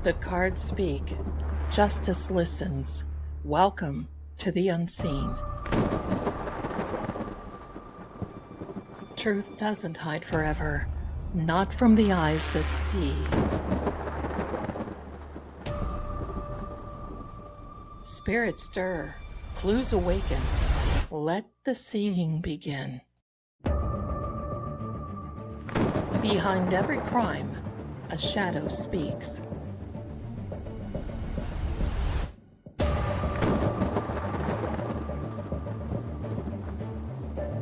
The cards speak. Justice listens. Welcome to the unseen. Truth doesn't hide forever, not from the eyes that see. Spirits stir, clues awaken. Let the seeing begin. Behind every crime, a shadow speaks.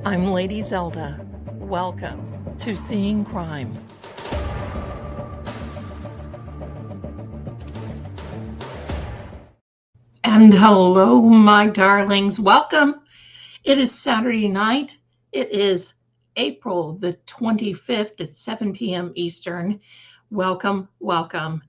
I'm Lady Zelda. Welcome to Seeing Crime. And hello, my darlings. Welcome. It is Saturday night. It is April the 25th at 7 p.m. Eastern. Welcome, welcome.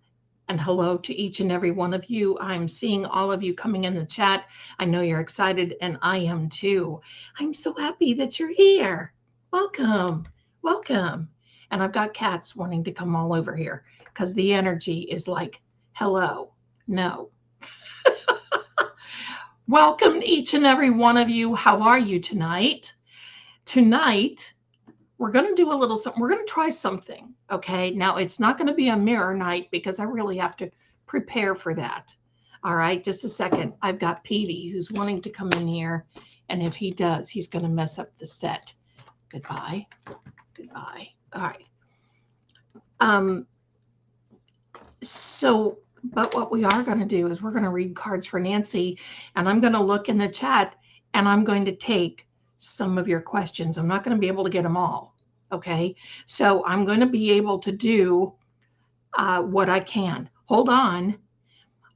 And hello to each and every one of you. I'm seeing all of you coming in the chat. I know you're excited, and I am too. I'm so happy that you're here. Welcome, welcome. And I've got cats wanting to come all over here because the energy is like, hello, no. Welcome, each and every one of you. How are you tonight? Tonight, we're going to do a little something. We're going to try something, okay? Now, it's not going to be a mirror night because I really have to prepare for that. All right, just a second. I've got Petey who's wanting to come in here, and if he does, he's going to mess up the set. Goodbye. Goodbye. All right. But what we are going to do is we're going to read cards for Nancy, and I'm going to look in the chat, and I'm going to take some of your questions. I'm not going to be able to get them all, okay? So I'm going to be able to do what I can. Hold on.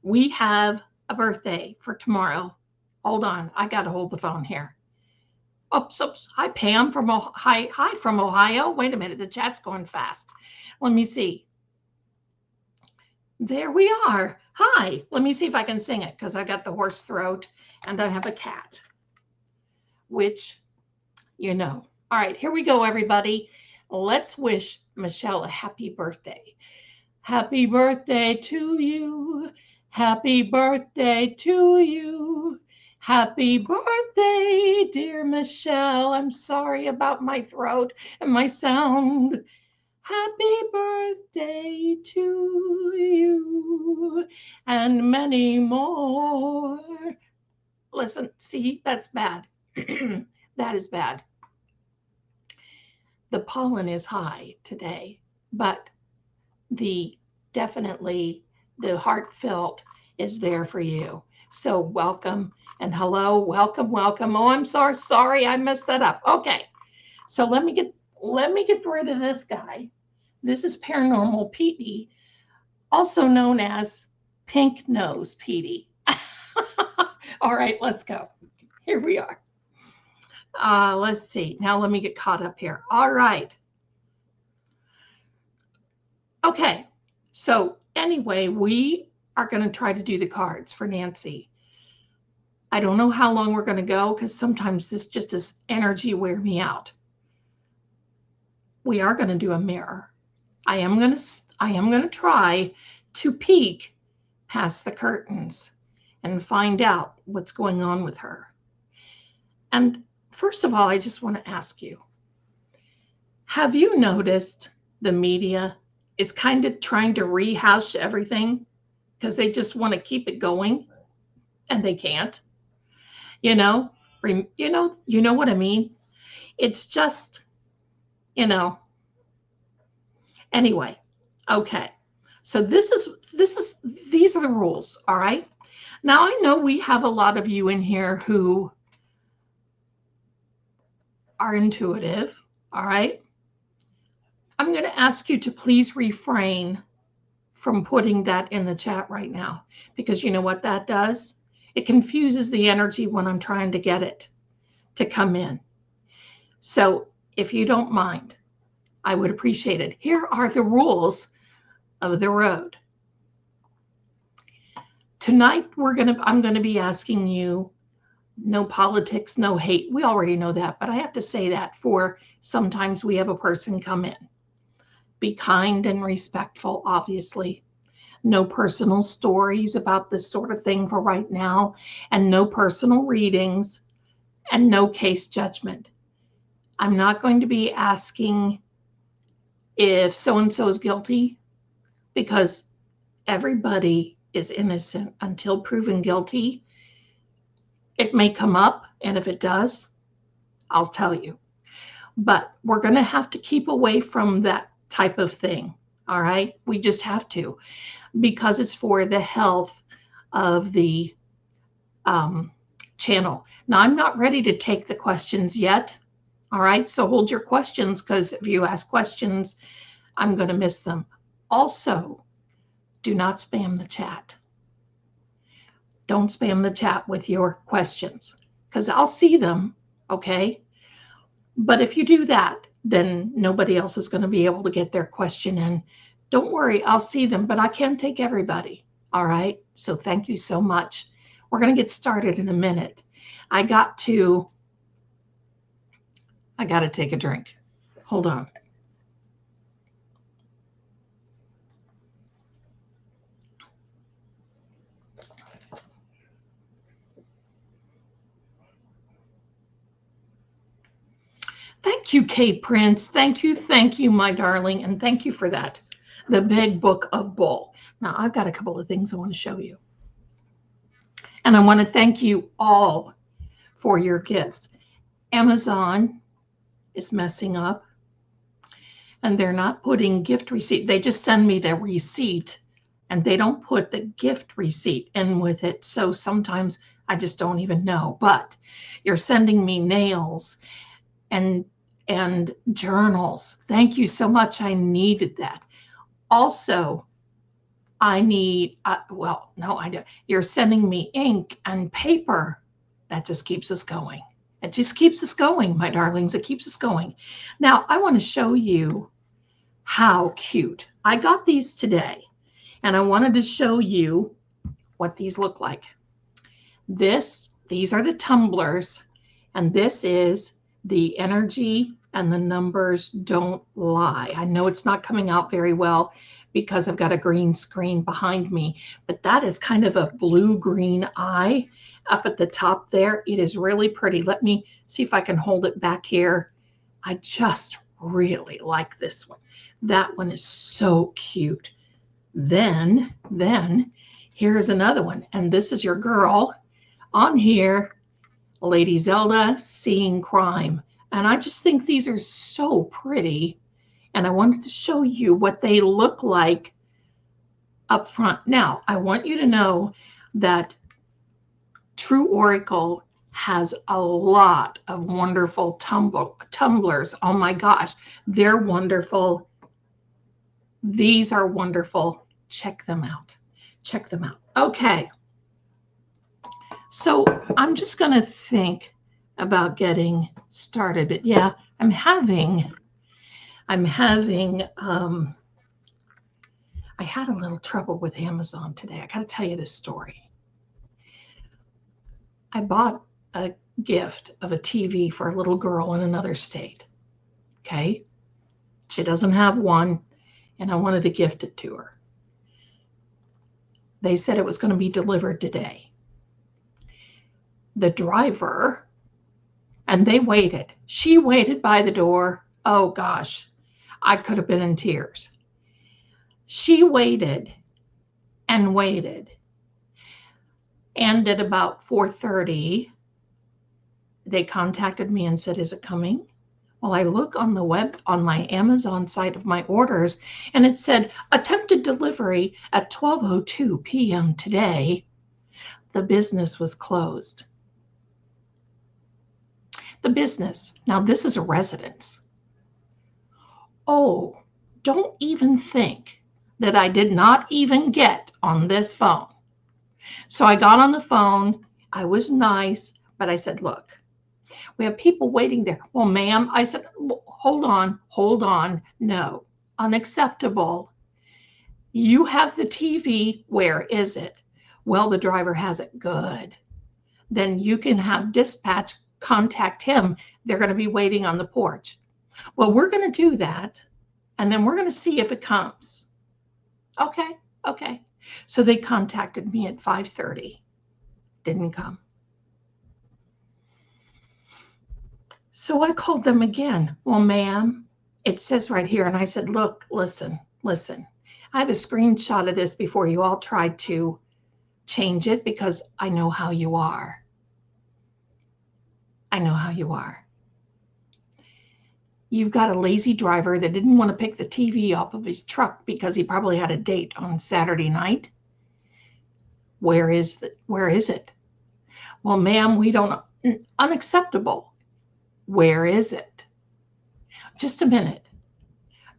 We have a birthday for tomorrow. Hold on. I got to hold the phone here. Oops. Hi, Pam from Ohio. Hi from Ohio. Wait a minute. The chat's going fast. Let me see. There we are. Hi. Let me see if I can sing it because I got the hoarse throat and I have a cat, which, you know. All right, here we go, everybody. Let's wish Michelle a happy birthday. Happy birthday to you. Happy birthday to you. Happy birthday, dear Michelle. I'm sorry about my throat and my sound. Happy birthday to you and many more. Listen, see, that's bad. That is bad. The pollen is high today, but definitely the heartfelt is there for you. So welcome and hello, welcome. Oh, I'm sorry, I messed that up. Okay, so let me get rid of this guy. This is Paranormal Petey, also known as Pink Nose Petey. All right, let's go. Here we are. Let's see. Now let me get caught up here. All right. Okay. So anyway, we are going to try to do the cards for Nancy. I don't know how long we're going to go because sometimes this energy wear me out. We are going to do a mirror. I am going to try to peek past the curtains and find out what's going on with her. And first of all, I just want to ask you, have you noticed the media is kind of trying to rehash everything because they just want to keep it going and they can't? You know what I mean? It's just, Anyway, okay. So these are the rules, all right? Now I know we have a lot of you in here who are intuitive, all right? I'm going to ask you to please refrain from putting that in the chat right now because you know what that does? It confuses the energy when I'm trying to get it to come in. So if you don't mind, I would appreciate it. Here are the rules of the road. Tonight, I'm going to be asking you no politics, no hate. We already know that, but I have to say that for sometimes we have a person come in. Be kind and respectful, obviously. no personal stories about this sort of thing for right now, and no personal readings, and no case judgment. I'm not going to be asking if so-and-so is guilty, because everybody is innocent until proven guilty. It may come up, and if it does, I'll tell you. But we're going to have to keep away from that type of thing. All right? We just have to, because it's for the health of the channel. Now, I'm not ready to take the questions yet. All right? So hold your questions, because if you ask questions, I'm going to miss them. Also, do not spam the chat. Don't spam the chat with your questions, because I'll see them, okay? But if you do that, then nobody else is going to be able to get their question in. Don't worry, I'll see them, but I can't take everybody, all right? So thank you so much. We're going to get started in a minute. I got to take a drink. Hold on. Thank you, Kate Prince. Thank you, my darling. And thank you for that. The Big Book of Bull. Now, I've got a couple of things I want to show you. And I want to thank you all for your gifts. Amazon is messing up, and they're not putting gift receipt. They just send me the receipt, and they don't put the gift receipt in with it. So sometimes I just don't even know. But you're sending me nails and journals. Thank you so much. I needed that. Also, I need, well, no, I don't. You're sending me ink and paper. That just keeps us going. It just keeps us going, my darlings. It keeps us going. Now, I want to show you how cute. I got these today, and I wanted to show you what these look like. These are the tumblers, and this is the energy and the numbers don't lie. I know it's not coming out very well because I've got a green screen behind me, but that is kind of a blue-green eye up at the top there. It is really pretty. Let me see if I can hold it back here. I just really like this one. That one is so cute. Then here's another one, and this is your girl on here, Lady Zelda, Seeing Crime. And I just think these are so pretty. And I wanted to show you what they look like up front. Now, I want you to know that True Oracle has a lot of wonderful tumblers. Oh my gosh, they're wonderful. These are wonderful. Check them out. Check them out. Okay. So I'm just going to think about getting started. But yeah, I had a little trouble with Amazon today. I got to tell you this story. I bought a gift of a TV for a little girl in another state. Okay. She doesn't have one, and I wanted to gift it to her. They said it was going to be delivered today. The driver, and they waited. She waited by the door. Oh gosh, I could have been in tears. She waited and waited. And at about 4:30, they contacted me and said, "Is it coming?" Well, I look on the web, on my Amazon site of my orders, and it said, attempted delivery at 12:02 p.m. today. The business was closed. The business. Now, this is a residence. Oh, don't even think that I did not even get on this phone. So I got on the phone. I was nice, but I said, look, we have people waiting there. Well, ma'am, I said, hold on. No, unacceptable. You have the TV. Where is it? Well, the driver has it. Good. Then you can have dispatch contact him. They're going to be waiting on the porch. Well, we're going to do that, and then we're going to see if it comes. Okay. So they contacted me at 5:30. Didn't come. So I called them again. Well, ma'am, it says right here. And I said, look, listen. I have a screenshot of this before you all tried to change it because I know how you are. I know how you are. You've got a lazy driver that didn't want to pick the TV off of his truck because he probably had a date on Saturday night. Where is it? Well, ma'am, we don't, unacceptable. Where is it? Just a minute.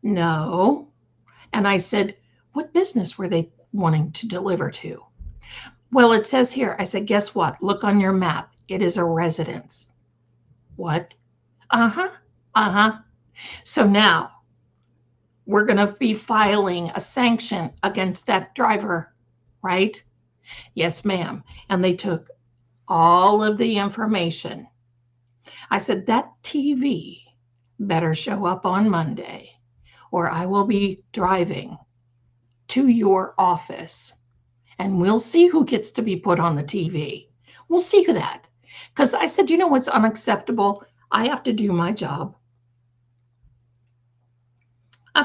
No. And I said, what business were they wanting to deliver to? Well, it says here. I said, guess what? Look on your map. It is a residence. What? Uh-huh. So now we're going to be filing a sanction against that driver, right? Yes, ma'am. And they took all of the information. I said, that TV better show up on Monday or I will be driving to your office and we'll see who gets to be put on the TV. We'll see that. Because I said, you know what's unacceptable? I have to do my job. I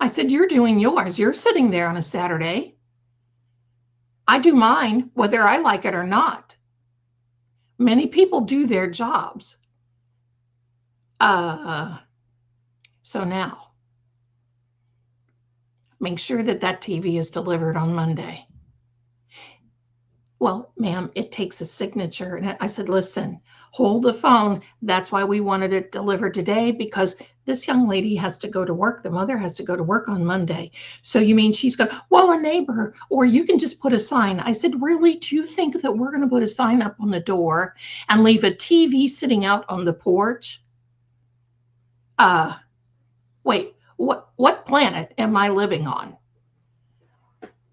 said, you're doing yours. You're sitting there on a Saturday. I do mine, whether I like it or not. Many people do their jobs. So now, make sure that TV is delivered on Monday. Well, ma'am, it takes a signature. And I said, listen, hold the phone. That's why we wanted it delivered today, because this young lady has to go to work. The mother has to go to work on Monday. So you mean she's going, well, a neighbor, or you can just put a sign. I said, really? Do you think that we're going to put a sign up on the door and leave a TV sitting out on the porch? Wait, what planet am I living on?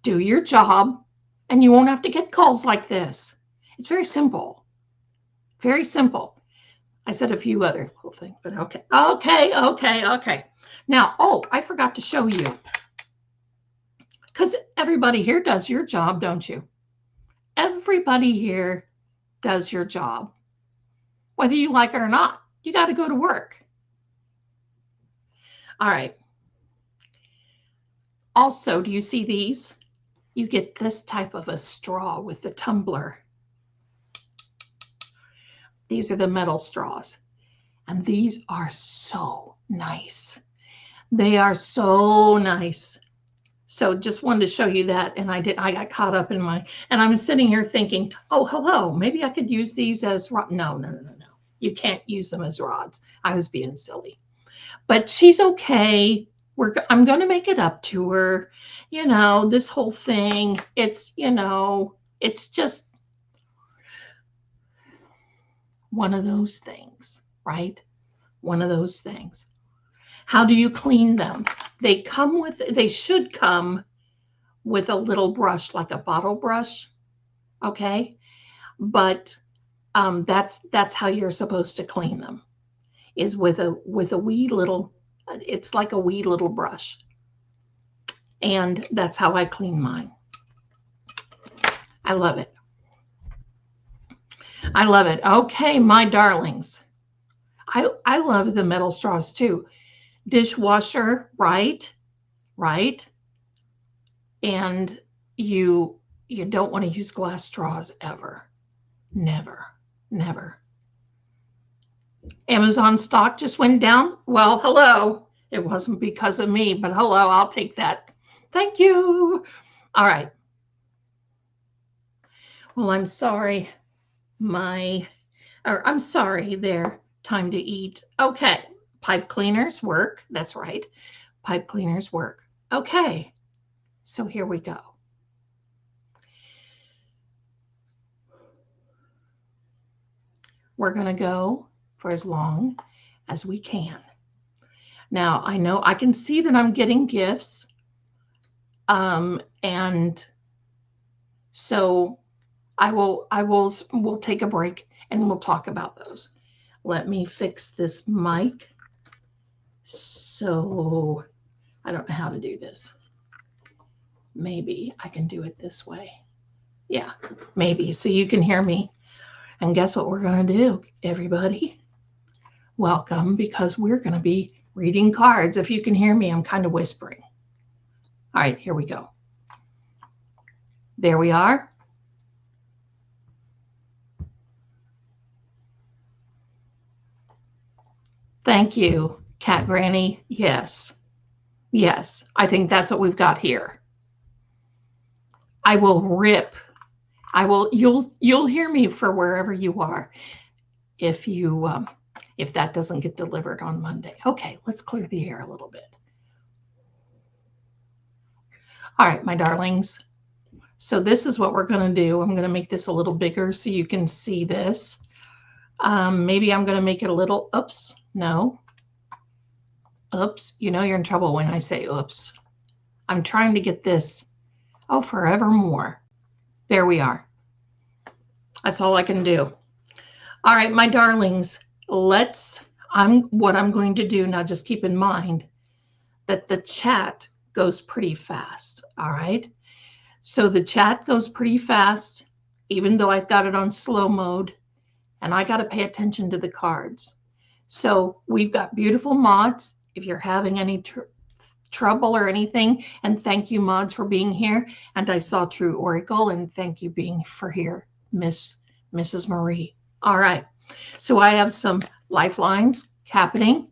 Do your job and you won't have to get calls like this. It's very simple. Very simple. I said a few other little things, but okay. Now, I forgot to show you. Because everybody here does your job, don't you? Everybody here does your job. Whether you like it or not, you got to go to work. All right. Also, do you see these? You get this type of a straw with the tumbler. These are the metal straws. And these are so nice. They are so nice. So just wanted to show you that. And I got caught up in and I'm sitting here thinking, oh, hello, maybe I could use these as rods. No. You can't use them as rods. I was being silly. But she's okay. I'm going to make it up to her. This whole thing, it's just one of those things, right? One of those things. How do you clean them? They should come with a little brush, like a bottle brush. Okay. But that's how you're supposed to clean them, is with a wee little, it's like a wee little brush. And that's how I clean mine. I love it. Okay, my darlings. I love the metal straws too. Dishwasher, right? And you don't want to use glass straws ever. Never. Amazon stock just went down. Well, hello. It wasn't because of me, but hello, I'll take that. Thank you. All right. Well, I'm sorry. I'm sorry there. Time to eat. Okay. Pipe cleaners work. That's right. Pipe cleaners work. Okay. So here we go. We're going to go for as long as we can. Now, I know I can see that I'm getting gifts. And so we'll take a break and we'll talk about those. Let me fix this mic. So I don't know how to do this. maybe I can do it this way. Yeah, maybe. So you can hear me. And guess what we're going to do, everybody? Welcome, because we're going to be reading cards. If you can hear me, I'm kind of whispering. All right, here we go. There we are. Thank you, Cat Granny. Yes. Yes, I think that's what we've got here. I will rip. You'll hear me for wherever you are if that doesn't get delivered on Monday. Okay, let's clear the air a little bit. All right, my darlings. So this is what we're going to do. I'm going to make this a little bigger so you can see this. Maybe I'm going to make it a little, oops, no. Oops, you know you're in trouble when I say oops. I'm trying to get this, oh, forevermore. There we are. That's all I can do. All right, my darlings, what I'm going to do now, just keep in mind that the chat goes pretty fast, all right? So the chat goes pretty fast, even though I've got it on slow mode, and I got to pay attention to the cards. So we've got beautiful mods. If you're having any trouble or anything, and thank you, mods, for being here. And I saw True Oracle, and thank you being for here, Mrs. Marie. All right. So I have some lifelines happening.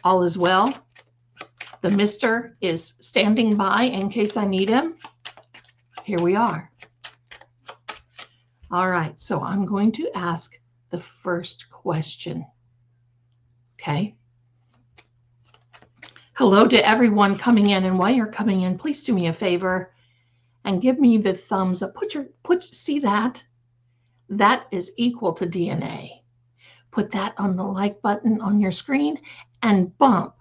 All is well. The Mister is standing by in case I need him. Here we are. All right. So I'm going to ask the first question. Okay. Hello to everyone coming in, and while you're coming in, please do me a favor and give me the thumbs up. See that? That is equal to DNA. Put that on the like button on your screen and bump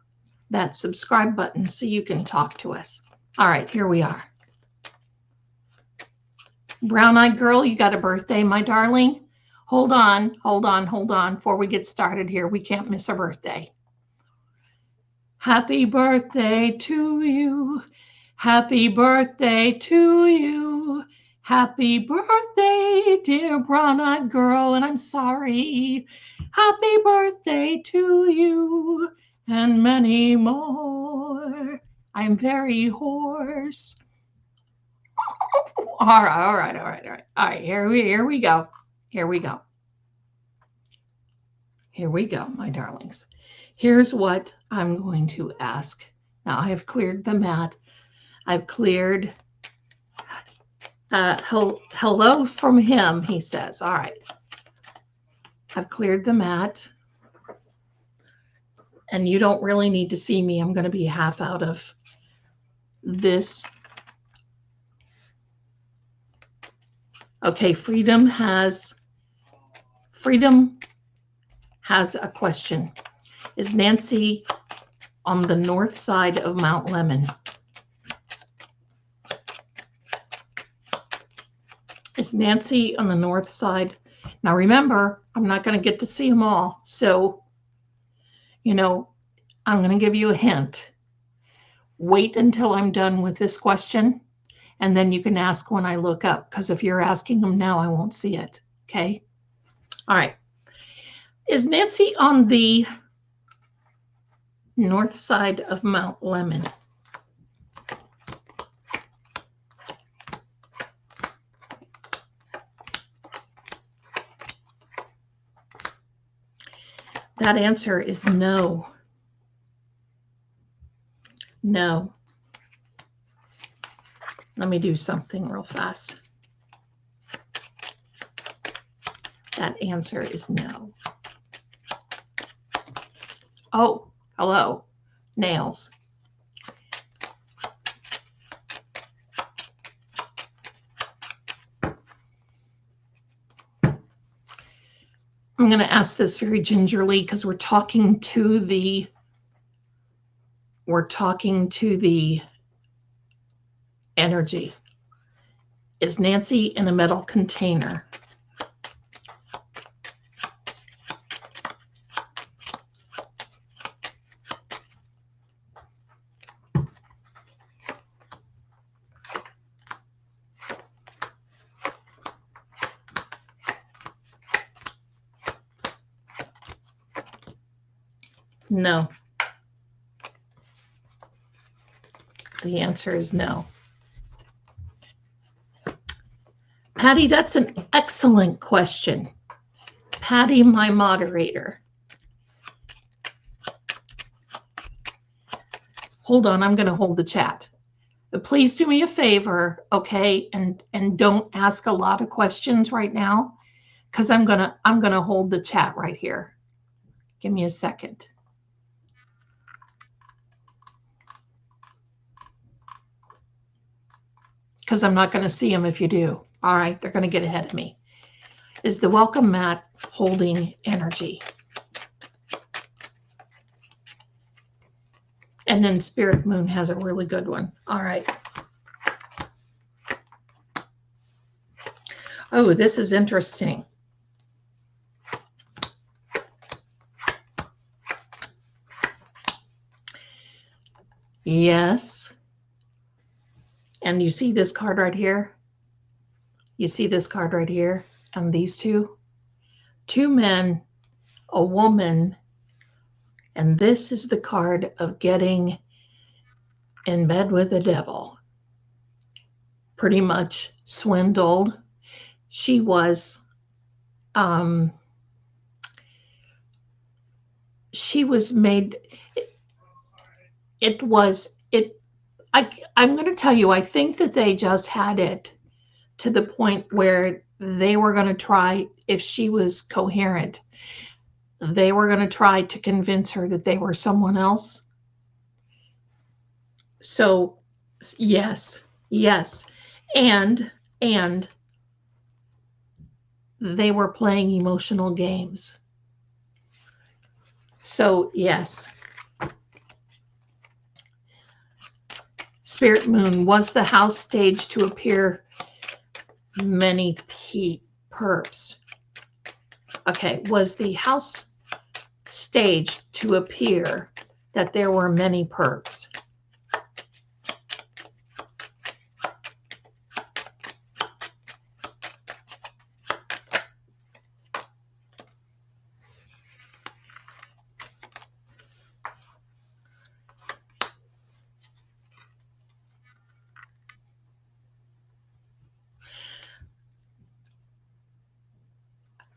that subscribe button so you can talk to us. All right, here we are. Brown-eyed girl, you got a birthday, my darling? Hold on before we get started here. We can't miss a birthday. Happy birthday to you. Happy birthday to you. Happy birthday, dear brown-eyed girl, and I'm sorry. Happy birthday to you and many more. I'm very hoarse. All right. Here we go. Here we go, my darlings. Here's what I'm going to ask. Now I have cleared the mat. I've cleared hello from him, he says. All right. I've cleared the mat. And you don't really need to see me. I'm going to be half out of this. Okay, Freedom has a question. Is Nancy on the north side of Mount Lemon? Is Nancy on the north side? Now remember, I'm not going to get to see them all. So, you know, I'm going to give you a hint. Wait until I'm done with this question, and then you can ask when I look up, because if you're asking them now, I won't see it. Okay? All right. Is Nancy on the north side of Mount Lemon? That answer is no. No. Let me do something real fast. That answer is no. Oh, hello, nails. I'm going to ask this very gingerly because we're talking to the energy. Is Nancy in a metal container? No. The answer is no. Patty, that's an excellent question. Patty, my moderator. Hold on, I'm going to hold the chat. But please do me a favor, okay? And don't ask a lot of questions right now, because I'm gonna hold the chat right here. Give me a second. Because I'm not going to see them if you do. All right, they're going to get ahead of me. Is the welcome mat holding energy? And then Spirit Moon has a really good one. All right. Oh, this is interesting. Yes. And you see this card right here? You see this card right here? And these two? Two men, a woman, and this is the card of getting in bed with the devil. Pretty much swindled. She was made, I'm going to tell you, I think that they just had it to the point where they were going to try, if she was coherent, they were going to try to convince her that they were someone else. So yes, and they were playing emotional games. So yes. Spirit Moon, was the house staged to appear many perps? Okay, was the house staged to appear that there were many perps?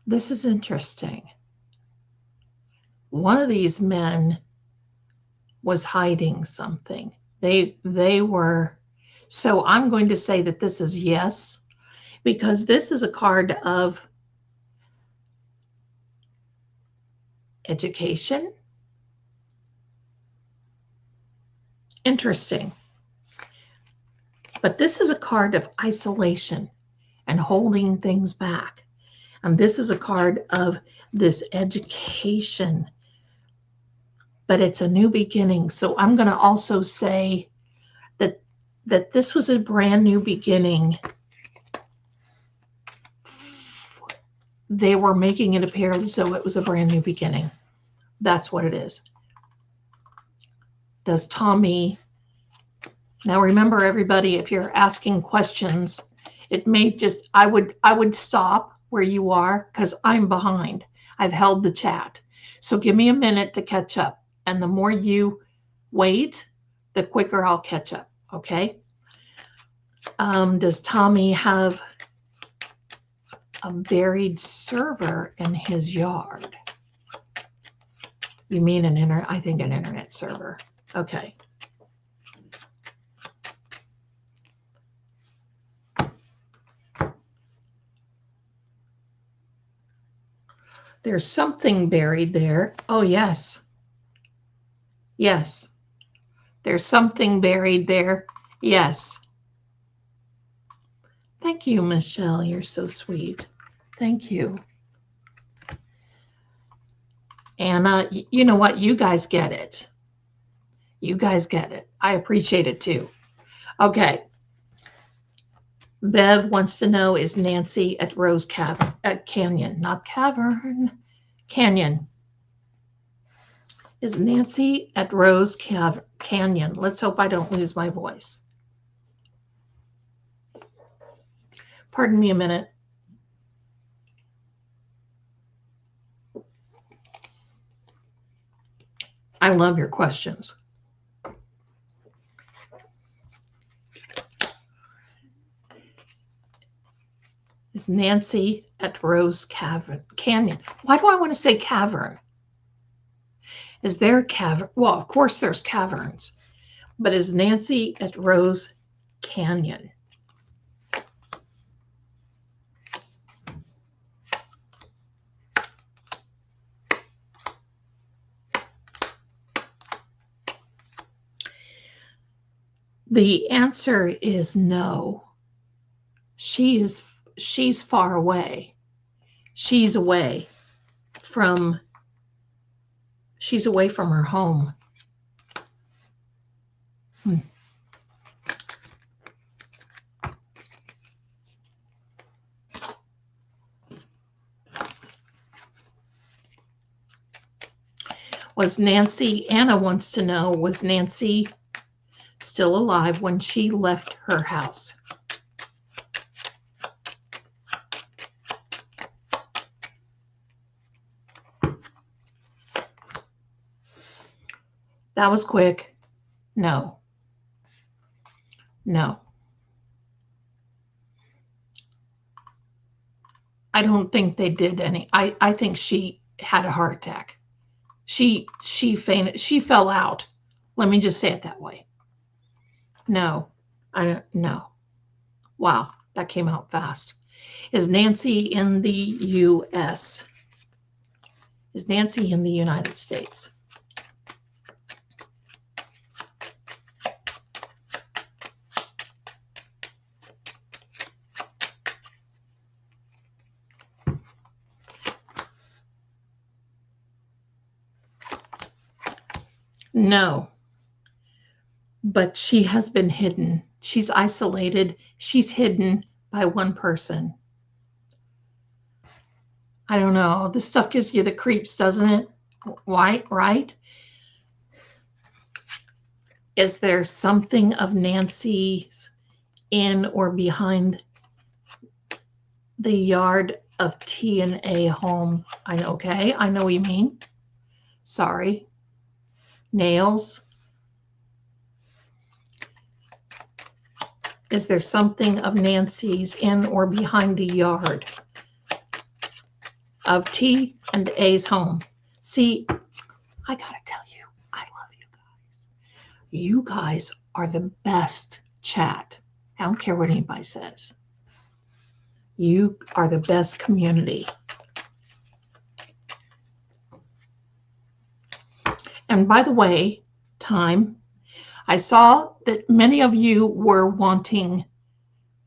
This is interesting. One of these men was hiding something. They were, so I'm going to say that this is yes, because this is a card of education. Interesting. But this is a card of isolation and holding things back. And this is a card of this education, but it's a new beginning. So I'm going to also say that this was a brand new beginning. They were making it appear as though it was a brand new beginning. That's what it is. Does Tommy, now remember everybody, if you're asking questions, it may just, I would stop where you are, because I'm behind. I've held the chat. So give me a minute to catch up. And the more you wait, the quicker I'll catch up. Okay. Does Tommy have a buried server in his yard? You mean I think an internet server. Okay. There's something buried there. Oh, yes. Yes. There's something buried there. Yes. Thank you, Michelle. You're so sweet. Thank you. Anna, you know what? You guys get it. You guys get it. I appreciate it too. Okay. Bev wants to know, is Nancy at Rose Canyon, not Cavern, Canyon. Is Nancy at Rose Canyon? Let's hope I don't lose my voice. Pardon me a minute. I love your questions. Is Nancy at Rose Canyon? Why do I want to say cavern? Is there a cavern? Well, of course there's caverns, but is Nancy at Rose Canyon? The answer is no. She's far away. She's away from her home. Was Nancy, Anna wants to know, was Nancy still alive when she left her house? That was quick. No. No. I don't think they did any. I think she had a heart attack. She fainted. She fell out. Let me just say it that way. No. I don't know. Wow, that came out fast. Is Nancy in the U.S.? Is Nancy in the United States? No, but she has been hidden. She's isolated. She's hidden by one person. I don't know. This stuff gives you the creeps, doesn't it? Why, right? Is there something of Nancy's in or behind the yard of T&A home? Okay, I know what you mean. Sorry. Nails. Is there something of Nancy's in or behind the yard of T&A's home? See, I gotta tell you, I love you guys. You guys are the best chat. I don't care what anybody says. You are the best community. And by the way, I saw that many of you were wanting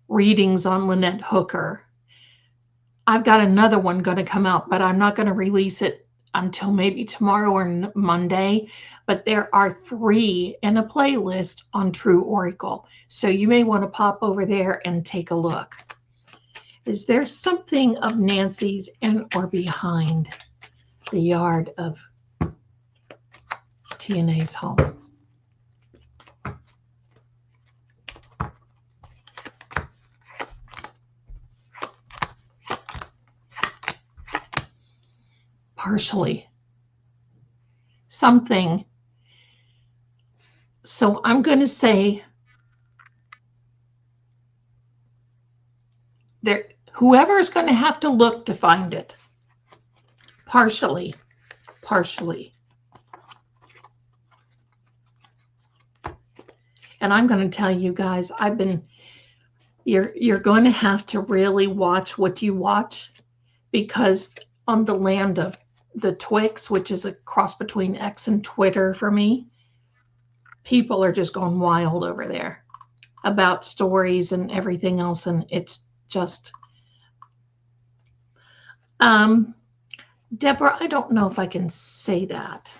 readings on Lynette Hooker. I've got another one going to come out, but I'm not going to release it until maybe tomorrow or Monday. But there are 3 in a playlist on True Oracle. So you may want to pop over there and take a look. Is there something of Nancy's in or behind the yard of T&A's home? Partially. Something. So I'm going to say there, whoever is going to have to look to find it. Partially. And I'm going to tell you guys, you're going to have to really watch what you watch, because on the land of the Twix, which is a cross between X and Twitter for me, people are just going wild over there about stories and everything else. And it's just, Deborah, I don't know if I can say that.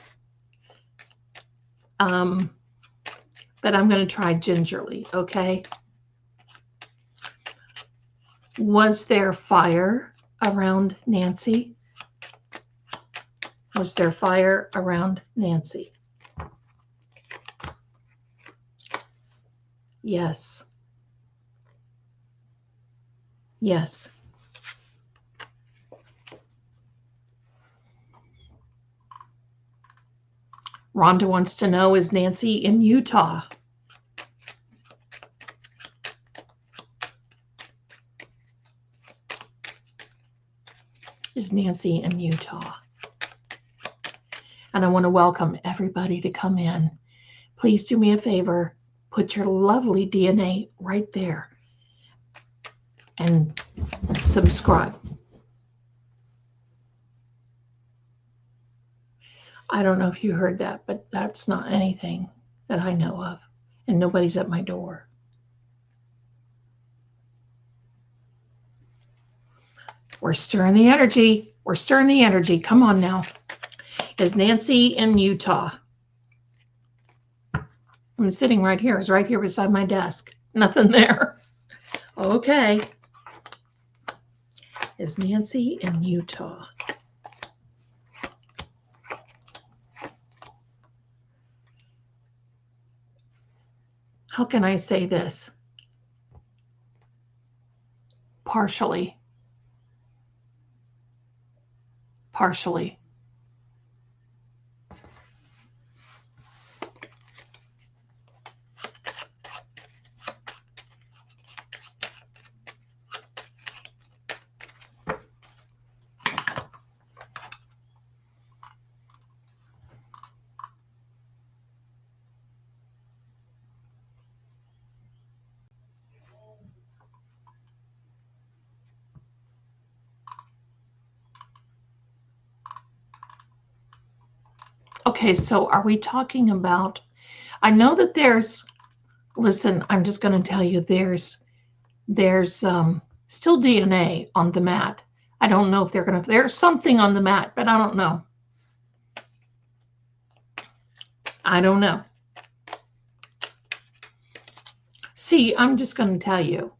But I'm going to try gingerly, okay? Was there fire around Nancy? Was there fire around Nancy? Yes. Yes. Rhonda wants to know, is Nancy in Utah? Is Nancy in Utah? And I want to welcome everybody to come in. Please do me a favor, put your lovely DNA right there and subscribe. I don't know if you heard that, but that's not anything that I know of, and nobody's at my door. We're stirring the energy. We're stirring the energy. Come on now. Is Nancy in Utah? I'm sitting right here. It's right here beside my desk. Nothing there. Okay. Is Nancy in Utah? How can I say this? Partially. Partially. Okay, so are we talking about, I know that there's, listen, I'm just going to tell you there's still DNA on the mat. I don't know if they're going to, there's something on the mat, but I don't know. I don't know. See, I'm just going to tell you,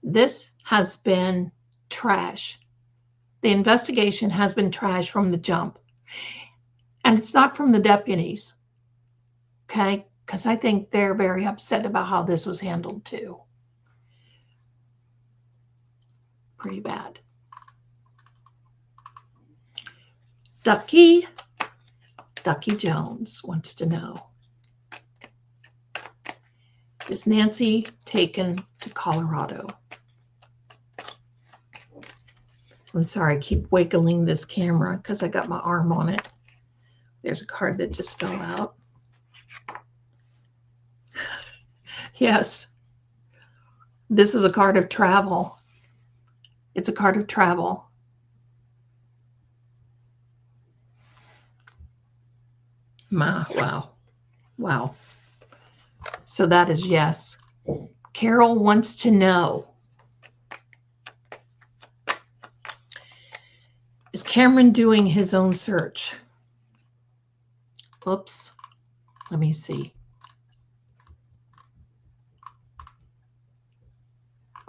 this has been trash. The investigation has been trash from the jump. And it's not from the deputies, okay? Because I think they're very upset about how this was handled too. Pretty bad. Ducky Jones wants to know, is Nancy taken to Colorado? I'm sorry, I keep wiggling this camera because I got my arm on it. There's a card that just fell out. Yes, this is a card of travel. It's a card of travel. Wow. Wow. So that is yes. Carol wants to know, is Cameron doing his own search? Oops. Let me see.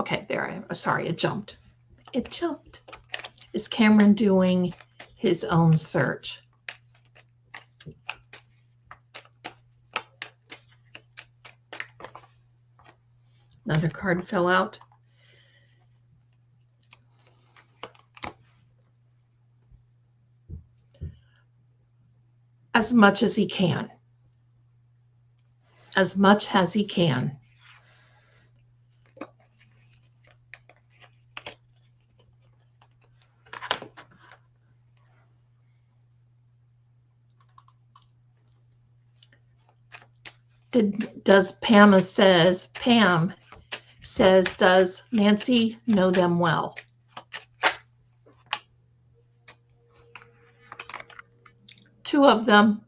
Okay, there I am. Sorry, it jumped. It jumped. Is Cameron doing his own search? Another card fell out. As much as he can. As much as he can. Pam says, does Nancy know them well? Two of them,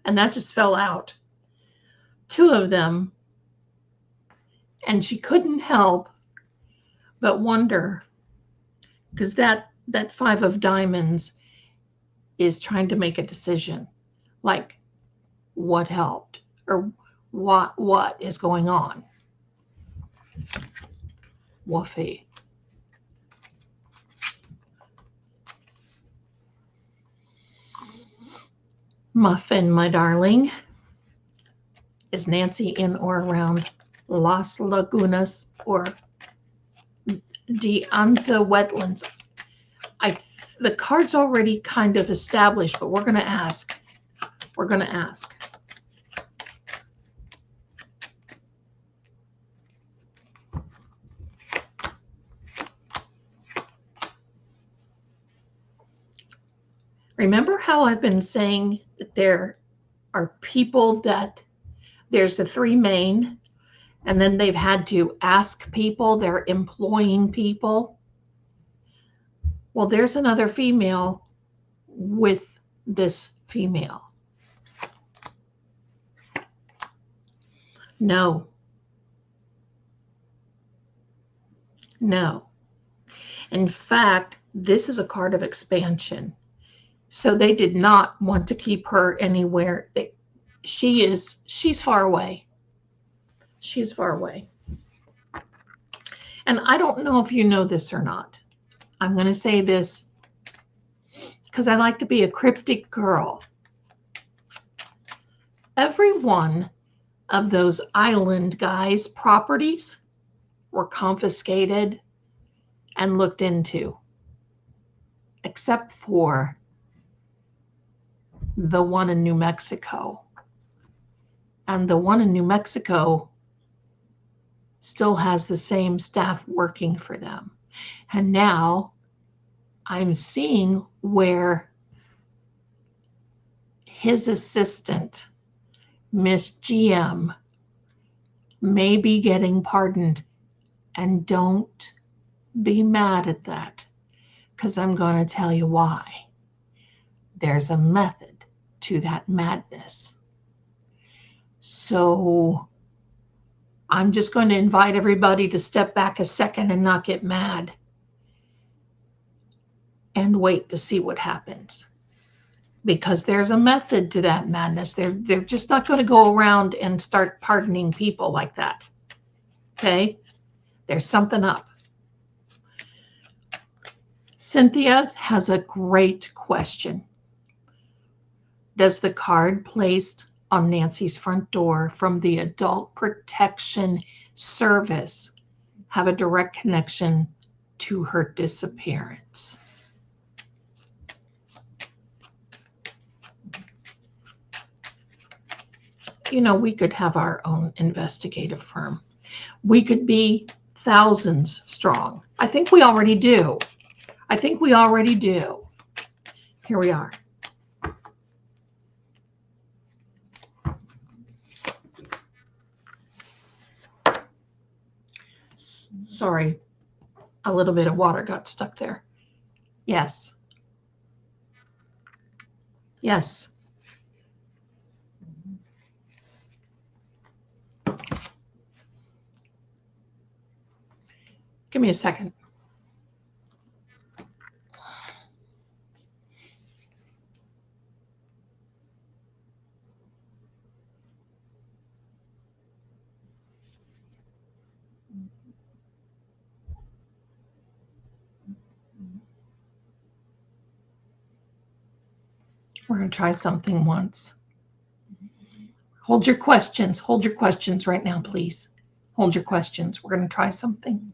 and that just fell out. Two of them, and she couldn't help but wonder, because that five of diamonds is trying to make a decision, like what helped or what is going on. Woofy. Muffin, my darling. Is Nancy in or around Las Lagunas or De Anza wetlands? the card's already kind of established, but we're going to ask. We're going to ask. Remember how I've been saying that there are people that there's the three main, and then they've had to ask people, they're employing people. Well, there's another female with this female. No. No. In fact, this is a card of expansion. So they did not want to keep her anywhere. She's far away. She's far away. And I don't know if you know this or not. I'm going to say this because I like to be a cryptic girl. Every one of those island guys' properties were confiscated and looked into, except for the one in New Mexico. And the one in New Mexico still has the same staff working for them. And now I'm seeing where his assistant, Miss GM, may be getting pardoned. And don't be mad at that, because I'm going to tell you why. There's a method to that madness. So I'm just going to invite everybody to step back a second and not get mad and wait to see what happens. Because there's a method to that madness. They're just not going to go around and start pardoning people like that. Okay? There's something up. Cynthia has a great question. Does the card placed on Nancy's front door from the Adult Protection Service have a direct connection to her disappearance? You know, we could have our own investigative firm. We could be thousands strong. I think we already do. I think we already do. Here we are. Sorry, a little bit of water got stuck there. Yes. Yes. Give me a second. We're going to try something once. Hold your questions. Hold your questions right now, please. Hold your questions. We're going to try something.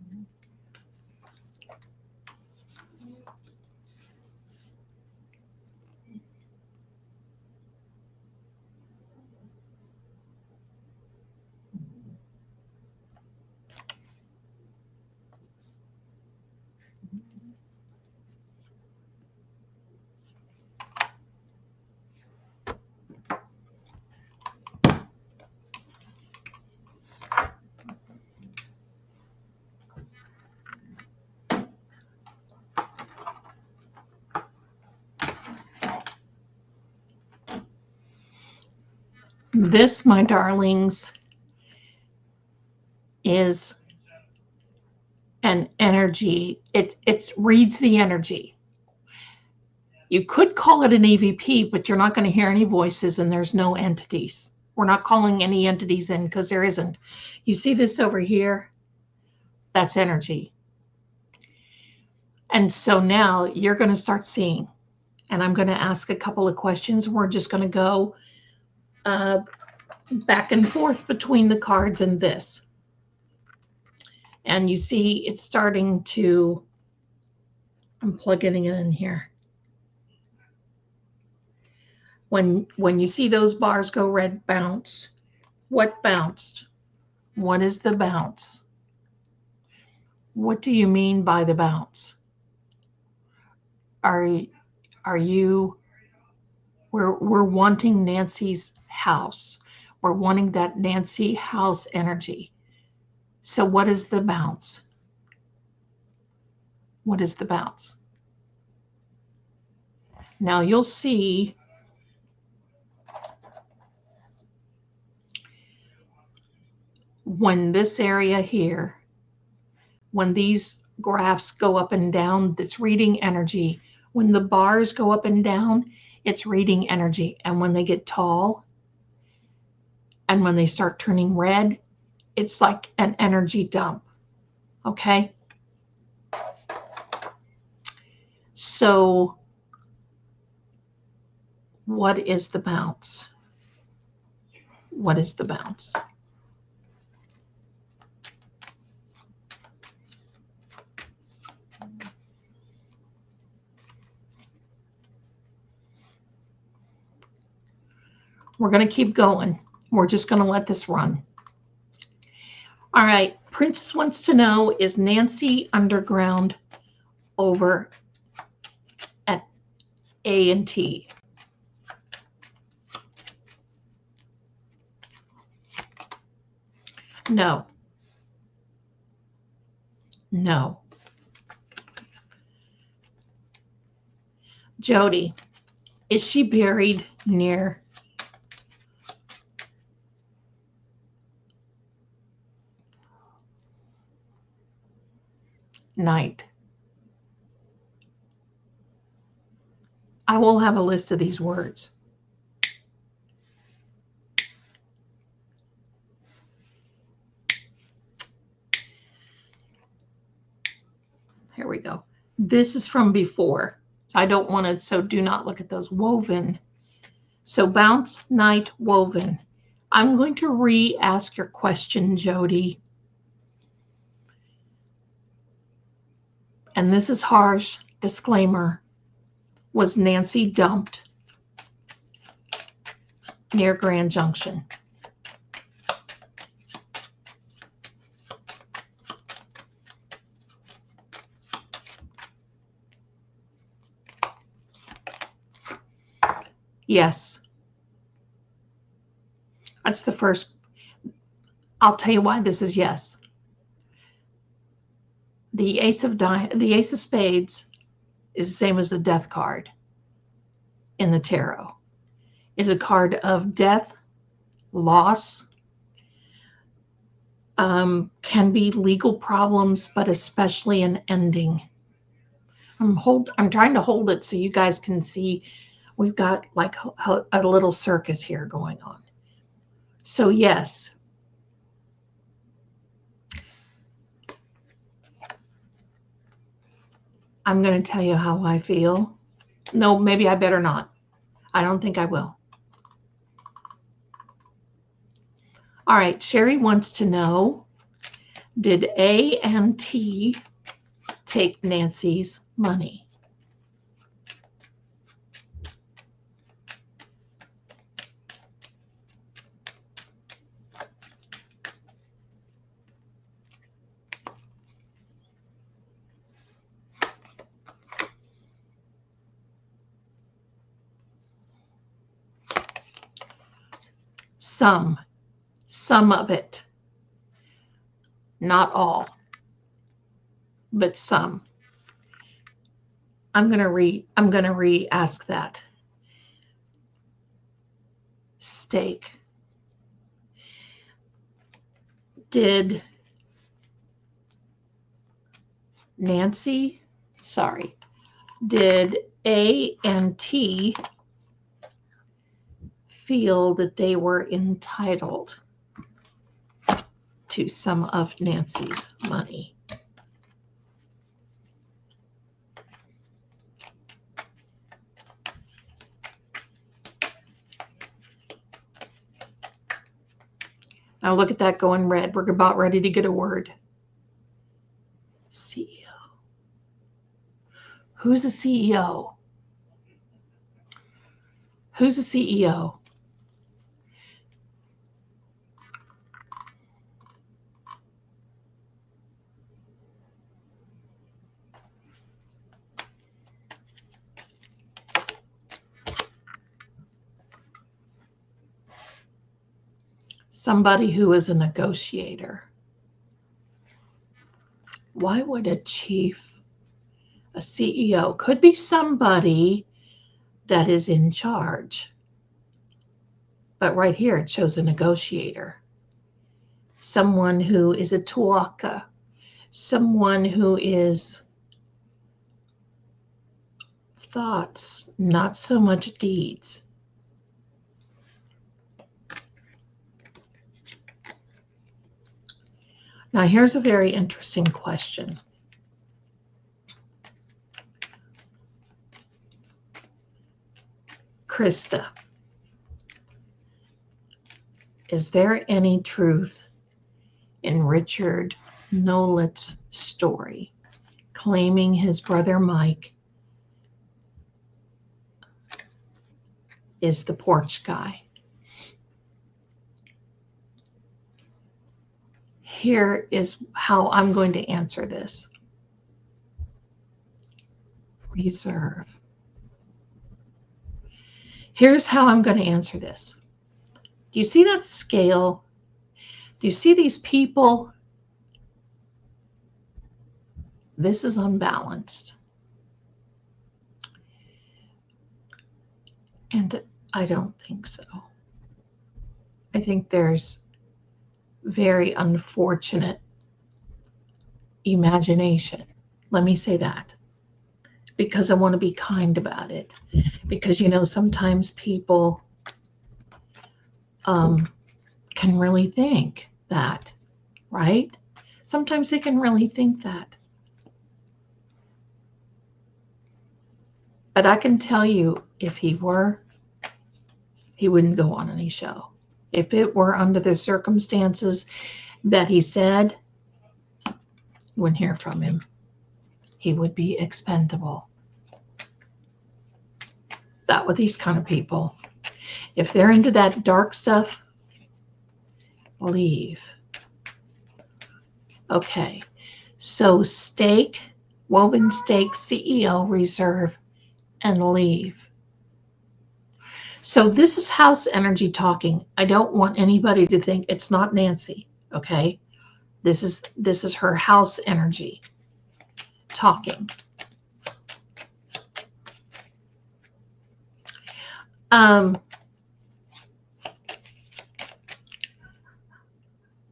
This, my darlings, is an energy. It reads the energy. You could call it an EVP, but you're not going to hear any voices and there's no entities. We're not calling any entities in because there isn't. You see this over here? That's energy. And so now you're going to start seeing. And I'm going to ask a couple of questions. We're just going to go back and forth between the cards and this. And you see it's starting to, I'm plugging it in here. When you see those bars go red, bounce. What bounced? What is the bounce? What do you mean by the bounce? Are you we're wanting Nancy's house. We're wanting that Nancy house energy. So what is the bounce? What is the bounce? Now you'll see when this area here, when these graphs go up and down, it's reading energy. When the bars go up and down, it's reading energy. And when they get tall and when they start turning red, it's like an energy dump. Okay? So what is the bounce? What is the bounce? We're going to keep going. We're just going to let this run. All right. Princess wants to know, is Nancy underground over at A&T? No. No. Jody, is she buried near night? I will have a list of these words. Here we go. This is from before. I don't want to, so do not look at those. Woven. So bounce, night, woven. I'm going to re-ask your question, Jody. And this is harsh. Disclaimer. Was Nancy dumped near Grand Junction? Yes. That's the first. I'll tell you why this is yes. The Ace of Spades is the same as the Death card in the tarot. It's a card of death, loss, can be legal problems, but especially an ending. I'm trying to hold it so you guys can see. We've got like a little circus here going on. So yes. I'm going to tell you how I feel. No, maybe I better not. I don't think I will. All right, Sherry wants to know, did A&T take Nancy's money? Some of it, not all, but some. I'm going to re-ask that. Stake. Did did A&T feel that they were entitled to some of Nancy's money? Now look at that going red. We're about ready to get a word. CEO. Who's a CEO? Who's the CEO? Somebody who is a negotiator. Why would a CEO, could be somebody that is in charge. But right here it shows a negotiator. Someone who is a talker. Someone who is thoughts, not so much deeds. Now, here's a very interesting question. Krista, is there any truth in Richard Nolet's story claiming his brother Mike is the porch guy? Here is how I'm going to answer this. Reserve. Here's how I'm going to answer this. Do you see that scale? Do you see these people? This is unbalanced. And I don't think so. I think there's very unfortunate imagination. Let me say that. Because I want to be kind about it. Because, you know, sometimes people can really think that, right? Sometimes they can really think that. But I can tell you, if he were, he wouldn't go on any show. If it were under the circumstances that he said, you wouldn't hear from him. He would be expendable. That with these kind of people. If they're into that dark stuff, leave. Okay, so stake, woven stake, CEO, reserve, and leave. So this is house energy talking. I don't want anybody to think it's not Nancy, okay? This is her house energy talking.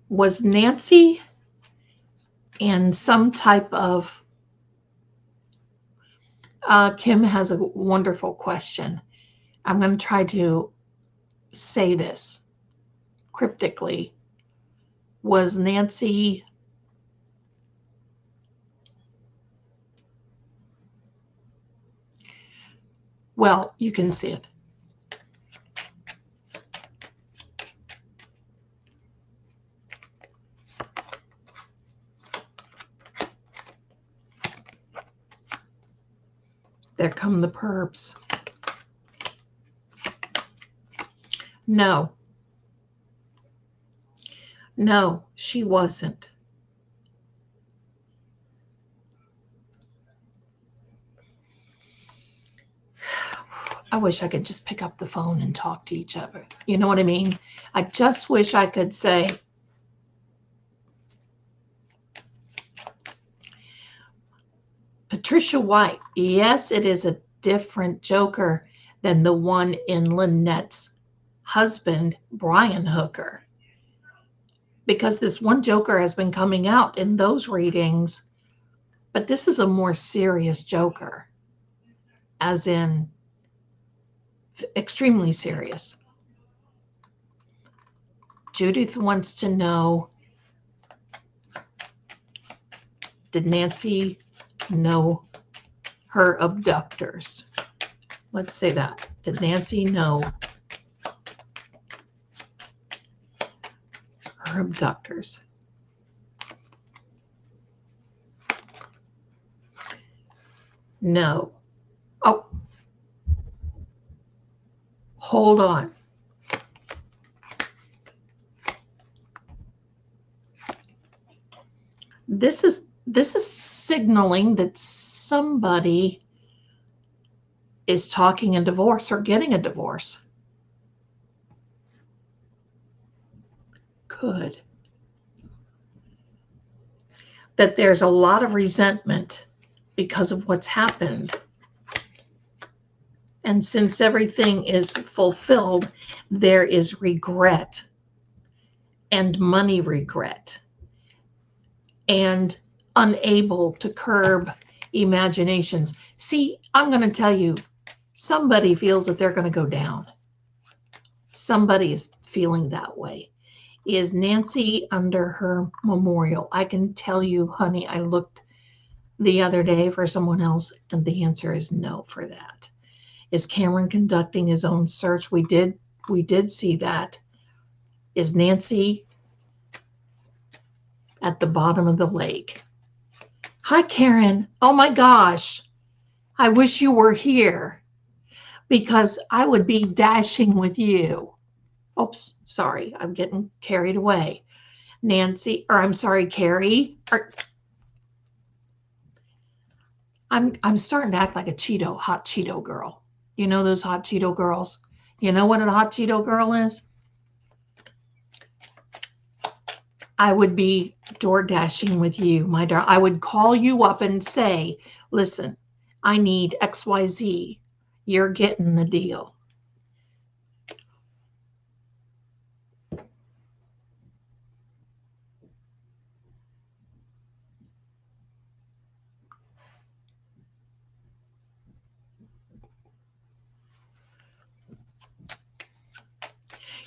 Was Nancy in some type of, Kim has a wonderful question. I'm going to try to say this cryptically. Was Nancy well, you can see it. There come the perps. No. No, she wasn't. I wish I could just pick up the phone and talk to each other. You know what I mean? I just wish I could say, Patricia White, yes, it is a different Joker than the one in Lynette's husband, Brian Hooker. Because this one Joker has been coming out in those readings, but this is a more serious Joker, as in extremely serious. Judith wants to know, did Nancy know her abductors? Let's say that. Did Nancy know her abductors? No. Oh. Hold on. This is signaling that somebody is talking a divorce or getting a divorce. Could. That there's a lot of resentment because of what's happened. And since everything is fulfilled, there is regret and money regret and unable to curb imaginations. See, I'm going to tell you, somebody feels that they're going to go down. Somebody is feeling that way. Is Nancy under her memorial? I can tell you, honey, I looked the other day for someone else, and the answer is no for that. Is Cameron conducting his own search? We did see that. Is Nancy at the bottom of the lake? Hi, Karen. Oh my gosh. I wish you were here because I would be dashing with you. Oops, sorry. I'm getting carried away. Nancy, or I'm sorry, Carrie. I'm starting to act like a hot Cheeto girl. You know those hot Cheeto girls? You know what a hot Cheeto girl is? I would be door dashing with you, my darling. I would call you up and say, listen, I need XYZ. You're getting the deal.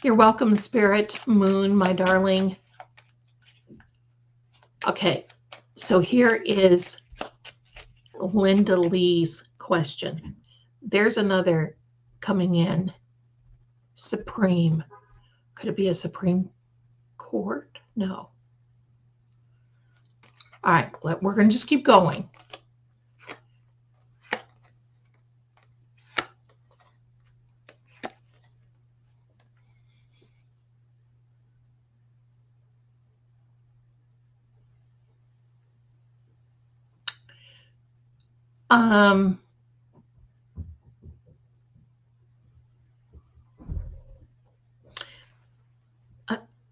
You're welcome, Spirit Moon, my darling. Okay, so here is Linda Lee's question. There's another coming in. Supreme. Could it be a Supreme Court? No. All right, we're going to just keep going.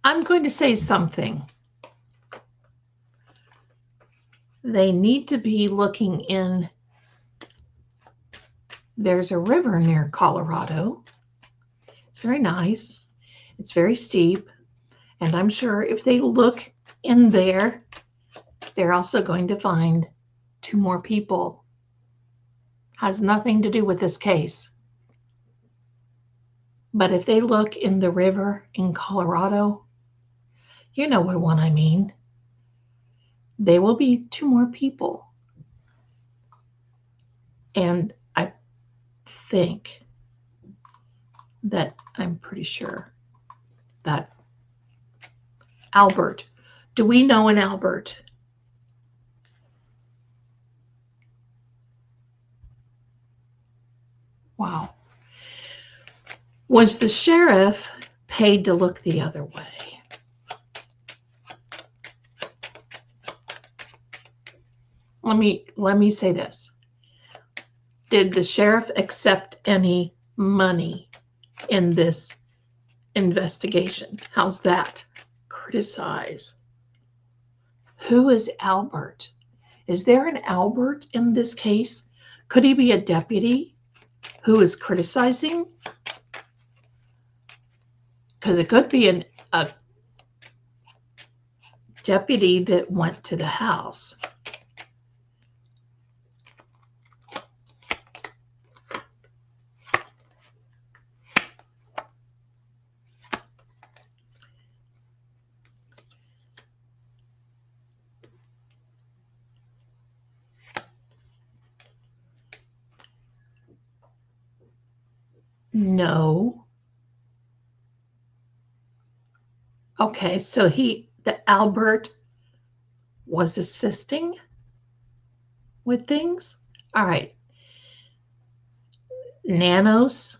I'm going to say something. They need to be looking in. There's a river near Colorado. It's very nice. It's very steep. And I'm sure if they look in there, they're also going to find 2 more people. Has nothing to do with this case. But if they look in the river in Colorado, you know what one I mean. There will be 2 more people. And I think that I'm pretty sure that Albert, do we know an Albert? Wow. Was the sheriff paid to look the other way? Let me say this. Did the sheriff accept any money in this investigation? How's that? Criticize. Who is Albert? Is there an Albert in this case? Could he be a deputy who is criticizing? Because it could be a deputy that went to the house. No. Okay, so the Albert was assisting with things. All right. Nanos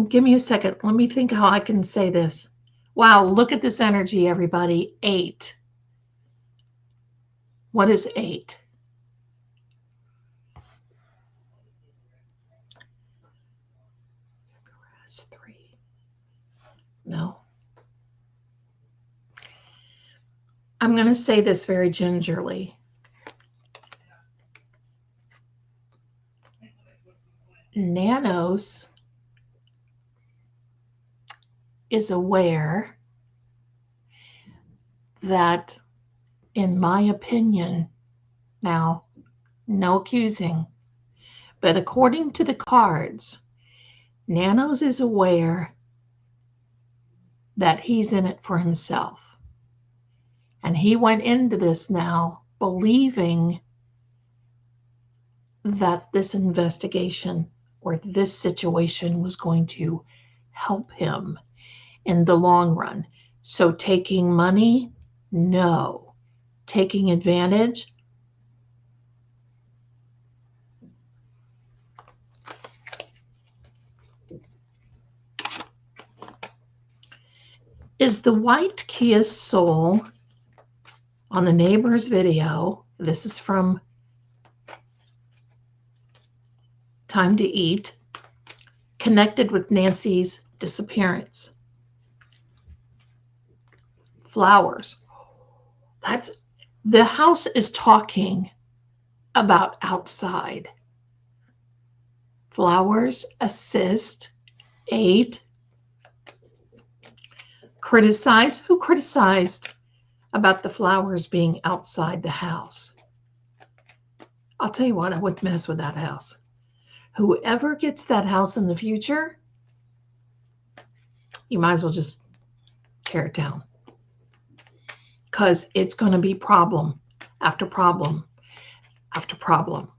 give me a second. Let me think how I can say this. Wow, look at this energy, everybody. 8. What is 8? That's 3. No. I'm going to say this very gingerly. Nanos is aware that, in my opinion, now, no accusing, but according to the cards, Nanos is aware that he's in it for himself. And he went into this now believing that this investigation or this situation was going to help him in the long run. So taking money, no. Taking advantage, is the white Kia Soul on the neighbor's video. This is from Time to Eat, connected with Nancy's disappearance. Flowers. That's the house is talking about outside. Flowers, assist, 8. Criticize. Who criticized about the flowers being outside the house? I'll tell you what, I wouldn't mess with that house. Whoever gets that house in the future, you might as well just tear it down. Because it's going to be problem after problem after problem.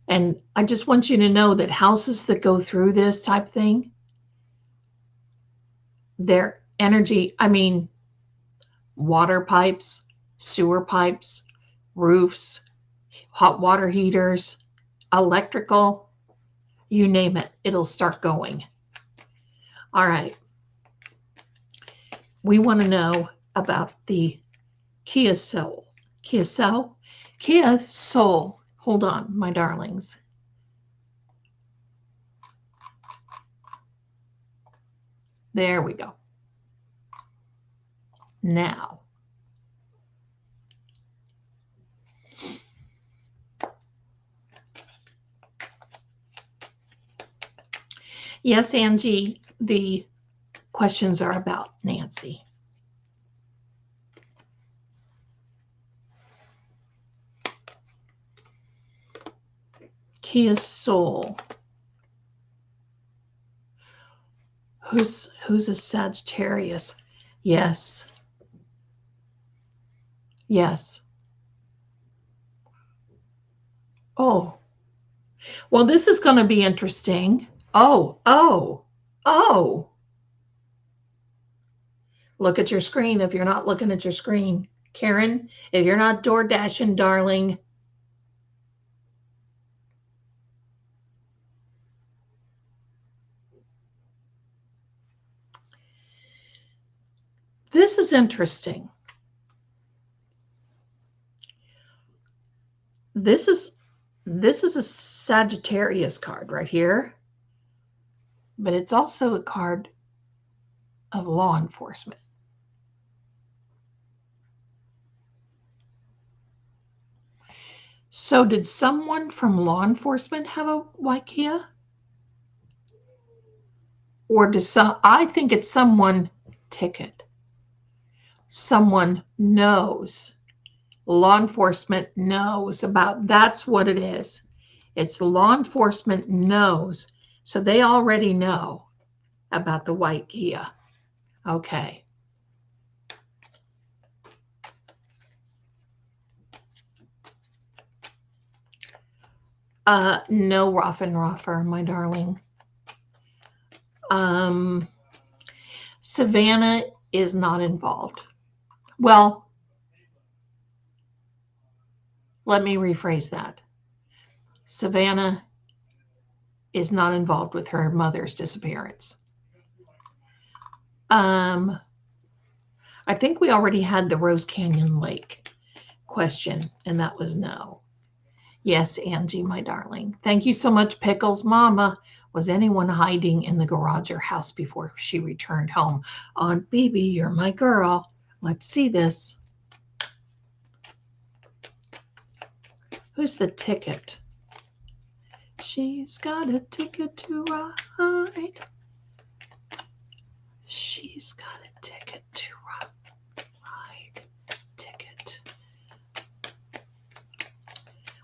And I just want you to know that houses that go through this type thing, their energy, I mean, water pipes, sewer pipes, roofs, hot water heaters, electrical, you name it, it'll start going. All right. We want to know about the Kia Soul. Kia Soul? Kia Soul. Hold on, my darlings. There we go. Now, yes, Angie, the questions are about Nancy. Kia Soul. Who's a Sagittarius? Yes. Yes. Oh. Well, this is going to be interesting. Oh. Look at your screen if you're not looking at your screen. Karen, if you're not door dashing, darling. This is interesting. This is a Sagittarius card right here, but it's also a card of law enforcement. So did someone from law enforcement have a white Kia? Or I think it's someone ticket. Someone knows. Law enforcement knows about, that's what it is. It's law enforcement knows. So they already know about the white Kia. Okay. No rough and rougher, my darling. Savannah is not involved. Well, let me rephrase that. Savannah is not involved with her mother's disappearance. I think we already had the Rose Canyon Lake question, and that was no. Yes, Angie, my darling. Thank you so much, Pickles. Mama, was anyone hiding in the garage or house before she returned home? Aunt Bibi, you're my girl. Let's see this. Who's the ticket? She's got a ticket to ride. She's got a ticket to ride. Ticket.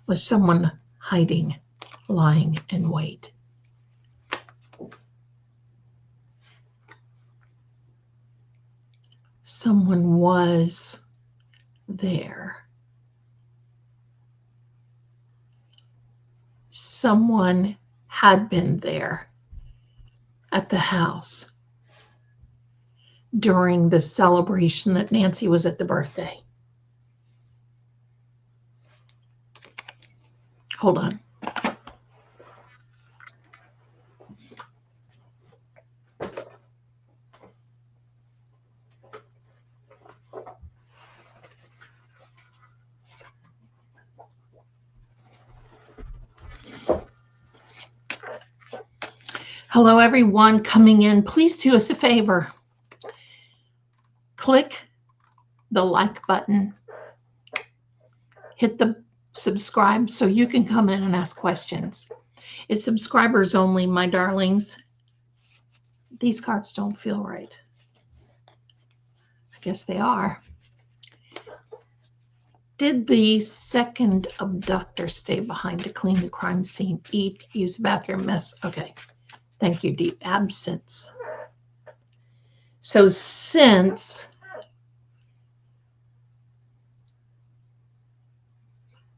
Was someone hiding, lying in wait? Someone was there. Someone had been there at the house during the celebration that Nancy was at the birthday. Hold on. Hello, everyone coming in. Please do us a favor. Click the like button. Hit the subscribe so you can come in and ask questions. It's subscribers only, my darlings. These cards don't feel right. I guess they are. Did the second abductor stay behind to clean the crime scene, eat, use the bathroom, mess? Okay. Thank you, deep absence. So since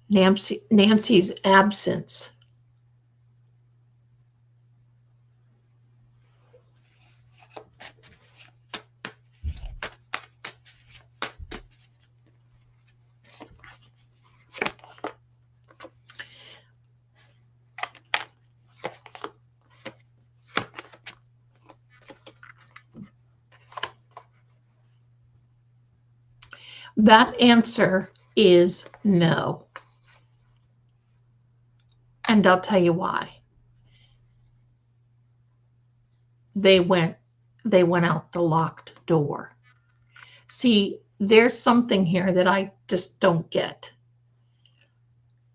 Nancy's absence, that answer is no. And I'll tell you why. They went out the locked door. See, there's something here that I just don't get.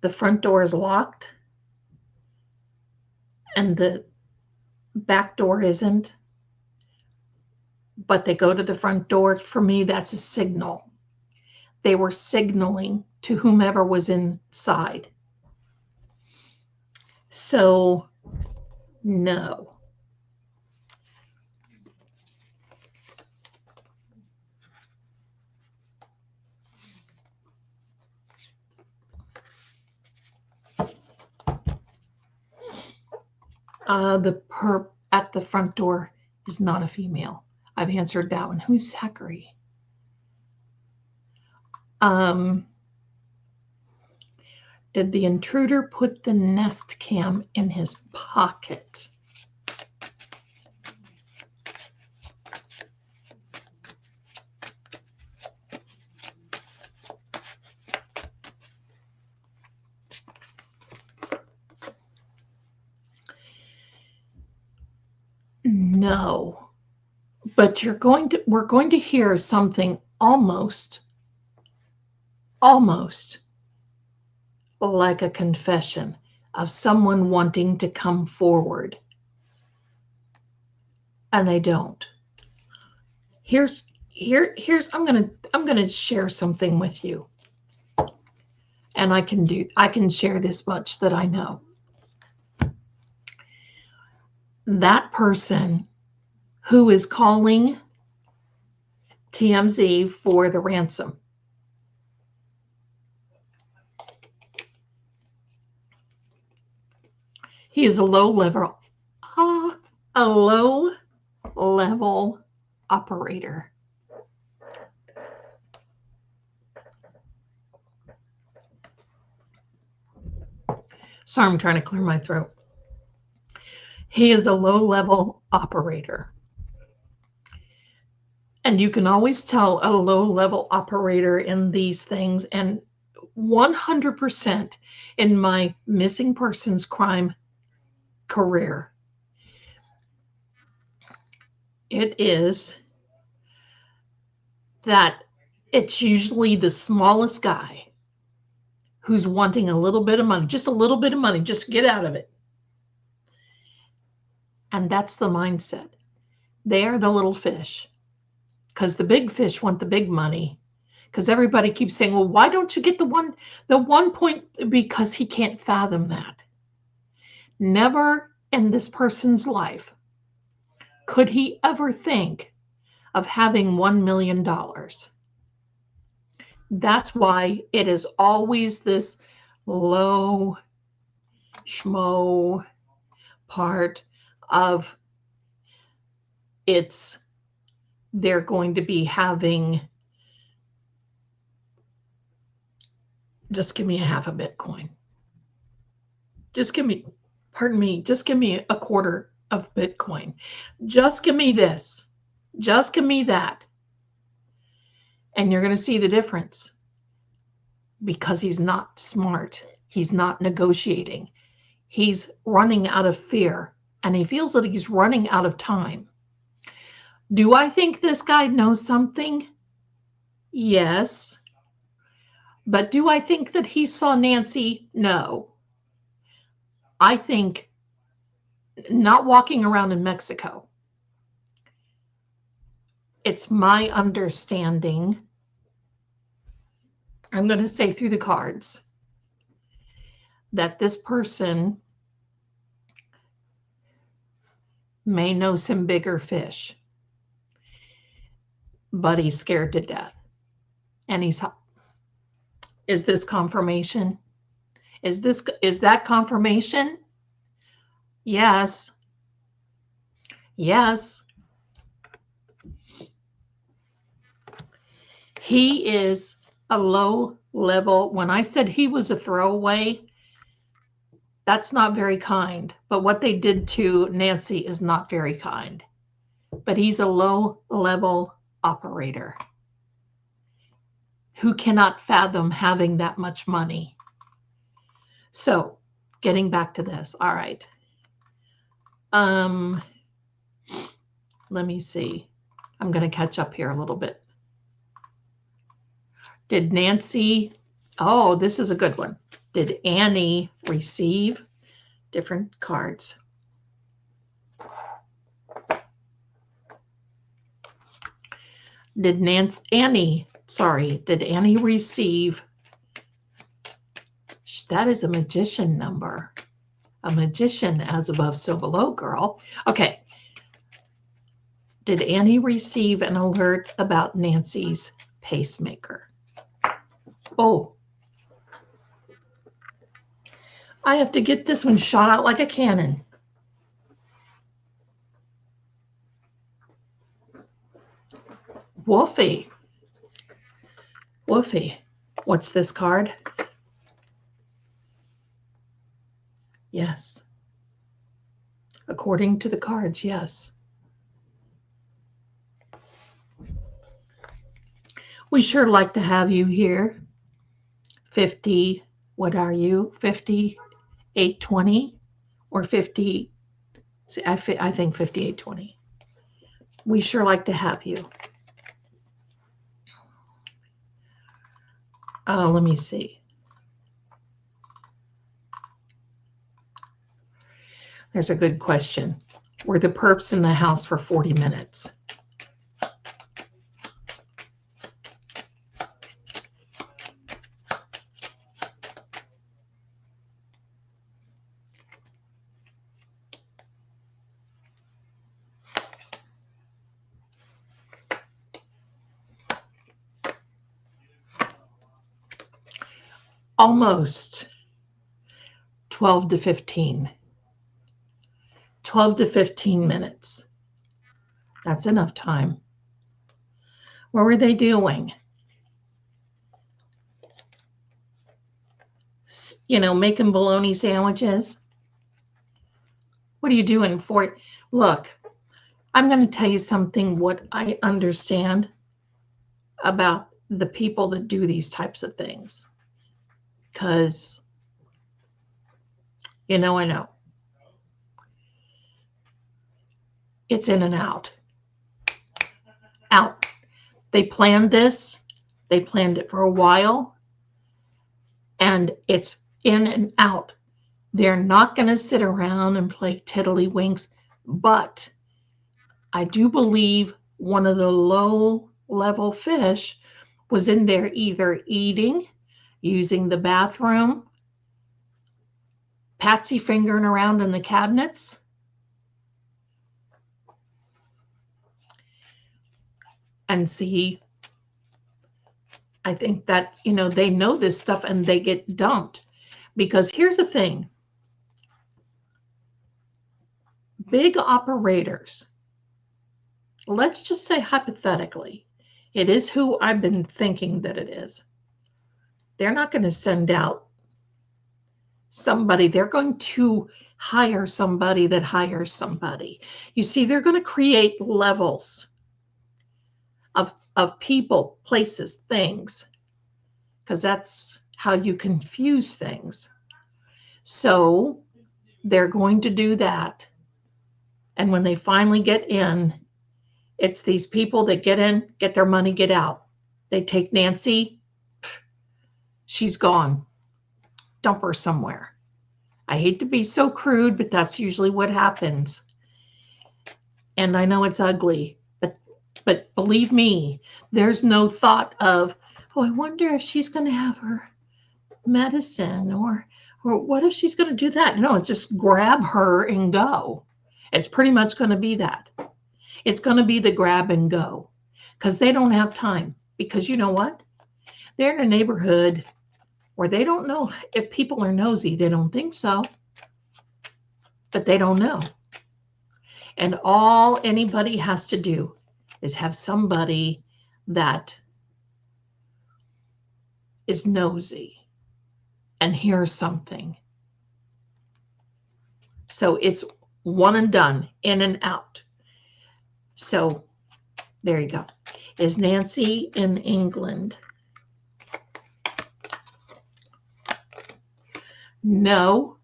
The front door is locked and the back door isn't, but they go to the front door. For me, that's a signal. They were signaling to whomever was inside. So, no. The perp at the front door is not a female. I've answered that one. Who's Zachary? Did the intruder put the Nest Cam in his pocket? No, but we're going to hear something almost like a confession of someone wanting to come forward, and they don't. Here's I'm gonna share something with you, and I can share this much that I know. That person who is calling TMZ for the ransom, he is a low level operator. Sorry, I'm trying to clear my throat. He is a low-level operator. And you can always tell a low-level operator in these things. And 100% in my missing persons crime career, it is that it's usually the smallest guy who's wanting a little bit of money, just a little bit of money, just to get out of it. And that's the mindset. They are the little fish, because the big fish want the big money. Because everybody keeps saying, well, why don't you get the one point? Because he can't fathom that. Never in this person's life could he ever think of having $1 million. That's why it is always this low schmo part of it's they're going to be having, just give me a half a Bitcoin. Just give me, pardon me, just give me a quarter of Bitcoin. Just give me this. Just give me that. And you're going to see the difference, because he's not smart. He's not negotiating. He's running out of fear, and he feels that he's running out of time. Do I think this guy knows something? Yes. But do I think that he saw Nancy? No. I think not walking around in Mexico. It's my understanding, I'm going to say through the cards, that this person may know some bigger fish, but he's scared to death. And is this confirmation? Is that confirmation? Yes. Yes. He is a low level. When I said he was a throwaway, that's not very kind. But what they did to Nancy is not very kind. But he's a low level operator who cannot fathom having that much money. So getting back to this. All right. Let me see. I'm going to catch up here a little bit. Did Nancy, oh, this is a good one. Did Annie receive different cards? Did Annie receive, that is a magician number. A magician as above, so below, girl. Okay. Did Annie receive an alert about Nancy's pacemaker? Oh. I have to get this one shot out like a cannon. Woofy. Woofy. What's this card? Yes. According to the cards, yes. We sure like to have you here. 50, what are you? 5820 or 50? I think 5820. We sure like to have you. Let me see. There's a good question. Were the perps in the house for 40 minutes? Almost 12 to 15. 12 to 15 minutes. That's enough time. What were they doing? You know, making bologna sandwiches. What are you doing for it? Look, I'm going to tell you something what I understand about the people that do these types of things. Because, I know. It's in and out. Out. They planned this. They planned it for a while. And it's in and out. They're not going to sit around and play tiddlywinks. But I do believe one of the low-level fish was in there either eating, using the bathroom, patsy fingering around in the cabinets. And see, I think that, they know this stuff and they get dumped. Because here's the thing. Big operators, let's just say hypothetically, it is who I've been thinking that it is. They're not going to send out somebody. They're going to hire somebody that hires somebody. You see, they're going to create levels of people, places, things, because that's how you confuse things. So they're going to do that. And when they finally get in, it's these people that get in, get their money, get out. They take Nancy, she's gone. Dump her somewhere. I hate to be so crude, but that's usually what happens. And I know it's ugly, but believe me, there's no thought of, oh, I wonder if she's going to have her medicine, or what if she's going to do that? No, it's just grab her and go. It's pretty much going to be that. It's going to be the grab and go, because they don't have time. Because you know what? They're in a neighborhood where they don't know if people are nosy. They don't think so, but they don't know. And all anybody has to do is have somebody that is nosy and hears something. So it's one and done, in and out. So there you go. Is Nancy in England? No,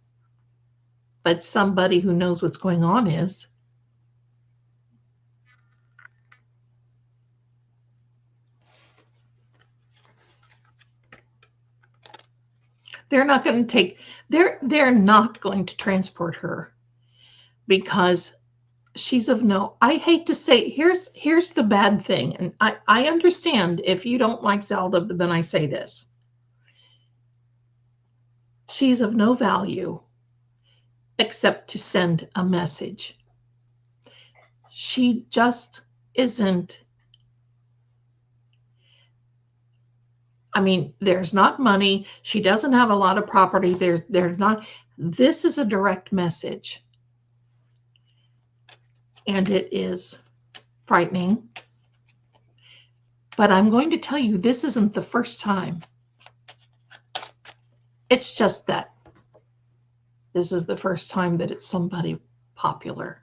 but somebody who knows what's going on is. They're not going to take, they're not going to transport her, because she's of no, I hate to say, here's the bad thing. And I understand if you don't like Zelda, but then I say this. She's of no value except to send a message. She just isn't. I mean, there's not money. She doesn't have a lot of property. There's not. This is a direct message. And it is frightening. But I'm going to tell you, this isn't the first time. It's just that this is the first time that it's somebody popular.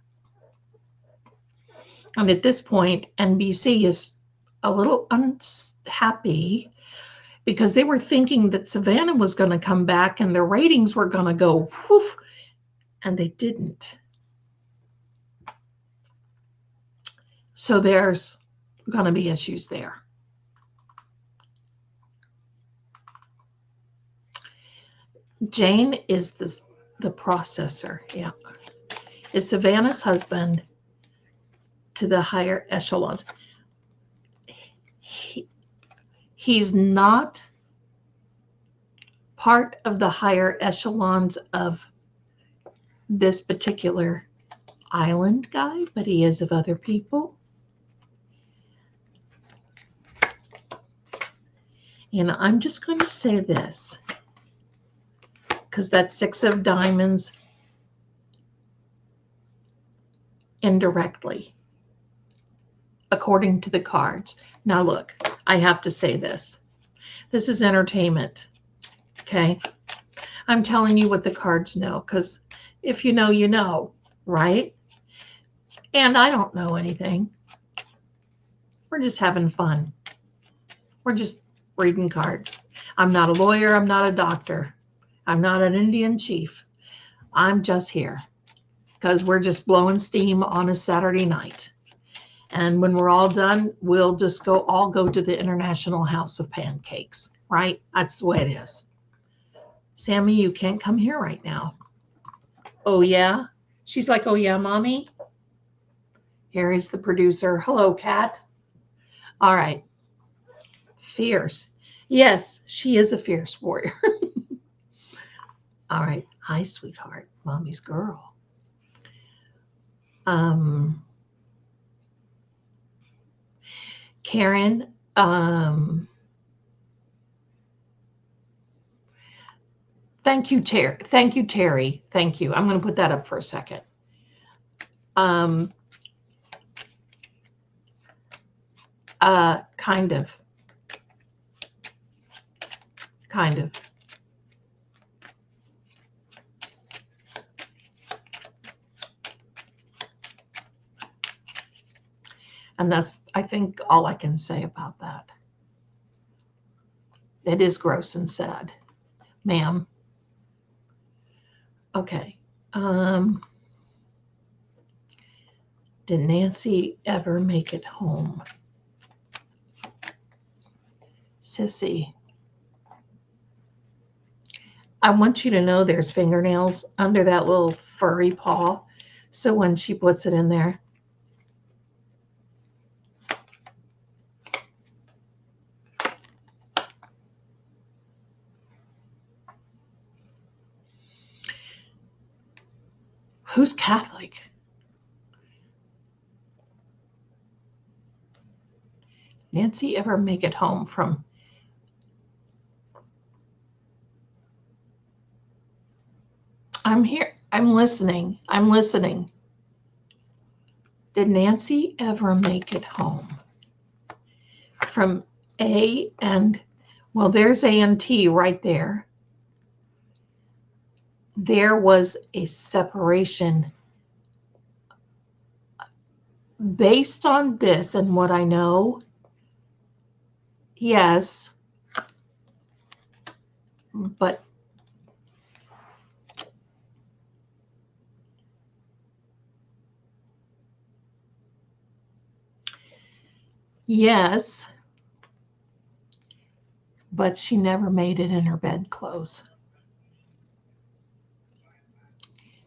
And at this point, NBC is a little unhappy because they were thinking that Savannah was going to come back and their ratings were going to go whoof, and they didn't. So there's going to be issues there. Jane is the processor, yeah. Is Savannah's husband to the higher echelons. He's not part of the higher echelons of this particular island guy, but he is of other people. And I'm just going to say this, because that Six of Diamonds indirectly, according to the cards. Now look, I have to say this. This is entertainment, okay? I'm telling you what the cards know, because if you know, you know. right? And I don't know anything. We're just having fun. We're just reading cards. I'm not a lawyer. I'm not a doctor. I'm not an Indian chief. I'm just here because we're just blowing steam on a Saturday night. And when we're all done, we'll just all go to the International House of Pancakes, right? That's the way it is. Sammy, you can't come here right now. Oh, yeah? She's like, oh, yeah, mommy? Here is the producer. Hello, Kat. All right. Fierce. Yes, she is a fierce warrior. All right. Hi, sweetheart. Mommy's girl. Karen, thank you, Terry. Thank you, Terry. Thank you. I'm going to put that up for a second. Kind of. And that's, I think, all I can say about that. It is gross and sad, ma'am. Okay. Did Nancy ever make it home? Sissy. I want you to know there's fingernails under that little furry paw. So when she puts it in there, who's Catholic? Nancy ever make it home from? I'm here. I'm listening. I'm listening. Did Nancy ever make it home from A and, well, there's A and T right there. There was a separation based on this and what I know. Yes, but yes, but she never made it in her bedclothes.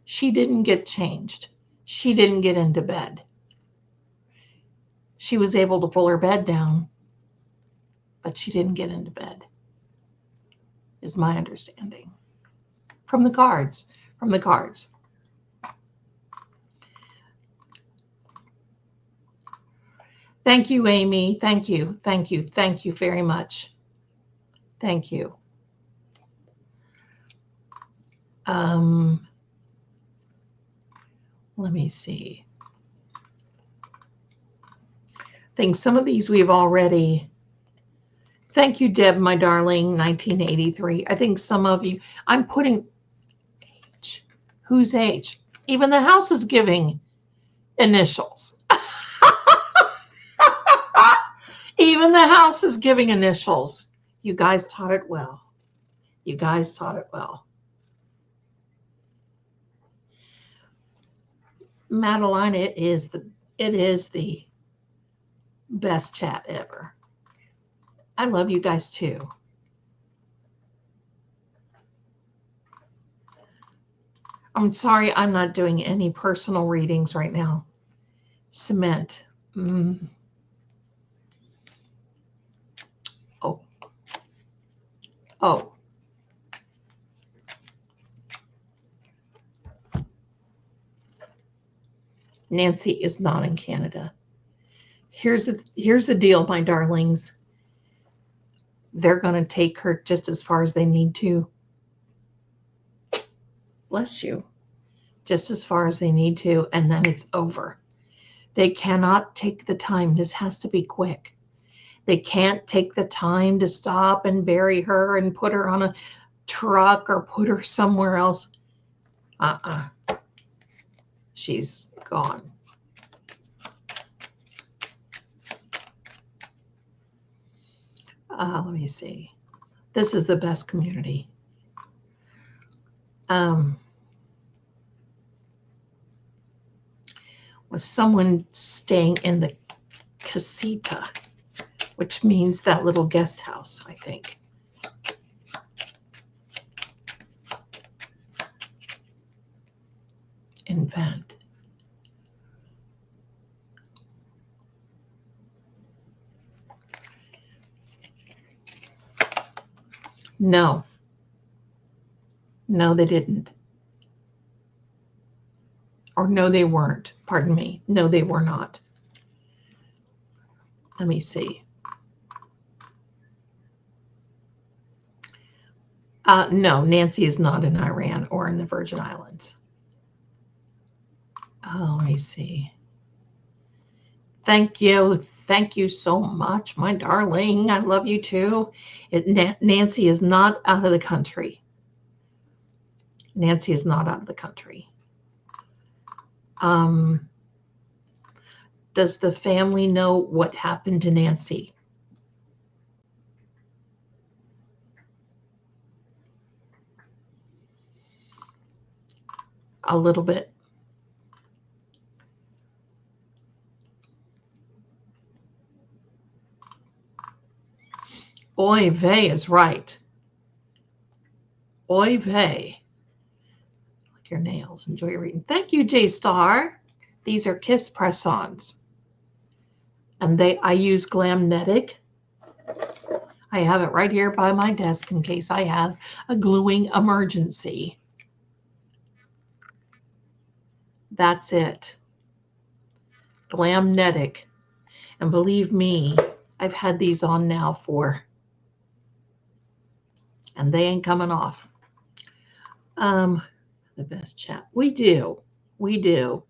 She didn't get changed. She didn't get into bed. She was able to pull her bed down, but she didn't get into bed, is my understanding. From the cards. Thank you, Amy. Thank you very much. Thank you. Let me see. I think some of these we've already. Thank you, Deb, my darling, 1983. I think some of you, I'm putting age. Whose age? Even the house is giving initials. Even the house is giving initials. You guys taught it well. You guys taught it well. Madeline, it is the best chat ever. I love you guys too. I'm sorry I'm not doing any personal readings right now. Cement. Oh. Nancy is not in Canada. Here's the deal, my darlings. They're going to take her just as far as they need to. Bless you. Just as far as they need to, and then it's over. They cannot take the time. This has to be quick. They can't take the time to stop and bury her and put her on a truck or put her somewhere else. she's gone. Let me see. This is the best community. Was someone staying in the casita, which means that little guest house, I think. Invent. No. No, they didn't. Or no, they weren't. Pardon me. No, they were not. Let me see. No, Nancy is not in Iran or in the Virgin Islands. Oh, let me see. Thank you. Thank you so much, my darling. I love you too. Nancy is not out of the country. Nancy is not out of the country. Does the family know what happened to Nancy? A little bit. Oy vey is right. Oy vey. Like your nails. Enjoy your reading. Thank you, J Star. These are Kiss press-ons. And I use Glamnetic. I have it right here by my desk in case I have a gluing emergency. That's it. Glamnetic. And believe me, I've had these on now and they ain't coming off. The best chat. We do. We do.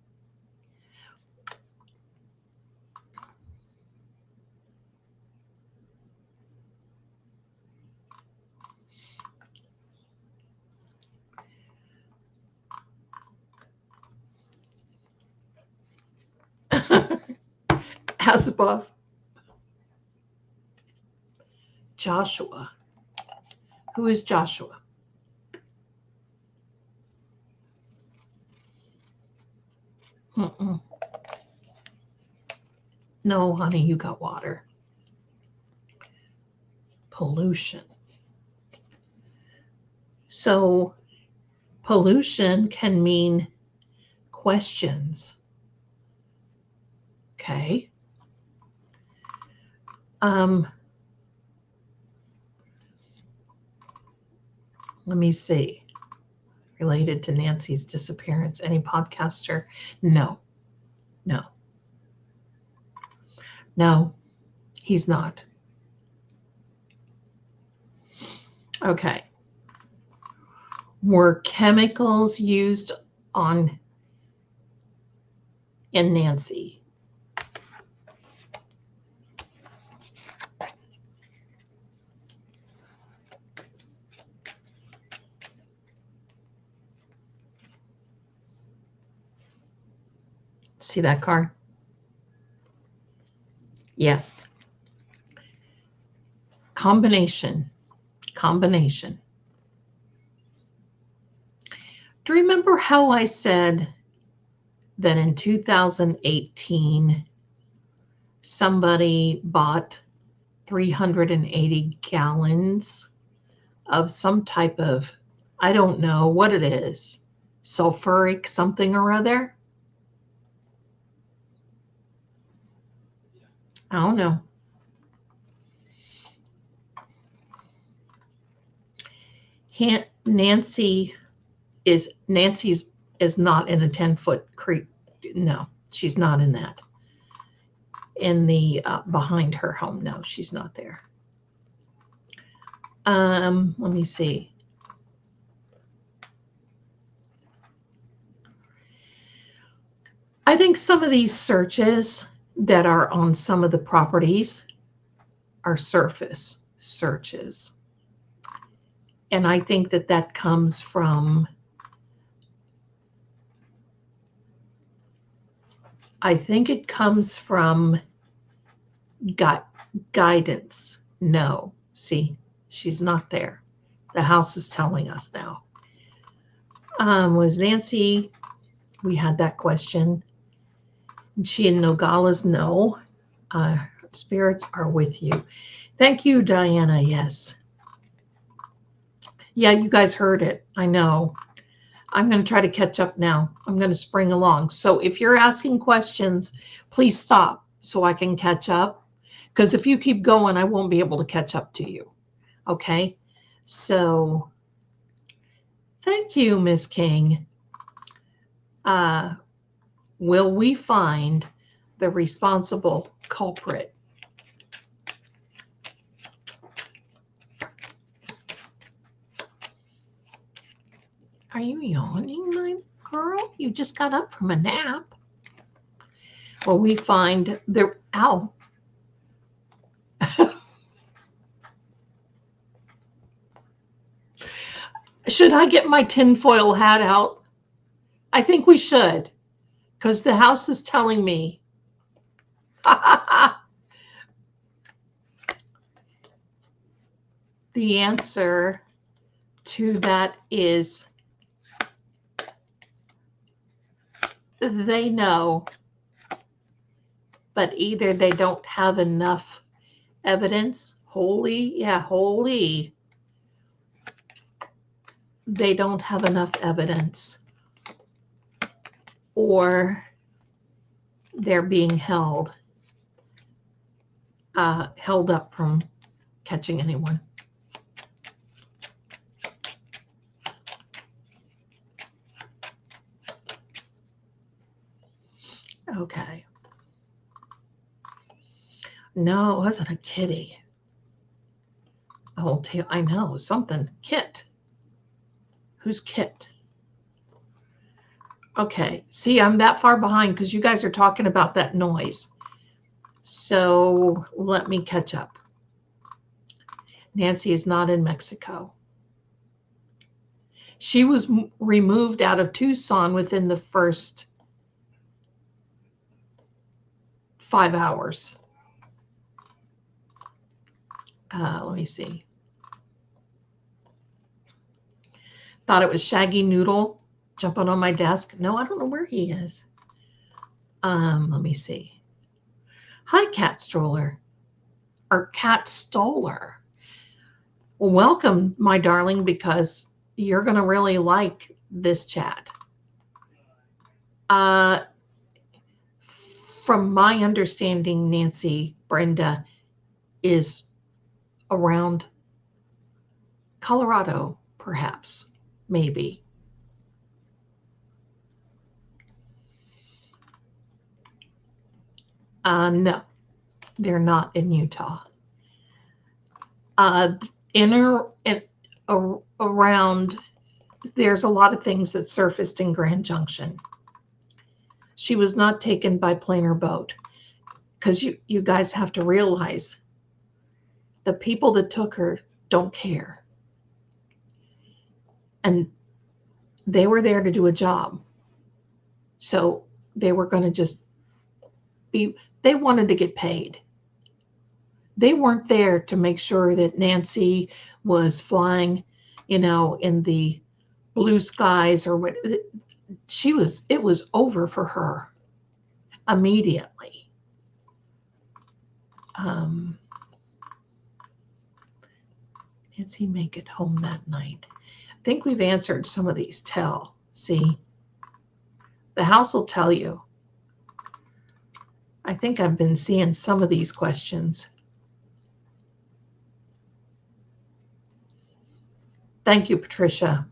House above. Joshua. Who is Joshua? No, honey, you got water. Pollution. So pollution can mean questions. Okay. Let me see. Related to Nancy's disappearance. Any podcaster? No. No. No, he's not. Okay. Were chemicals used in Nancy? See that card? Yes. Combination. Combination. Do you remember how I said that in 2018, somebody bought 380 gallons of some type of, I don't know what it is, sulfuric something or other? I don't know. Nancy's is not in a 10-foot creek. No, she's not in that. In the behind her home. No, she's not there. Let me see. I think some of these searches that are on some of the properties are surface searches. And I think that comes from I think it comes from guidance. No, see, she's not there. The house is telling us now. Was Nancy, we had that question. And she and Nogala's no. Spirits are with you. Thank you, Diana. Yes. Yeah, you guys heard it. I know. I'm going to try to catch up now. I'm going to spring along. So if you're asking questions, please stop so I can catch up. Because if you keep going, I won't be able to catch up to you. Okay? So thank you, Miss King. Will we find the responsible culprit? Are you yawning, my girl? You just got up from a nap. Will we find the... Ow. Should I get my tinfoil hat out? I think we should, because the house is telling me. The answer to that is they know, but either they don't have enough evidence. Holy. They don't have enough evidence, or they're being held up from catching anyone. Okay. No, it wasn't a kitty. Oh, I know something. Kit. Who's Kit? Okay. See, I'm that far behind because you guys are talking about that noise. So let me catch up. Nancy is not in Mexico. She was removed out of Tucson within the first 5 hours. Let me see. Thought it was Shaggy Noodle jumping on my desk. No, I don't know where he is. Let me see. Hi, Cat Stroller. Or Cat Stoller. Well, welcome, my darling, because you're going to really like this chat. From my understanding, Nancy, Brenda is around Colorado, perhaps, maybe. No, they're not in Utah. Around, there's a lot of things that surfaced in Grand Junction. She was not taken by plane or boat, because you guys have to realize the people that took her don't care. And they were there to do a job. So they were going to just be, they wanted to get paid. They weren't there to make sure that Nancy was flying, in the blue skies or what. It was over for her immediately. Nancy make it home that night? I think we've answered some of these. See, the house will tell you. I think I've been seeing some of these questions. Thank you, Patricia.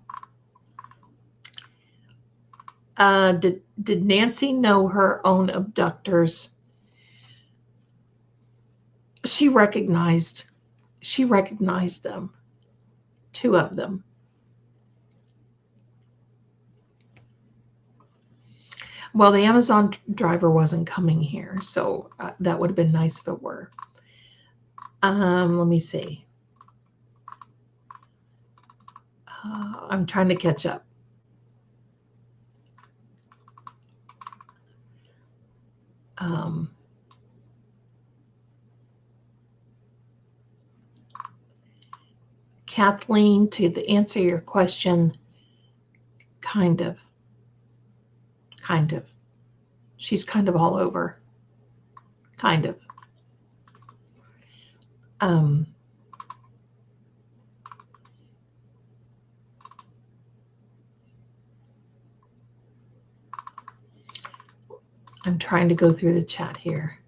Did Nancy know her own abductors? She recognized them, 2 of them. Well, the Amazon driver wasn't coming here, so that would have been nice if it were. Let me see. I'm trying to catch up. Kathleen, to answer your question, kind of. She's kind of all over. Kind of. I'm trying to go through the chat here.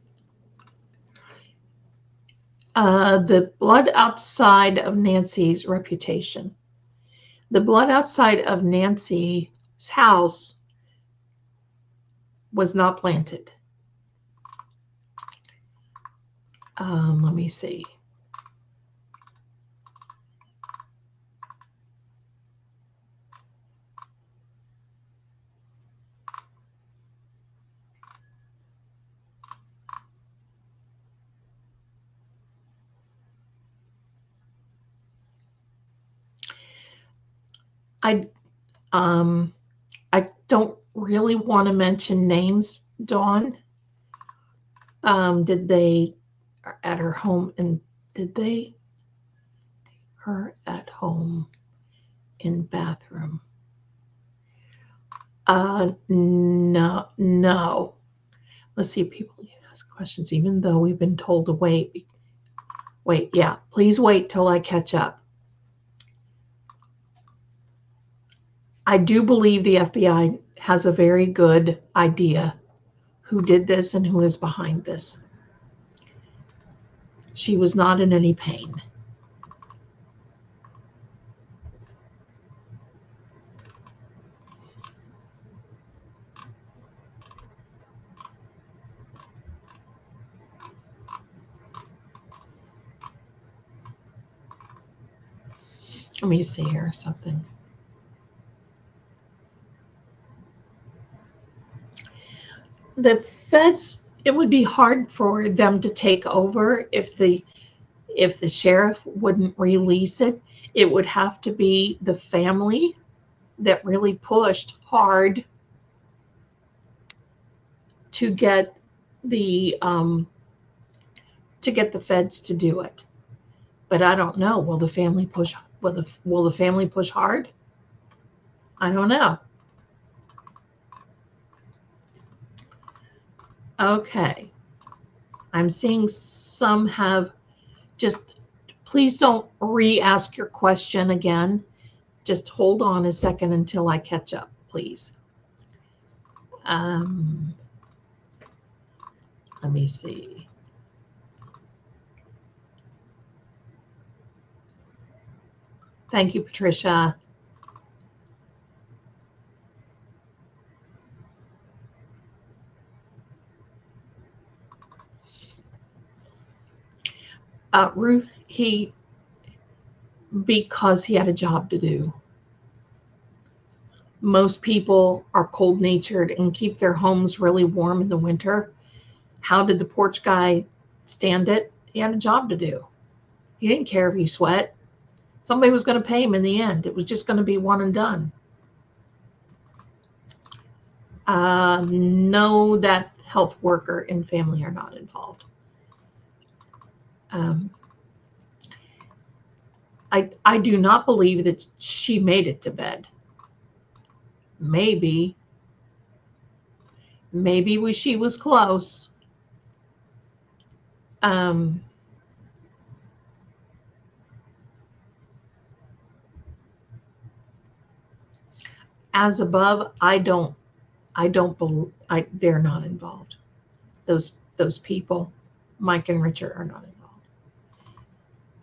The blood outside of Nancy's reputation. The blood outside of Nancy's house was not planted. Let me see. I don't really want to mention names, Dawn. Did they at her home, and did they her at home in bathroom? No. Let's see if people ask questions, even though we've been told to wait. Wait, yeah, please wait till I catch up. I do believe the FBI has a very good idea who did this and who is behind this. She was not in any pain. Let me see here something. The feds, it would be hard for them to take over if the sheriff wouldn't release it. It would have to be the family that really pushed hard to get the feds to do it. But I don't know. Will the family push? Will the family push hard? I don't know. Okay. I'm seeing some have just, please don't re-ask your question again. Just hold on a second until I catch up, please. Let me see. Thank you, Patricia. Ruth, because he had a job to do. Most people are cold-natured and keep their homes really warm in the winter. How did the porch guy stand it? He had a job to do. He didn't care if he sweat. Somebody was going to pay him in the end. It was just going to be one and done. No, that health worker and family are not involved. I do not believe that she made it to bed. Maybe she was close. As above, they're not involved. Those people, Mike and Richard, are not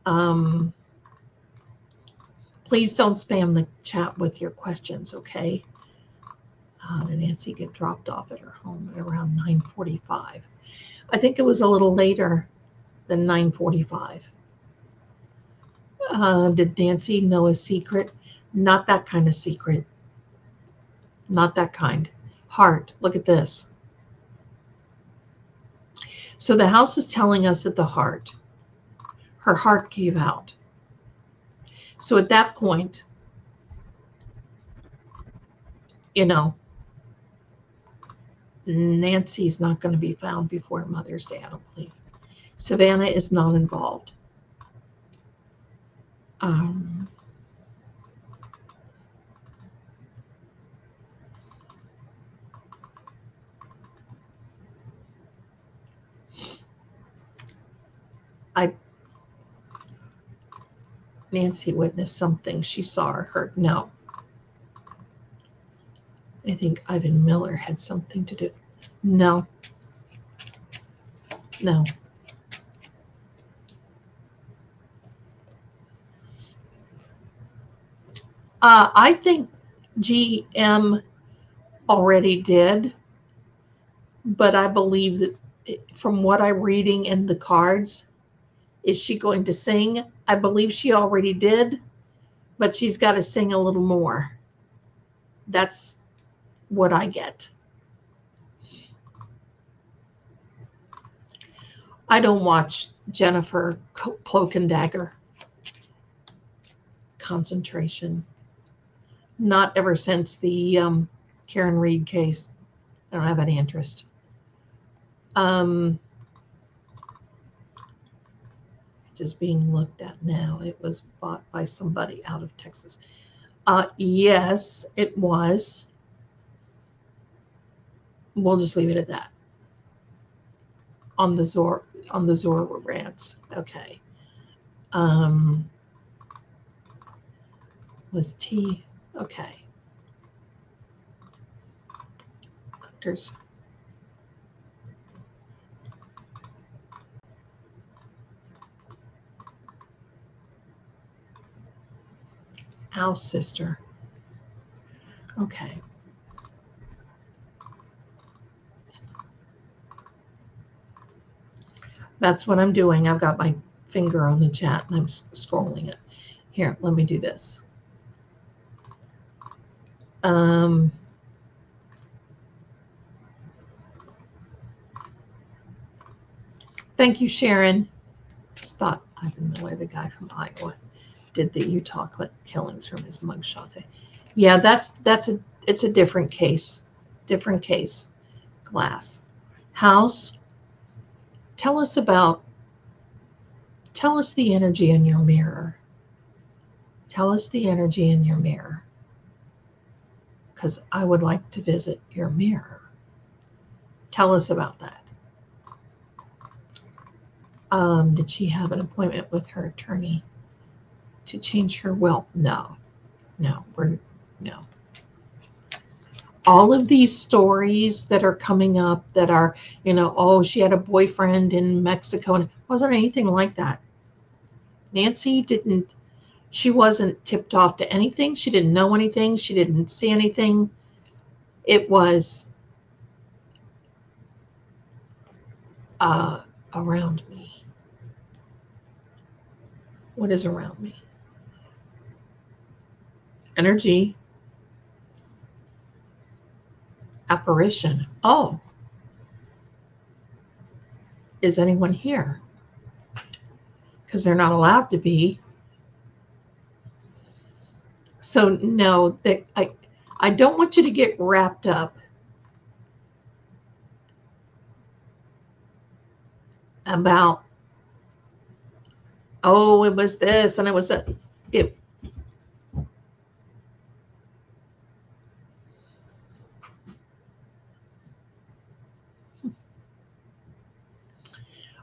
involved. Please don't spam the chat with your questions, okay? Did Nancy get dropped off at her home at around 9:45? I think it was a little later than 9:45. Did Nancy know a secret? Not that kind of secret. Not that kind. Heart, look at this. So the house is telling us that her heart gave out. So at that point, Nancy's not going to be found before Mother's Day, I don't believe. Savannah is not involved. Nancy witnessed something she saw or heard. No. I think Ivan Miller had something to do. No. No. I think GM already did, but I believe that from what I'm reading in the cards, is she going to sing? I believe she already did, but she's got to sing a little more. That's what I get. I don't watch Jennifer Cloak and Dagger. Concentration. Not ever since the Karen Reed case. I don't have any interest. Just being looked at now. It was bought by somebody out of Texas. Yes, it was. We'll just leave it at that. On the Zora rants. Okay. Was T okay. Doctors. Our sister. Okay. That's what I'm doing. I've got my finger on the chat and I'm scrolling it. Here, let me do this. Thank you, Sharon. Just thought Ivan Miller, the guy from Iowa, did the Utah killings from his mugshot. Yeah, it's a different case. Different case. Glass. House. Tell us the energy in your mirror. Tell us the energy in your mirror. Because I would like to visit your mirror. Tell us about that. Did she have an appointment with her attorney to change her will? No. All of these stories that are coming up that are, oh, she had a boyfriend in Mexico, and it wasn't anything like that. Nancy she wasn't tipped off to anything. She didn't know anything. She didn't see anything. It was around me. What is around me? Energy. Apparition. Oh. Is anyone here? Because they're not allowed to be. So no, I don't want you to get wrapped up about, oh, it was this and it was that.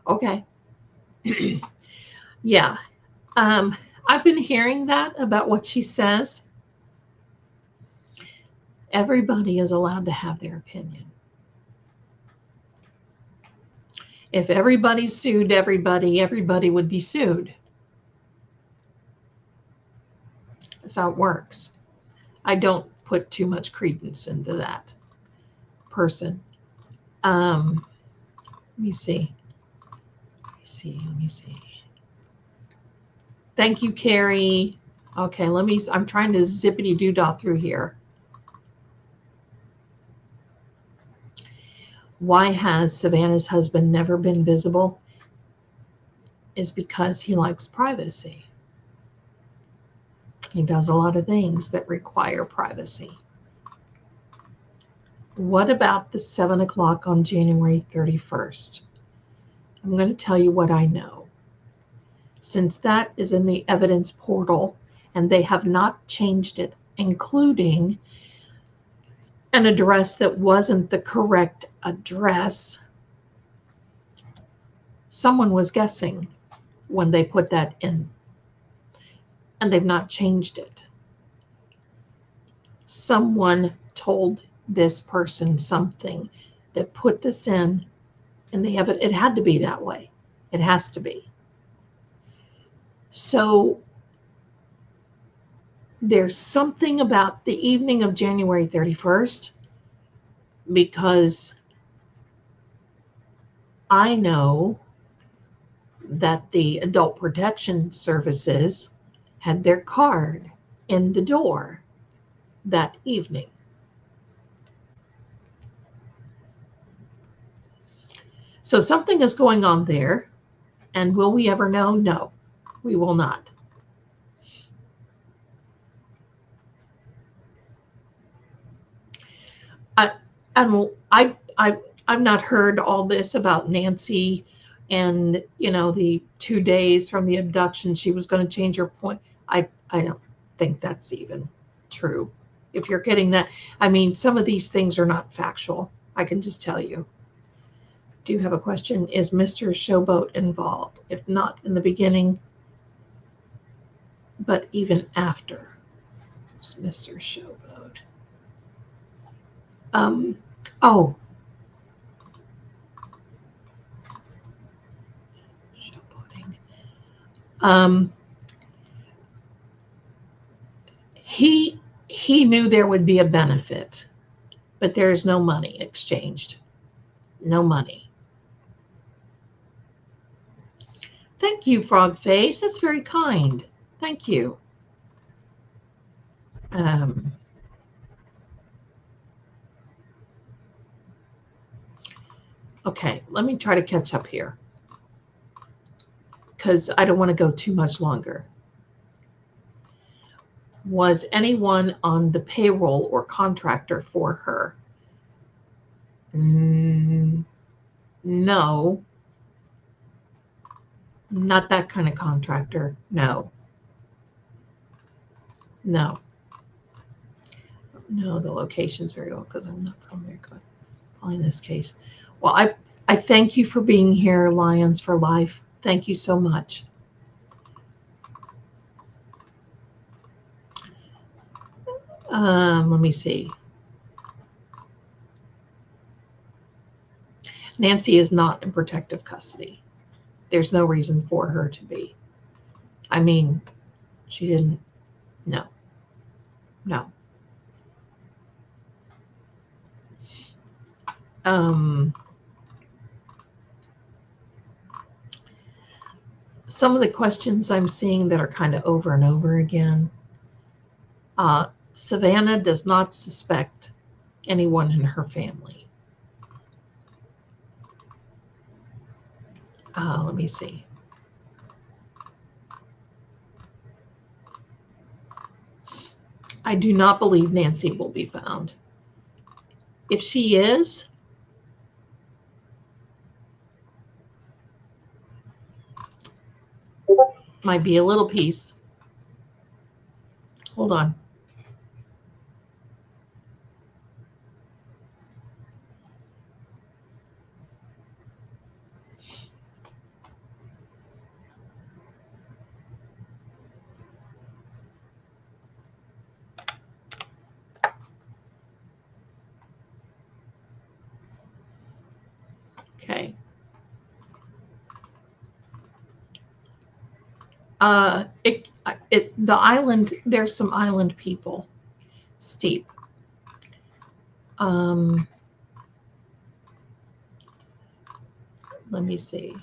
Okay. Yeah. I've been hearing that about what she says. Everybody is allowed to have their opinion. If everybody sued everybody would be sued. That's how it works. I don't put too much credence into that person. Let me see. Thank you, Carrie. Okay, I'm trying to zippity-doo-dah through here. Why has Savannah's husband never been visible? Is because he likes privacy. He does a lot of things that require privacy. What about the 7 o'clock on January 31st? I'm going to tell you what I know. Since that is in the evidence portal and they have not changed it, including an address that wasn't the correct address, someone was guessing when they put that in, and they've not changed it. Someone told this person something that put this in the evidence. It had to be that way. It has to be. So there's something about the evening of January 31st, because I know that the Adult Protection Services had their card in the door that evening. So something is going on there, and will we ever know? No, we will not. I've not heard all this about Nancy and, the 2 days from the abduction, she was going to change her point. I don't think that's even true. If you're getting that, some of these things are not factual. I can just tell you. Do you have a question? Is Mr. Showboat involved? If not in the beginning, but even after. It's Mr. Showboat. Oh. Showboating. He knew there would be a benefit, but there's no money exchanged. No money. Thank you, Frog Face. That's very kind. Thank you. Okay, let me try to catch up here, because I don't want to go too much longer. Was anyone on the payroll or contractor for her? No. Not that kind of contractor. No. No. No, the location's very well because I'm not from there. Probably in this case. Well, I thank you for being here, Lions for Life. Thank you so much. Let me see. Nancy is not in protective custody. There's no reason for her to be. She didn't. No. No. Some of the questions I'm seeing that are kind of over and over again. Savannah does not suspect anyone in her family. Let me see. I do not believe Nancy will be found. If she is, might be a little piece. Hold on. Okay. The island, there's some island people. Steep. Let me see.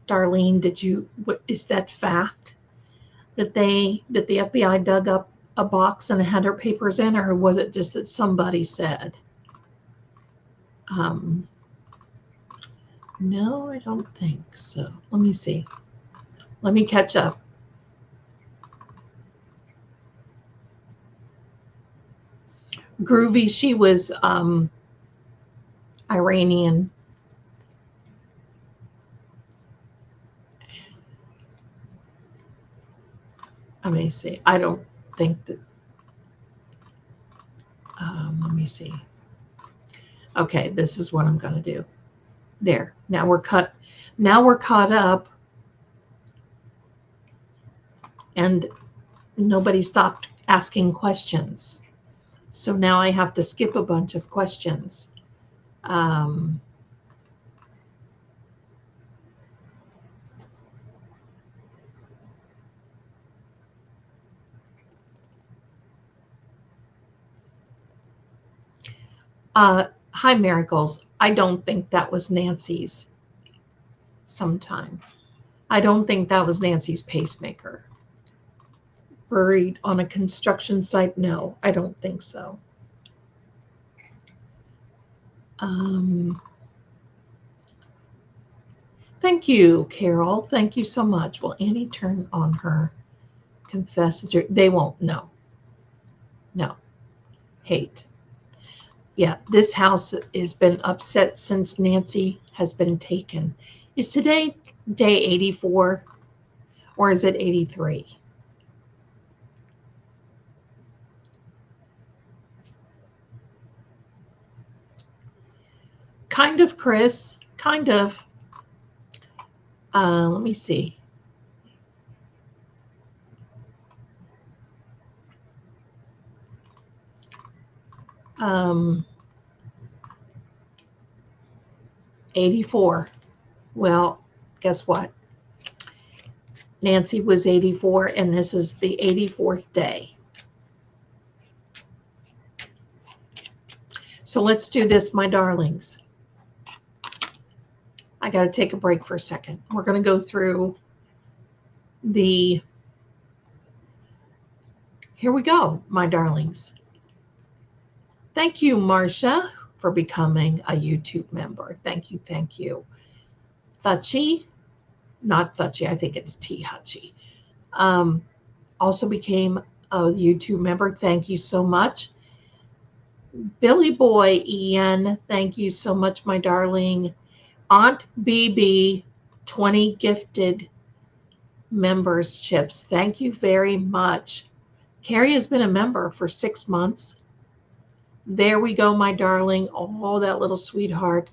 Darlene, what is that fact that the FBI dug up a box and had her papers in, or was it just that somebody said? No, I don't think so. Let me see. Let me catch up. Groovy, she was Iranian. Let me see. I don't think that. Let me see. Okay, this is what I'm going to do. There. Now we're caught up, and nobody stopped asking questions. So now I have to skip a bunch of questions. Hi, Miracles. I don't think that was Nancy's sometime. I don't think that was Nancy's pacemaker. Buried on a construction site? No, I don't think so. Thank you, Carol. Thank you so much. Will Annie turn on her confess? They won't. No. No. Hate. Yeah, this house has been upset since Nancy has been taken. Is today day 84 or is it 83? Kind of, Chris. Kind of. Let me see. Um, 84. Well, guess what? Nancy was 84, and this is the 84th day. So let's do this, my darlings. I got to take a break for a second. We're going to go through the... Here we go, my darlings. Thank you, Marcia, for becoming a YouTube member. Thank you, thank you. Thuchy, not Thuchy, I think it's T Hutchy. Also became a YouTube member. Thank you so much. Billy Boy Ian, thank you so much, my darling. Aunt BB, 20 gifted memberships. Thank you very much. Carrie has been a member for 6 months. There we go, my darling. Oh, that little sweetheart.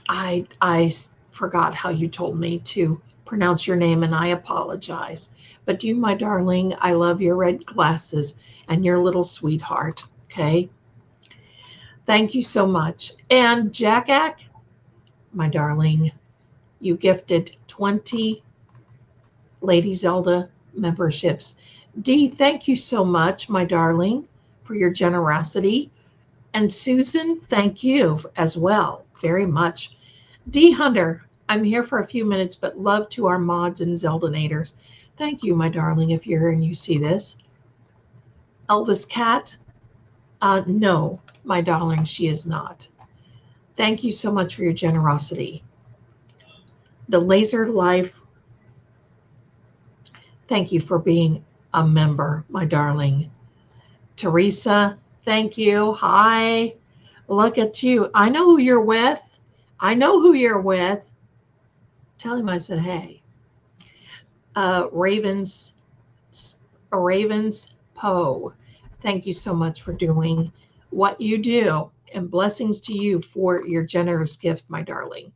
I forgot how you told me to pronounce your name, and I apologize. But you, my darling, I love your red glasses and your little sweetheart, okay? Thank you so much. And Jack-Ack, my darling, you gifted 20 Lady Zelda memberships. Dee, thank you so much, my darling, for your generosity. And Susan, thank you as well, very much. Dee Hunter, I'm here for a few minutes, but love to our mods and Zeldanators. Thank you, my darling, if you're here and you see this. Elvis Cat, no, my darling, she is not. Thank you so much for your generosity. The Laser Life, thank you for being a member, my darling. Teresa, thank you. Hi, look at you. I know who you're with. I know who you're with. Tell him I said, hey. Ravens Poe, thank you so much for doing what you do, and blessings to you for your generous gift, my darling.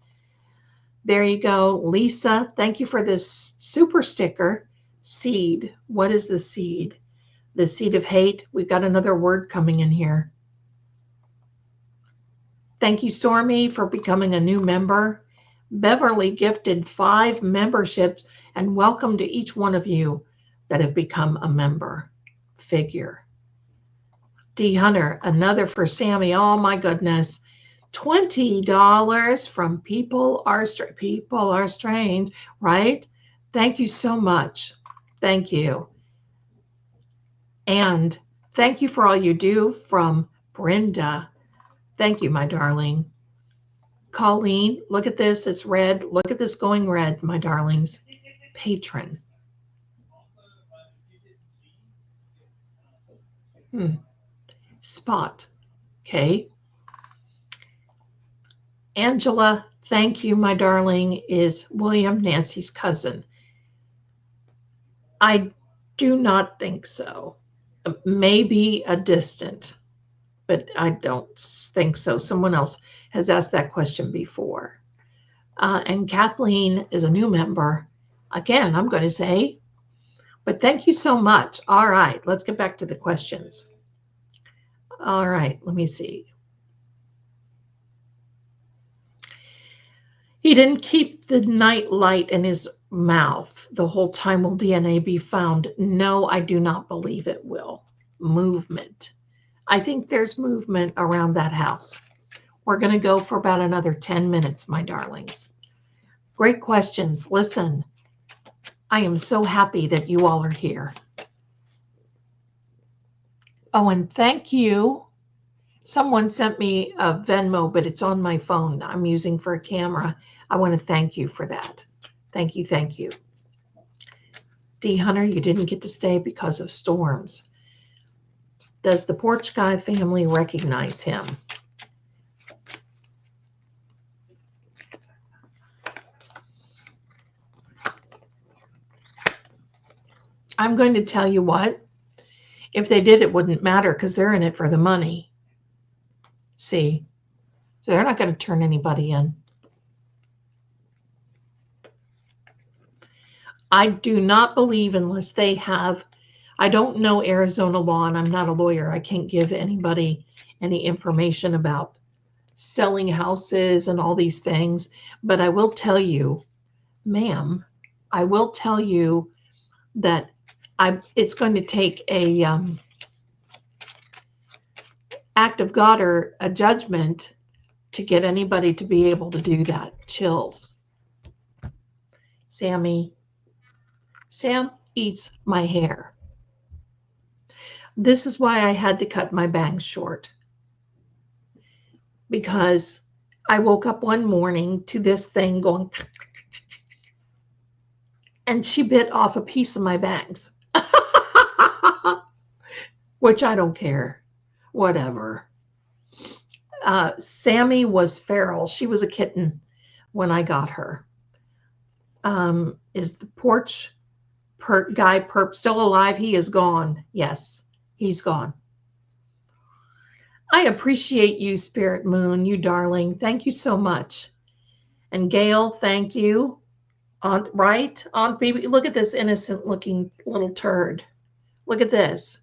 There you go. Lisa, thank you for this super sticker. Seed. What is the seed? The seed of hate. We've got another word coming in here. Thank you, Stormy, for becoming a new member. Beverly gifted 5 memberships, and welcome to each one of you that have become a member. Figure. D. Hunter, another for Sammy. Oh my goodness. $20 from People Are Strange, right? Thank you so much. Thank you. And thank you for all you do from Brenda. Thank you, my darling. Colleen, look at this. It's red. Look at this going red, my darlings. Patron. Spot. Okay. Angela, thank you, my darling, is William, Nancy's cousin. I do not think so. Maybe a distant, but I don't think so. Someone else has asked that question before. And Kathleen is a new member. Again, I'm going to say, but thank you so much. All right, let's get back to the questions. All right, let me see. He didn't keep the night light in his mouth the whole time. Will DNA be found? No, I do not believe it will. Movement. I think there's movement around that house. We're going to go for about another 10 minutes, my darlings. Great questions. Listen, I am so happy that you all are here. Oh, and thank you. Someone sent me a Venmo, but it's on my phone I'm using for a camera. I want to thank you for that. Thank you, thank you. D. Hunter, you didn't get to stay because of storms. Does the porch guy family recognize him? I'm going to tell you what. If they did, it wouldn't matter because they're in it for the money. See? So they're not going to turn anybody in. I do not believe unless they have, I don't know Arizona law and I'm not a lawyer. I can't give anybody any information about selling houses and all these things. But I will tell you, ma'am, I will tell you that it's going to take a act of God or a judgment to get anybody to be able to do that. Chills. Sammy. Sam eats my hair. This is why I had to cut my bangs short. Because I woke up one morning to this thing going, and she bit off a piece of my bangs. Which I don't care. Whatever. Sammy was feral. She was a kitten when I got her. Is the porch guy perp still alive? He is gone. Yes, he's gone. I appreciate you, Spirit Moon, you darling. Thank you so much. And Gail, thank you. Aunt, right? Aunt Baby, look at this innocent looking little turd. Look at this.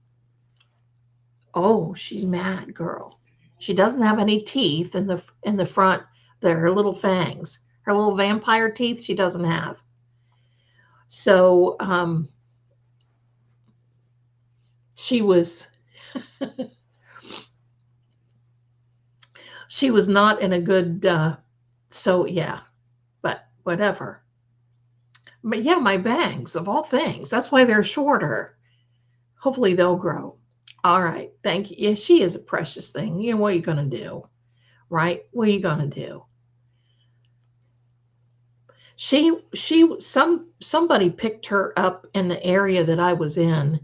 Oh, she's mad, girl. She doesn't have any teeth in the front. They're her little fangs. Her little vampire teeth she doesn't have. So she was she was not in a good so yeah, but whatever. But yeah, my bangs of all things. That's why they're shorter. Hopefully they'll grow. All right. Thank you. Yeah, she is a precious thing. You know, what are you going to do? Right? What are you going to do? Somebody picked her up in the area that I was in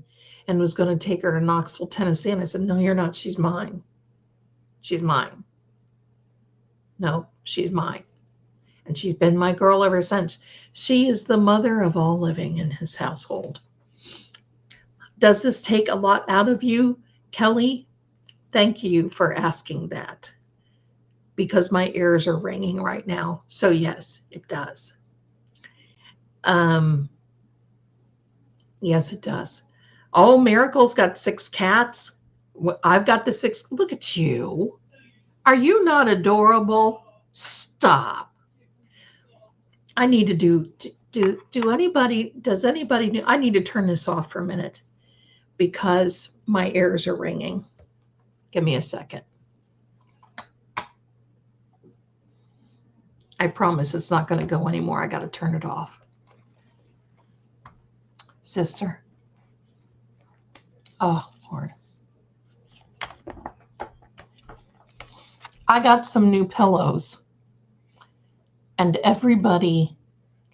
and was going to take her to Knoxville, Tennessee. And I said, no, you're not. She's mine. She's mine. No, she's mine. And she's been my girl ever since. She is the mother of all living in his household. Does this take a lot out of you, Kelly? Thank you for asking that, because my ears are ringing right now. So yes, it does. Yes, it does. Oh, Miracle's got 6 cats. I've got the 6. Look at you. Are you not adorable? Stop. I need to does anybody know? I need to turn this off for a minute because my ears are ringing. Give me a second. I promise it's not going to go anymore. I got to turn it off. Sister. Oh, Lord. I got some new pillows, and everybody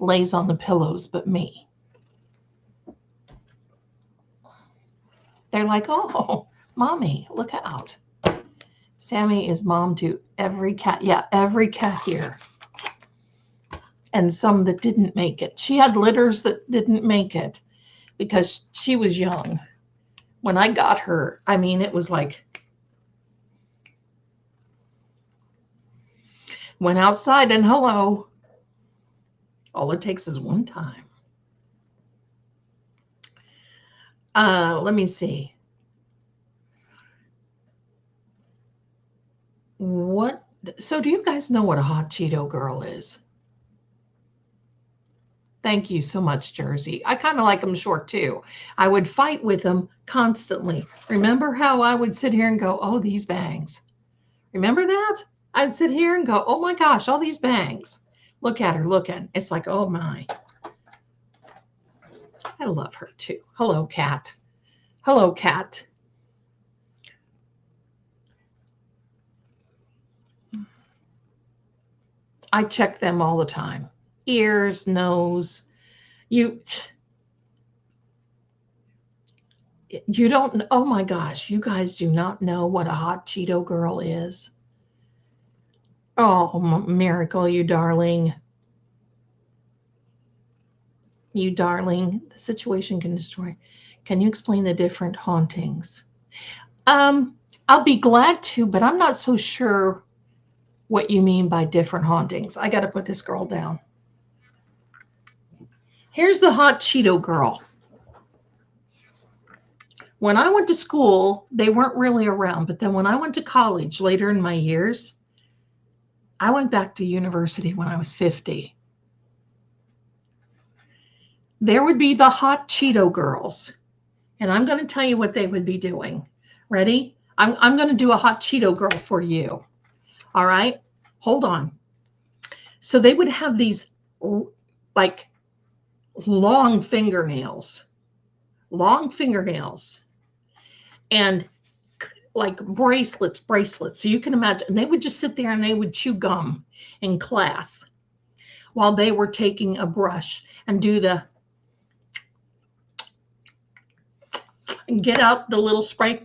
lays on the pillows but me. They're like, oh, mommy, look out. Sammy is mom to every cat. Yeah, every cat here. And some that didn't make it. She had litters that didn't make it because she was young. When I got her, I mean, it was like, went outside and hello. All it takes is one time. Let me see. So do you guys know what a hot Cheeto girl is? Thank you so much, Jersey. I kind of like them short too. I would fight with them constantly. Remember how I would sit here and go, oh, these bangs. Remember that? I'd sit here and go, oh my gosh, all these bangs. Look at her looking. It's like, oh my. I love her too. Hello, cat. Hello, cat. I check them all the time. Ears, nose. You don't, oh my gosh, you guys do not know what a hot Cheeto girl is. Oh, Miracle, you darling. You darling, the situation can destroy. Can you explain the different hauntings? I'll be glad to, but I'm not so sure what you mean by different hauntings. I got to put this girl down. Here's the hot Cheeto girl. When I went to school, they weren't really around, but then when I went to college later in my years, I went back to university when I was 50. There would be the hot Cheeto girls, and I'm going to tell you what they would be doing. Ready? I'm going to do a hot Cheeto girl for you. All right? Hold on. So they would have these like long fingernails, and like bracelets. So you can imagine, and they would just sit there and they would chew gum in class while they were taking a brush and do and get out the little spray.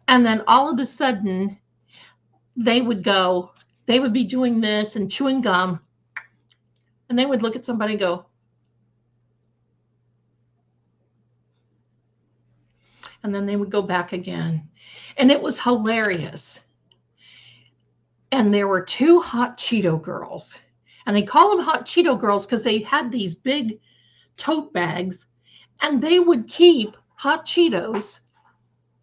And then all of a sudden they would be doing this and chewing gum, and they would look at somebody and go, and then they would go back again. And it was hilarious. And there were two hot Cheeto girls, and they call them hot Cheeto girls because they had these big tote bags, and they would keep hot Cheetos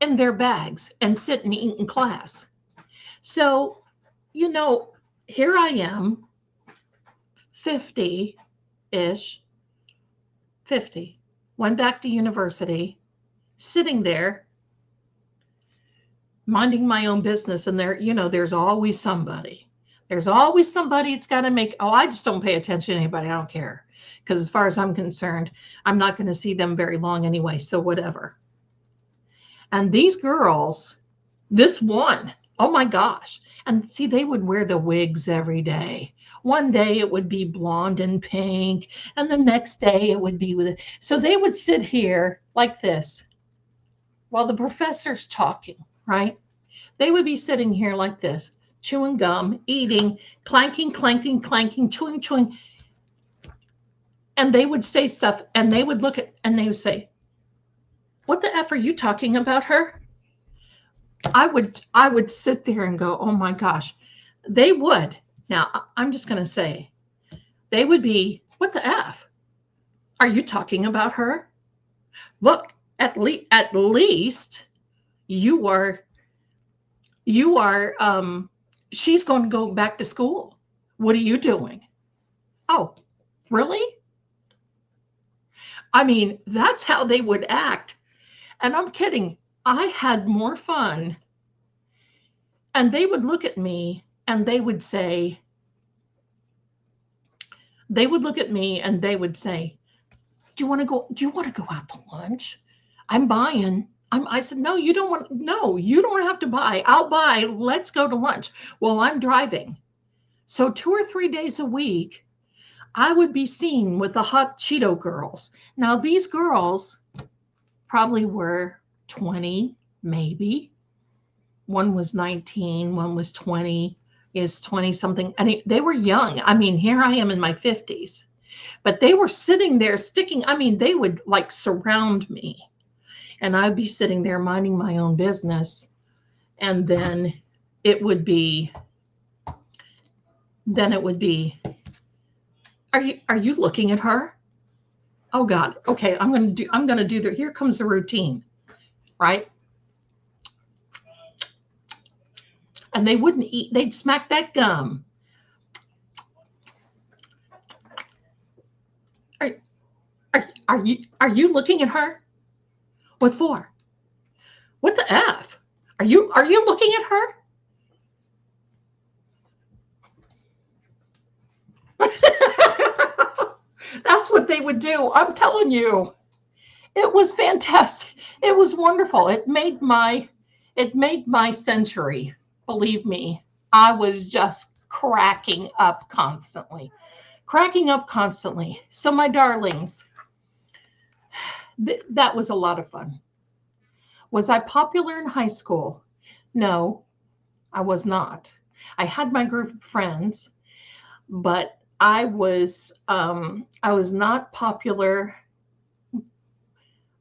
in their bags and sit and eat in class. So, you know, here I am, 50-ish, 50, went back to university, sitting there, minding my own business. And there, you know, there's always somebody. There's always somebody that's got to make, oh, I just don't pay attention to anybody. I don't care. Because as far as I'm concerned, I'm not going to see them very long anyway. So whatever. And these girls, this one, oh my gosh. And see, they would wear the wigs every day. One day it would be blonde and pink, and the next day it would be with it. So they would sit here like this while the professor's talking, right? They would be sitting here like this, chewing gum, eating, clanking, chewing. And they would say stuff, and they would look at, and they would say, what the F are you talking about her? I would sit there and go, oh my gosh. They would. Now, I'm just going to say, they would be, what the F? Are you talking about her? Look, at least you are, she's going to go back to school. What are you doing? Oh, really? I mean, that's how they would act. And I'm kidding. I had more fun. And they would look at me and they would say, do you want to go out to lunch? I'm buying. I said, no, you don't have to buy. I'll buy. Let's go to lunch. Well, I'm driving. So 2 or 3 days a week, I would be seen with the hot Cheeto girls. Now, these girls probably were 20, maybe. One was 19, one was 20, is 20 something. And they were young. I mean, here I am in my 50s. But they were sitting there sticking. I mean, they would like surround me. And I'd be sitting there minding my own business. And then it would be, are you looking at her? Oh God. Okay, I'm gonna do the, here comes the routine, right? And they wouldn't eat, they'd smack that gum. Are you looking at her? What for? What the F? Are you looking at her? That's what they would do. I'm telling you. It was fantastic. It was wonderful. It made my century. Believe me. I was just cracking up constantly. So my darlings, that was a lot of fun. Was I popular in high school? No, I was not. I had my group of friends, but I was not popular.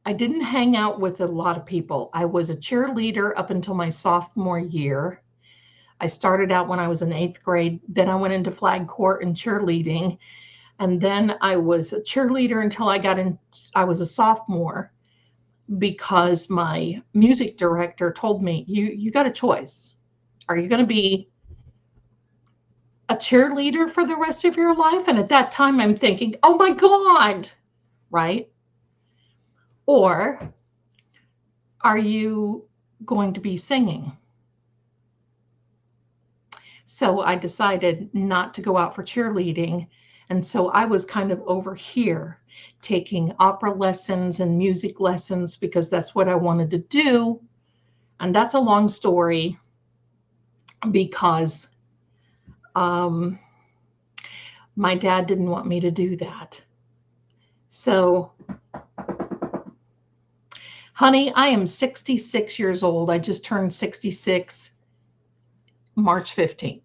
I didn't hang out with a lot of people. I was a cheerleader up until my sophomore year. I started out when I was in 8th grade. Then I went into flag court and cheerleading. And then I was a cheerleader until I was a sophomore, because my music director told me, you got a choice. Are you going to be a cheerleader for the rest of your life? And at that time I'm thinking, oh my God, right? Or are you going to be singing? So I decided not to go out for cheerleading. And so I was kind of over here taking opera lessons and music lessons because that's what I wanted to do. And that's a long story because my dad didn't want me to do that. So, honey, I am 66 years old. I just turned 66 March 15th.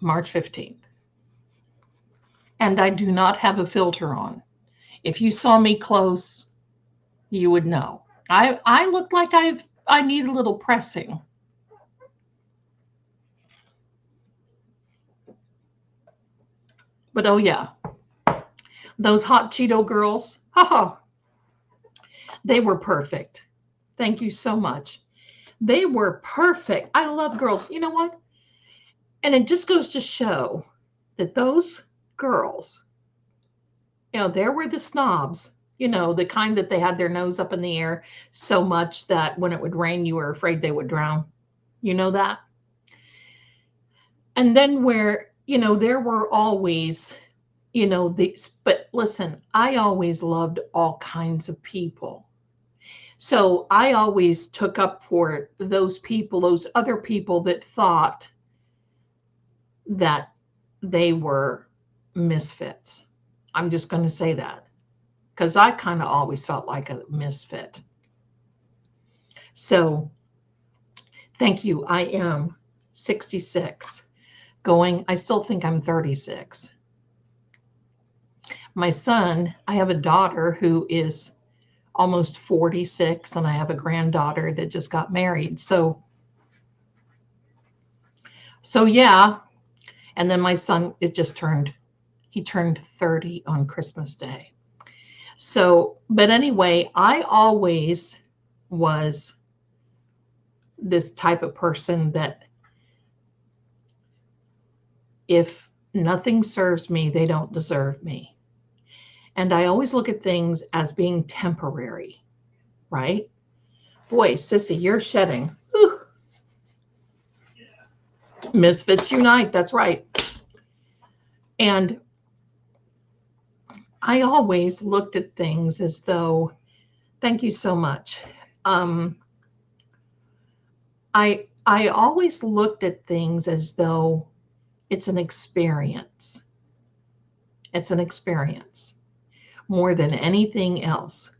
March 15th. And I do not have a filter on. If you saw me close, you would know. I look like I need a little pressing. But oh yeah, those hot Cheeto girls, haha, they were perfect. Thank you so much. They were perfect. I love girls. You know what? And it just goes to show that those girls, there were the snobs, the kind that they had their nose up in the air so much that when it would rain, you were afraid they would drown. You know that? And then where, there were always, but listen, I always loved all kinds of people. So I always took up for those people, those other people that thought that they were misfits. I'm just going to say that because I kind of always felt like a misfit. So thank you. I am 66 going. I still think I'm 36. My son, I have a daughter who is almost 46 and I have a granddaughter that just got married. So yeah. And then my son, he turned 30 on Christmas Day. So, but anyway, I always was this type of person that if nothing serves me, they don't deserve me. And I always look at things as being temporary, right? Boy, Sissy, you're shedding. Whew. Misfits unite, that's right. And I always looked at things as though Thank you so much. I always looked at things as though it's an experience. It's an experience more than anything else,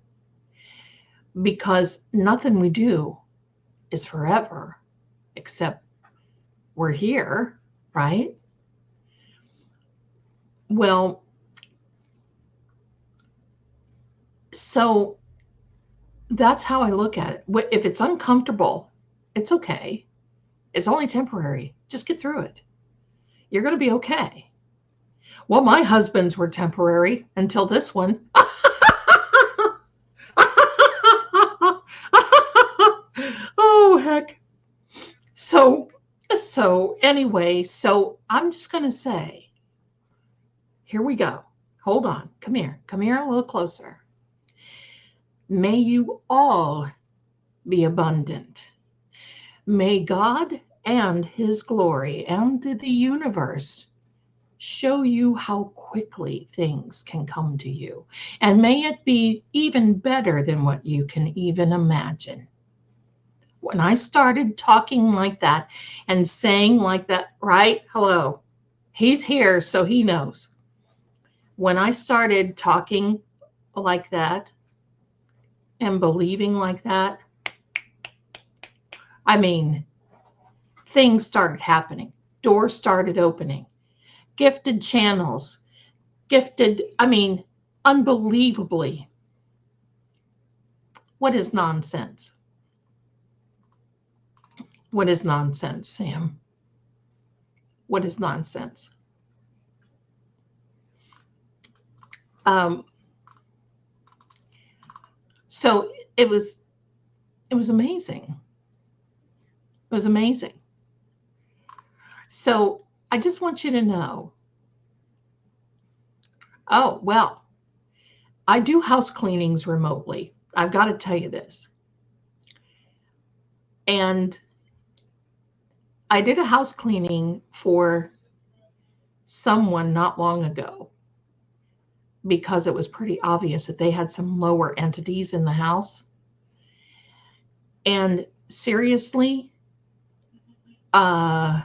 because nothing we do is forever, except we're here, right? Well, so that's how I look at it. If it's uncomfortable, it's okay. It's only temporary. Just get through it. You're going to be okay. Well, my husbands were temporary until this one. Oh, heck. So anyway, so I'm just going to say, here we go. Hold on. Come here a little closer. May you all be abundant. May God and his glory and the universe show you how quickly things can come to you. And may it be even better than what you can even imagine. When I started talking like that and saying like that, right? Hello, he's here, so he knows. When I started talking like that and believing like that, I mean, things started happening. Doors started opening. Gifted channels. Unbelievably. What is nonsense? What is nonsense, Sam? What is nonsense? So it was amazing. It was amazing. So I just want you to know. Oh, well, I do house cleanings remotely. I've got to tell you this. And I did a house cleaning for someone not long ago because it was pretty obvious that they had some lower entities in the house. And seriously, I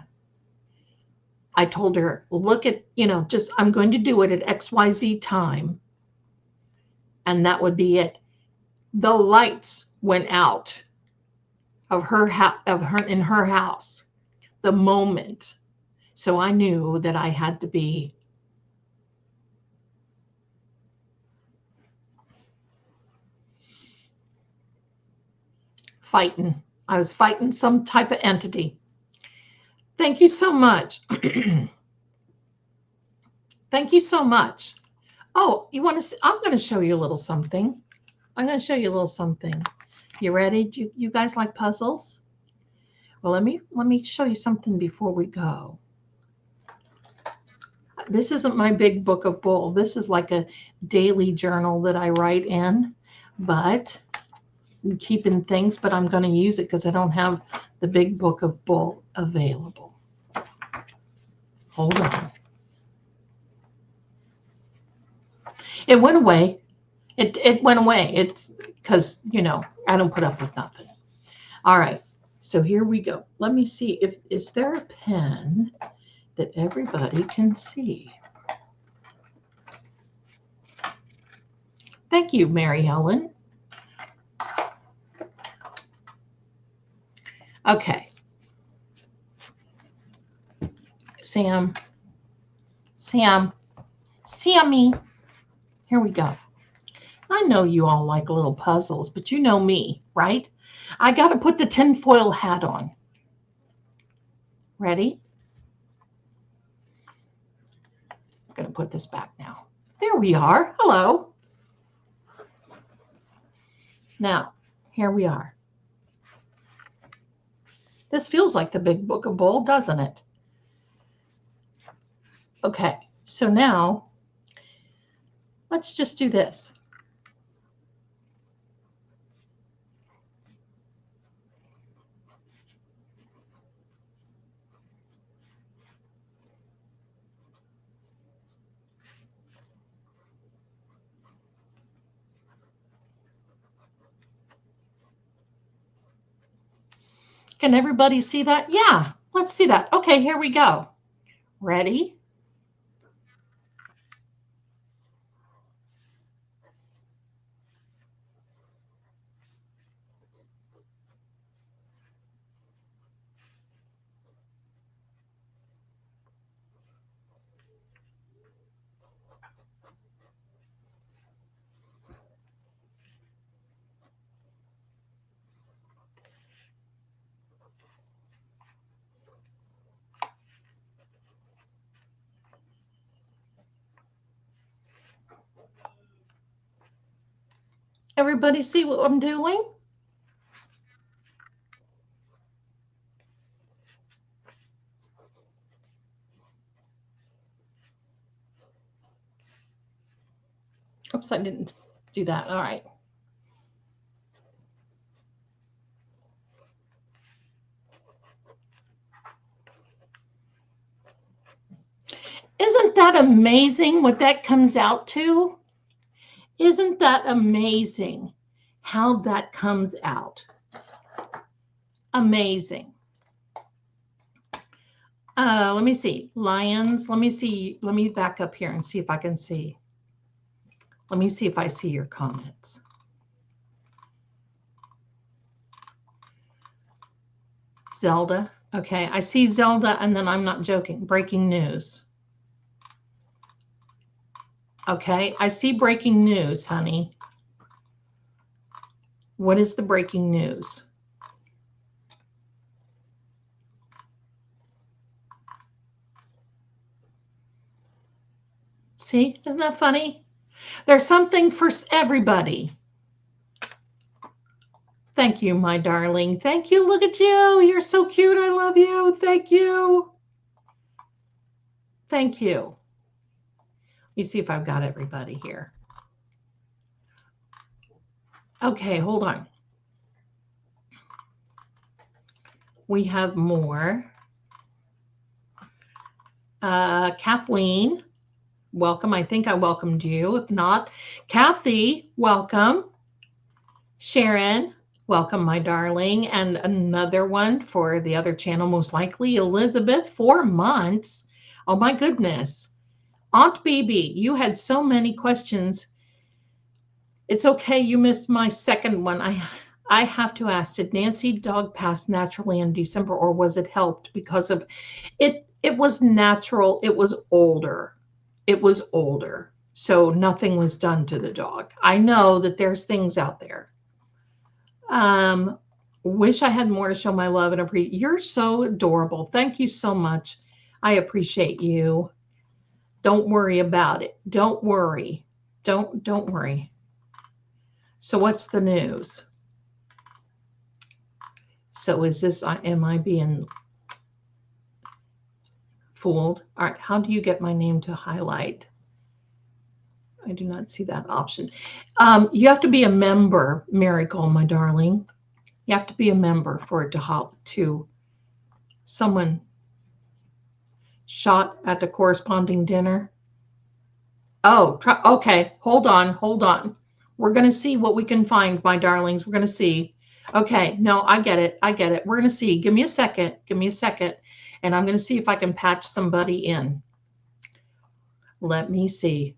told her, look at, I'm going to do it at XYZ time. And that would be it. The lights went out of her in her house the moment. So I knew that I had to be fighting. I was fighting some type of entity. Thank you so much. Thank you so much. Oh, you want to see? I'm going to show you a little something. I'm going to show you a little something. You ready? You guys like puzzles? Well, let me show you something before we go. This isn't my big book of bull. This is like a daily journal that I write in, but I'm keeping things, but I'm going to use it because I don't have the big book of bull available. Hold on. It went away. It went away. It's because, I don't put up with nothing. All right. So here we go. Let me see is there a pen that everybody can see? Thank you, Mary Helen. Okay. Sammy. Here we go. I know you all like little puzzles, but you know me, right? I got to put the tinfoil hat on. Ready? I'm going to put this back now. There we are. Hello. Now, here we are. This feels like the big book of bull, doesn't it? Okay, so now let's just do this. Can everybody see that? Yeah, let's see that. Okay, here we go. Ready? Everybody see what I'm doing? Oops, I didn't do that. All right. Isn't that amazing what that comes out to? Isn't that amazing how that comes out? Amazing. Let me see. Lions. Let me see. Let me back up here and see if I can see. Let me see if I see your comments. Zelda. Okay, I see Zelda, and then I'm not joking. Breaking news. Okay, I see breaking news, honey. What is the breaking news? See, isn't that funny? There's something for everybody. Thank you, my darling. Thank you. Look at you. You're so cute. I love you. Thank you. Thank you. Let me see if I've got everybody here. Okay, hold on. We have more. Kathleen, welcome. I think I welcomed you. If not, Kathy, welcome. Sharon, welcome, my darling. And another one for the other channel, most likely. Elizabeth, 4 months. Oh, my goodness. Aunt BB, you had so many questions. It's okay. You missed my second one. I have to ask, did Nancy dog pass naturally in December, or was it helped because of it? It was natural. It was older. It was older. So nothing was done to the dog. I know that there's things out there. Wish I had more to show my love and appreciate. You're so adorable. Thank you so much. I appreciate you. Don't worry about it. Don't worry. Don't worry. So what's the news? So is this, am I being fooled? All right, how do you get my name to highlight? I do not see that option. You have to be a member, Miracle, my darling. You have to be a member for it to someone shot at the corresponding dinner. Oh, okay. Hold on. We're going to see what we can find, my darlings. We're going to see. Okay. No, I get it. We're going to see. Give me a second. And I'm going to see if I can patch somebody in. Let me see.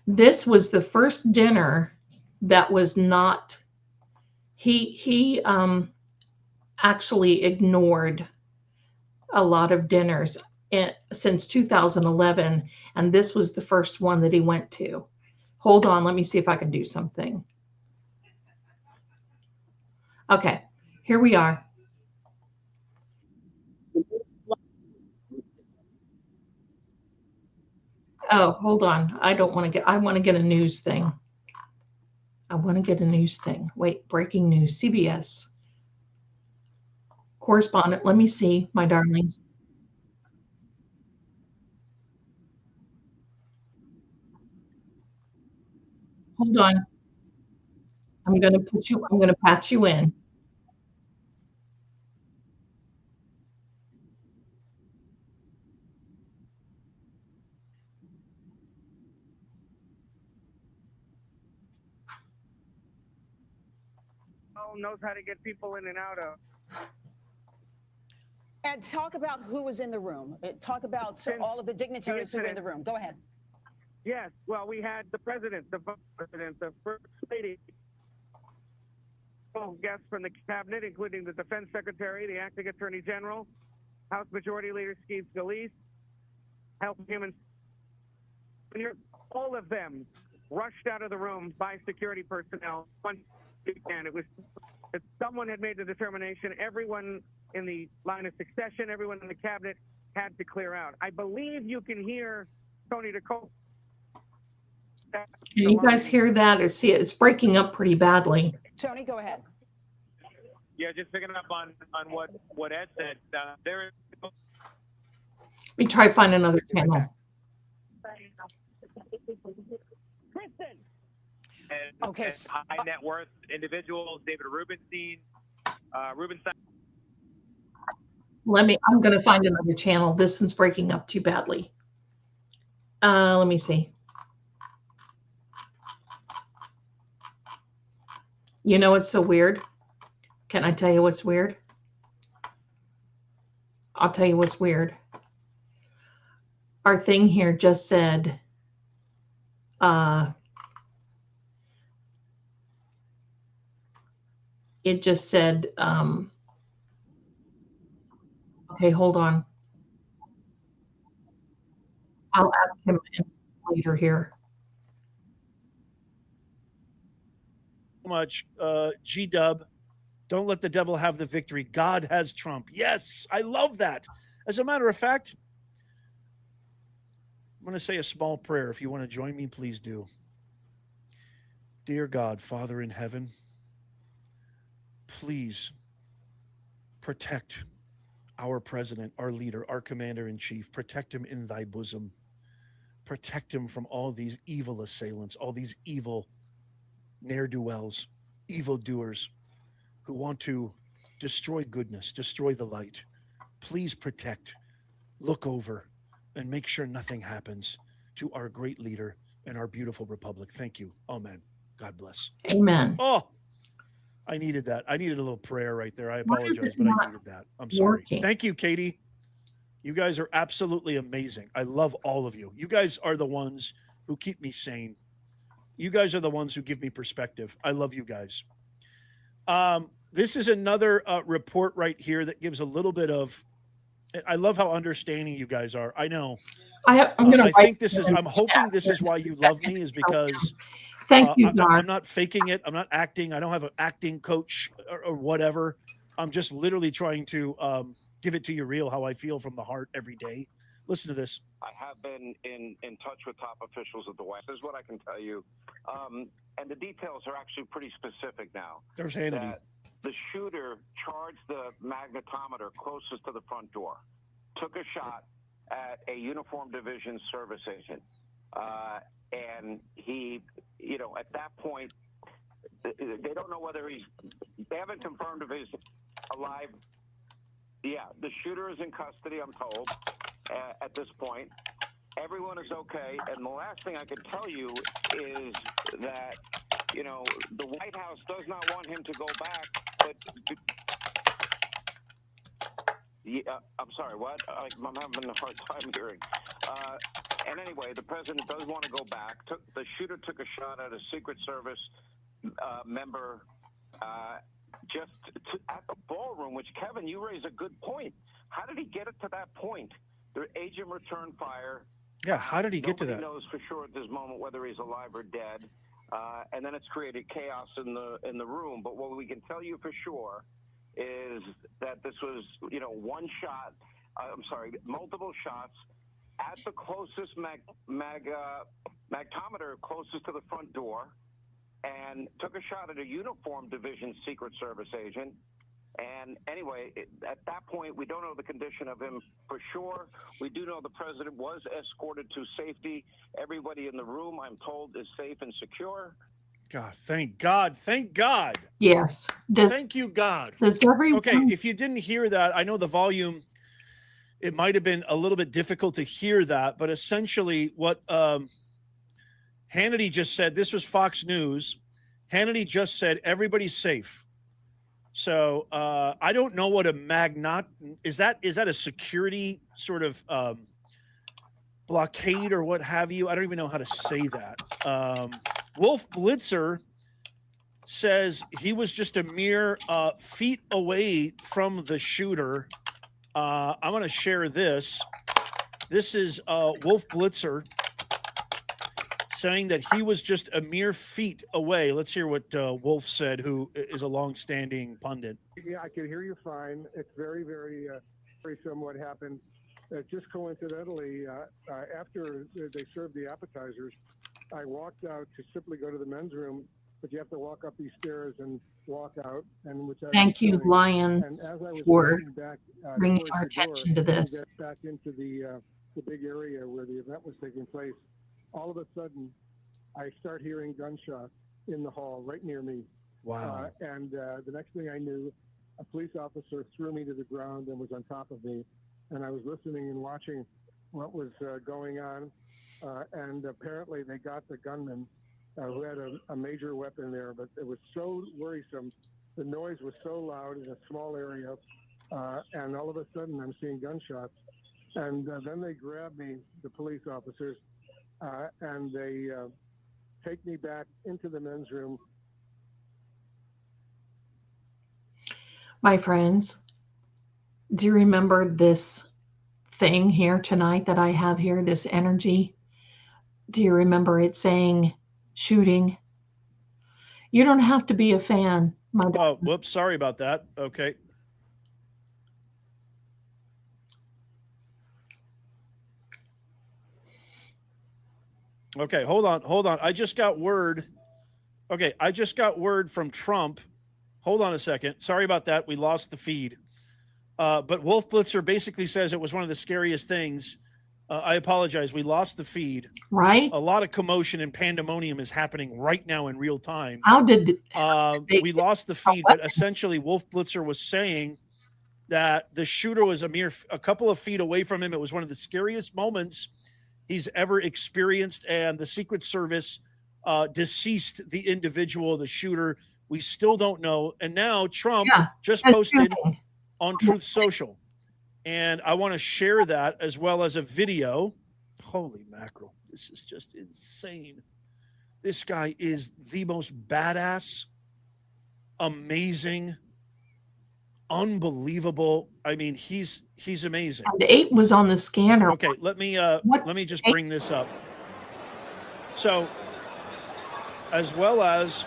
This was the first dinner that was not, he actually ignored a lot of dinners since 2011, and this was the first one that he went to. Hold on, let me see if I can do something. Okay, here we are. Oh, hold on. I want to get a news thing. Wait, breaking news, CBS. Correspondent, let me see, my darlings. Hold on. I'm going to patch you in. well, knows how to get people in and out of. And talk about who was in the room. Talk about all of the dignitaries who were in the room. Go ahead. Yes, well, we had the president, the vice president, the first lady, guests from the cabinet, including the defense secretary, the acting attorney general, House Majority Leader Steve Scalise, Health and Human Services. All of them rushed out of the room by security personnel. And it was if someone had made the determination, everyone in the line of succession, everyone in the cabinet had to clear out. I believe you can hear Tony DeCole. Can you guys hear that or see it? It's breaking up pretty badly. Tony, go ahead. Yeah, just picking up on what Ed said. There is. Let me try to find another channel. Kristen. Okay. And high net worth individuals, David Rubenstein. I'm going to find another channel. This one's breaking up too badly. Let me see. You know what's so weird? Can I tell you what's weird? I'll tell you what's weird. Our thing here just said, it just said, okay, hold on. I'll ask him later here. Much, G-Dub. Don't let the devil have the victory. God has Trump. Yes, I love that. As a matter of fact, I'm going to say a small prayer. If you want to join me, please do. Dear God, Father in heaven, please protect our president, our leader, our commander-in-chief. Protect him in thy bosom. Protect him from all these evil assailants, all these evil ne'er-do-wells, evildoers who want to destroy goodness, destroy the light. Please protect, look over, and make sure nothing happens to our great leader and our beautiful republic. Thank you. Amen. God bless. Amen. Oh, I needed that. I needed a little prayer right there. I apologize, but I needed that. I'm sorry. Working? Thank you, Katie. You guys are absolutely amazing. I love all of you. You guys are the ones who keep me sane. You guys are the ones who give me perspective. I love you guys. This is another report right here that gives a little bit of, I love how understanding you guys are. I know. I'm hoping this is why you love me, is because thank you, Don. I'm not faking it. I'm not acting. I don't have an acting coach or whatever. I'm just literally trying to give it to you real, how I feel from the heart every day. Listen to this. I have been in touch with top officials at the White House. This is what I can tell you. And the details are actually pretty specific now. There's Hannity. That the shooter charged the magnetometer closest to the front door, took a shot at a uniformed division service agent. And he, at that point, they don't know whether they haven't confirmed if he's alive. Yeah, the shooter is in custody, I'm told, at this point. Everyone is okay. And the last thing I could tell you is that, the White House does not want him to go back, but I'm sorry, what? I'm having a hard time hearing. And anyway, the president does want to go back. The shooter took a shot at a Secret Service member just at the ballroom, which, Kevin, you raise a good point. How did he get it to that point? The agent returned fire. Yeah, how did he get to that? Nobody knows for sure at this moment whether he's alive or dead. And then it's created chaos in the room. But what we can tell you for sure is that this was, multiple shots at the closest magnetometer closest to the front door, and took a shot at a uniformed division Secret Service agent. And anyway, at that point, we don't know the condition of him for sure. We do know the president was escorted to safety. Everybody in the room, I'm told, is safe and secure. God, thank God. Thank God. Yes. Thank you, God. Okay, if you didn't hear that, I know the volume, it might have been a little bit difficult to hear that, but essentially what Hannity just said, this was Fox News. Hannity just said, everybody's safe. So I don't know what a magnot is. That a security sort of blockade or what have you? I don't even know how to say that. Wolf Blitzer says he was just a mere feet away from the shooter. I'm going to share this. This is Wolf Blitzer saying that he was just a mere feet away. Let's hear what Wolf said, who is a long-standing pundit. Yeah, I can hear you fine. It's very, very worrisome what happened. Just coincidentally, after they served the appetizers, I walked out to simply go to the men's room, but you have to walk up these stairs and walk out. And which Thank you, doing. Lions, for back, bringing our attention to this. Get back into the big area where the event was taking place. All of a sudden, I start hearing gunshots in the hall right near me. Wow. And the next thing I knew, a police officer threw me to the ground and was on top of me. And I was listening and watching what was going on. And apparently they got the gunman who had a major weapon there. But it was so worrisome. The noise was so loud in a small area. And all of a sudden I'm seeing gunshots. And then they grabbed me, the police officers, and they take me back into the men's room. My friends, do you remember this thing here tonight that I have here, this energy? Do you remember it saying shooting? You don't have to be a fan, my dad. Oh, whoops. Sorry about that. Okay. Okay, hold on. I just got word. Okay, I just got word from Trump. Hold on a second. Sorry about that. We lost the feed. But Wolf Blitzer basically says it was one of the scariest things. I apologize. We lost the feed. Right? A lot of commotion and pandemonium is happening right now in real time. How did we lost the feed? But essentially, Wolf Blitzer was saying that the shooter was a couple of feet away from him. It was one of the scariest moments he's ever experienced, and the Secret Service deceased the individual, the shooter. We still don't know. And now Trump just posted on Truth Social, and I want to share that as well as a video. Holy mackerel. This is just insane. This guy is the most badass, amazing, unbelievable. I mean, he's amazing. The 8 was on the scanner. Okay, let me just bring this up. So, as well as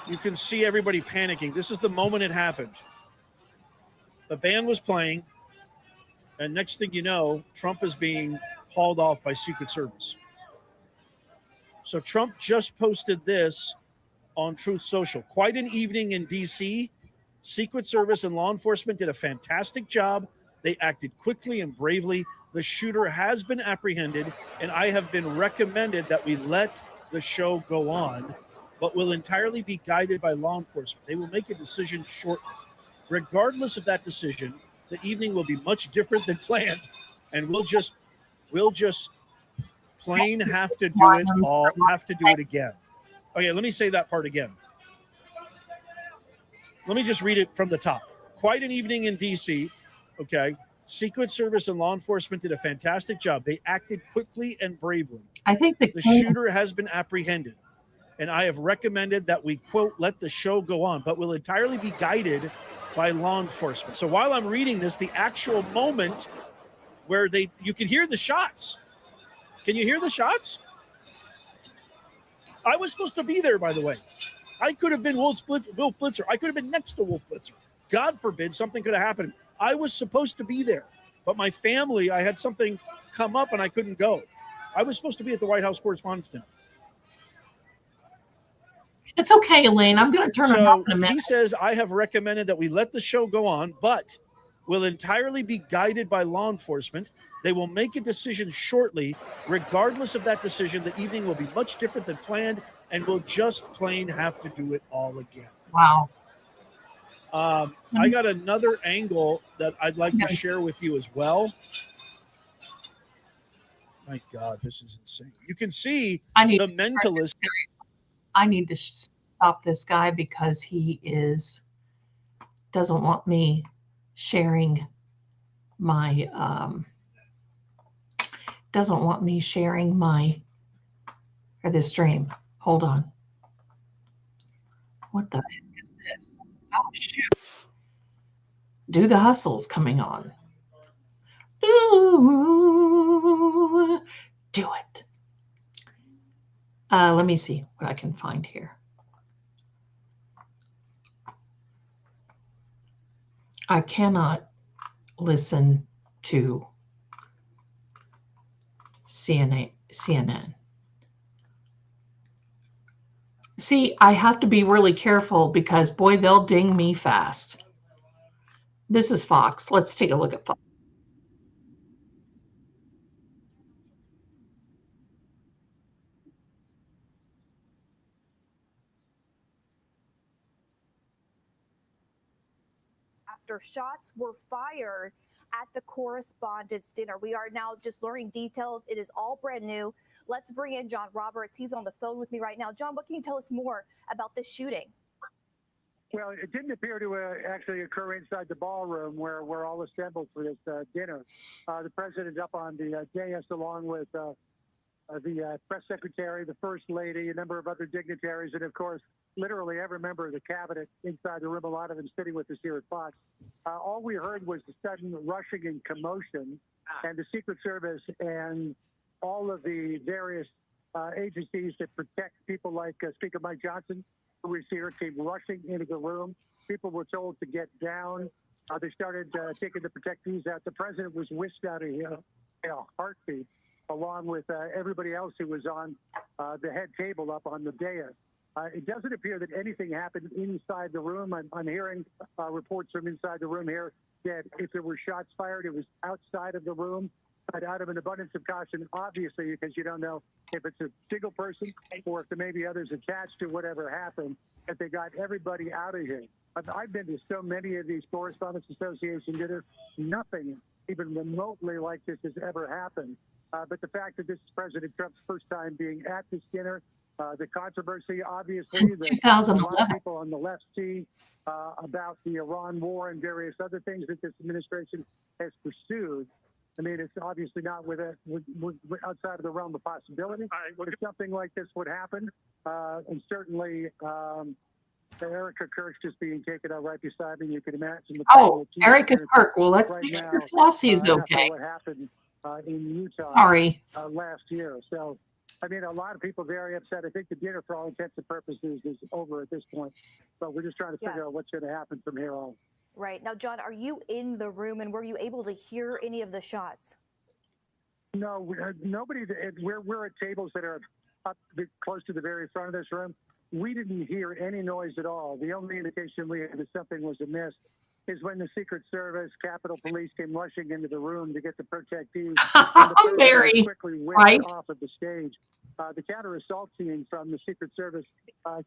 you can see everybody panicking. This is the moment it happened. The band was playing, and next thing you know, Trump is being hauled off by Secret Service. So Trump just posted this on Truth Social. Quite an evening in D.C. Secret Service and law enforcement did a fantastic job. They acted quickly and bravely. The shooter has been apprehended, and I have been recommended that we let the show go on, but will entirely be guided by law enforcement. They will make a decision shortly. Regardless of that decision, the evening will be much different than planned, and we'll just plain have to do it again. Okay, let me say that part again. Let me just read it from the top. Quite an evening in D.C., okay? Secret Service and law enforcement did a fantastic job. They acted quickly and bravely. I think the shooter has been apprehended, and I have recommended that we, quote, let the show go on, but will entirely be guided by law enforcement. So while I'm reading this, the actual moment where you can hear the shots. Can you hear the shots? I was supposed to be there, by the way. I could have been Wolf Blitzer. I could have been next to Wolf Blitzer. God forbid something could have happened. I was supposed to be there, but my family, I had something come up and I couldn't go. I was supposed to be at the White House Correspondents' Dinner. It's okay, Elaine. I'm going to turn it off in a minute. He says, I have recommended that we let the show go on, but will entirely be guided by law enforcement. They will make a decision shortly. Regardless of that decision, the evening will be much different than planned, and we'll just plain have to do it all again. Wow. I got another angle that I'd like to share with you as well. My God, this is insane. You can see the mentalist. I need to stop this guy because he doesn't want me sharing my or this stream. Hold on. What the heck is this? Oh shoot. Do the Hustle's coming on. Do it. Let me see what I can find here. I cannot listen to CNN. See, I have to be really careful because, boy, they'll ding me fast. This is Fox. Let's take a look at Fox. After shots were fired at the correspondence dinner. We are now just learning details. It is all brand new. Let's bring in John Roberts. He's on the phone with me right now. John, what can you tell us more about this shooting? Well, it didn't appear to actually occur inside the ballroom where we're all assembled for this dinner. The president's up on the dais along with the press secretary, the first lady, a number of other dignitaries, and of course, literally every member of the cabinet inside the room, a lot of them sitting with us here at Fox. All we heard was the sudden rushing and commotion, and the Secret Service and all of the various agencies that protect people like Speaker Mike Johnson, who was here, came rushing into the room. People were told to get down. They started taking the protectees out. The president was whisked out of here in a heartbeat, along with everybody else who was on the head table up on the dais. It doesn't appear that anything happened inside the room. I'm hearing reports from inside the room here that if there were shots fired, it was outside of the room. But out of an abundance of caution, obviously, because you don't know if it's a single person or if there may be others attached to whatever happened, that they got everybody out of here. I've been to so many of these Correspondents Association dinners. Nothing even remotely like this has ever happened. But the fact that this is President Trump's first time being at this dinner, the controversy, obviously, Since that 2011. a lot of people on the left see about the Iran war and various other things that this administration has pursued. I mean, it's obviously not outside of the realm of possibility. If something like this would happen, and certainly Erica Kirk's just being taken out right beside me. You can imagine. Erica Kirk. Well, let's make sure Flossie's okay. What happened in Utah Sorry. Last year. So, I mean, a lot of people very upset. I think the dinner, for all intents and purposes, is over at this point. But we're just trying to figure out what's going to happen from here on. Right. Now, John, are you in the room and were you able to hear any of the shots? No, nobody. We're at tables that are up close to the very front of this room. We didn't hear any noise at all. The only indication we had that something was amiss is when the Secret Service, Capitol Police came rushing into the room to get the protectees. And Mary, quickly whipped off of the stage. The counter-assault team from the Secret Service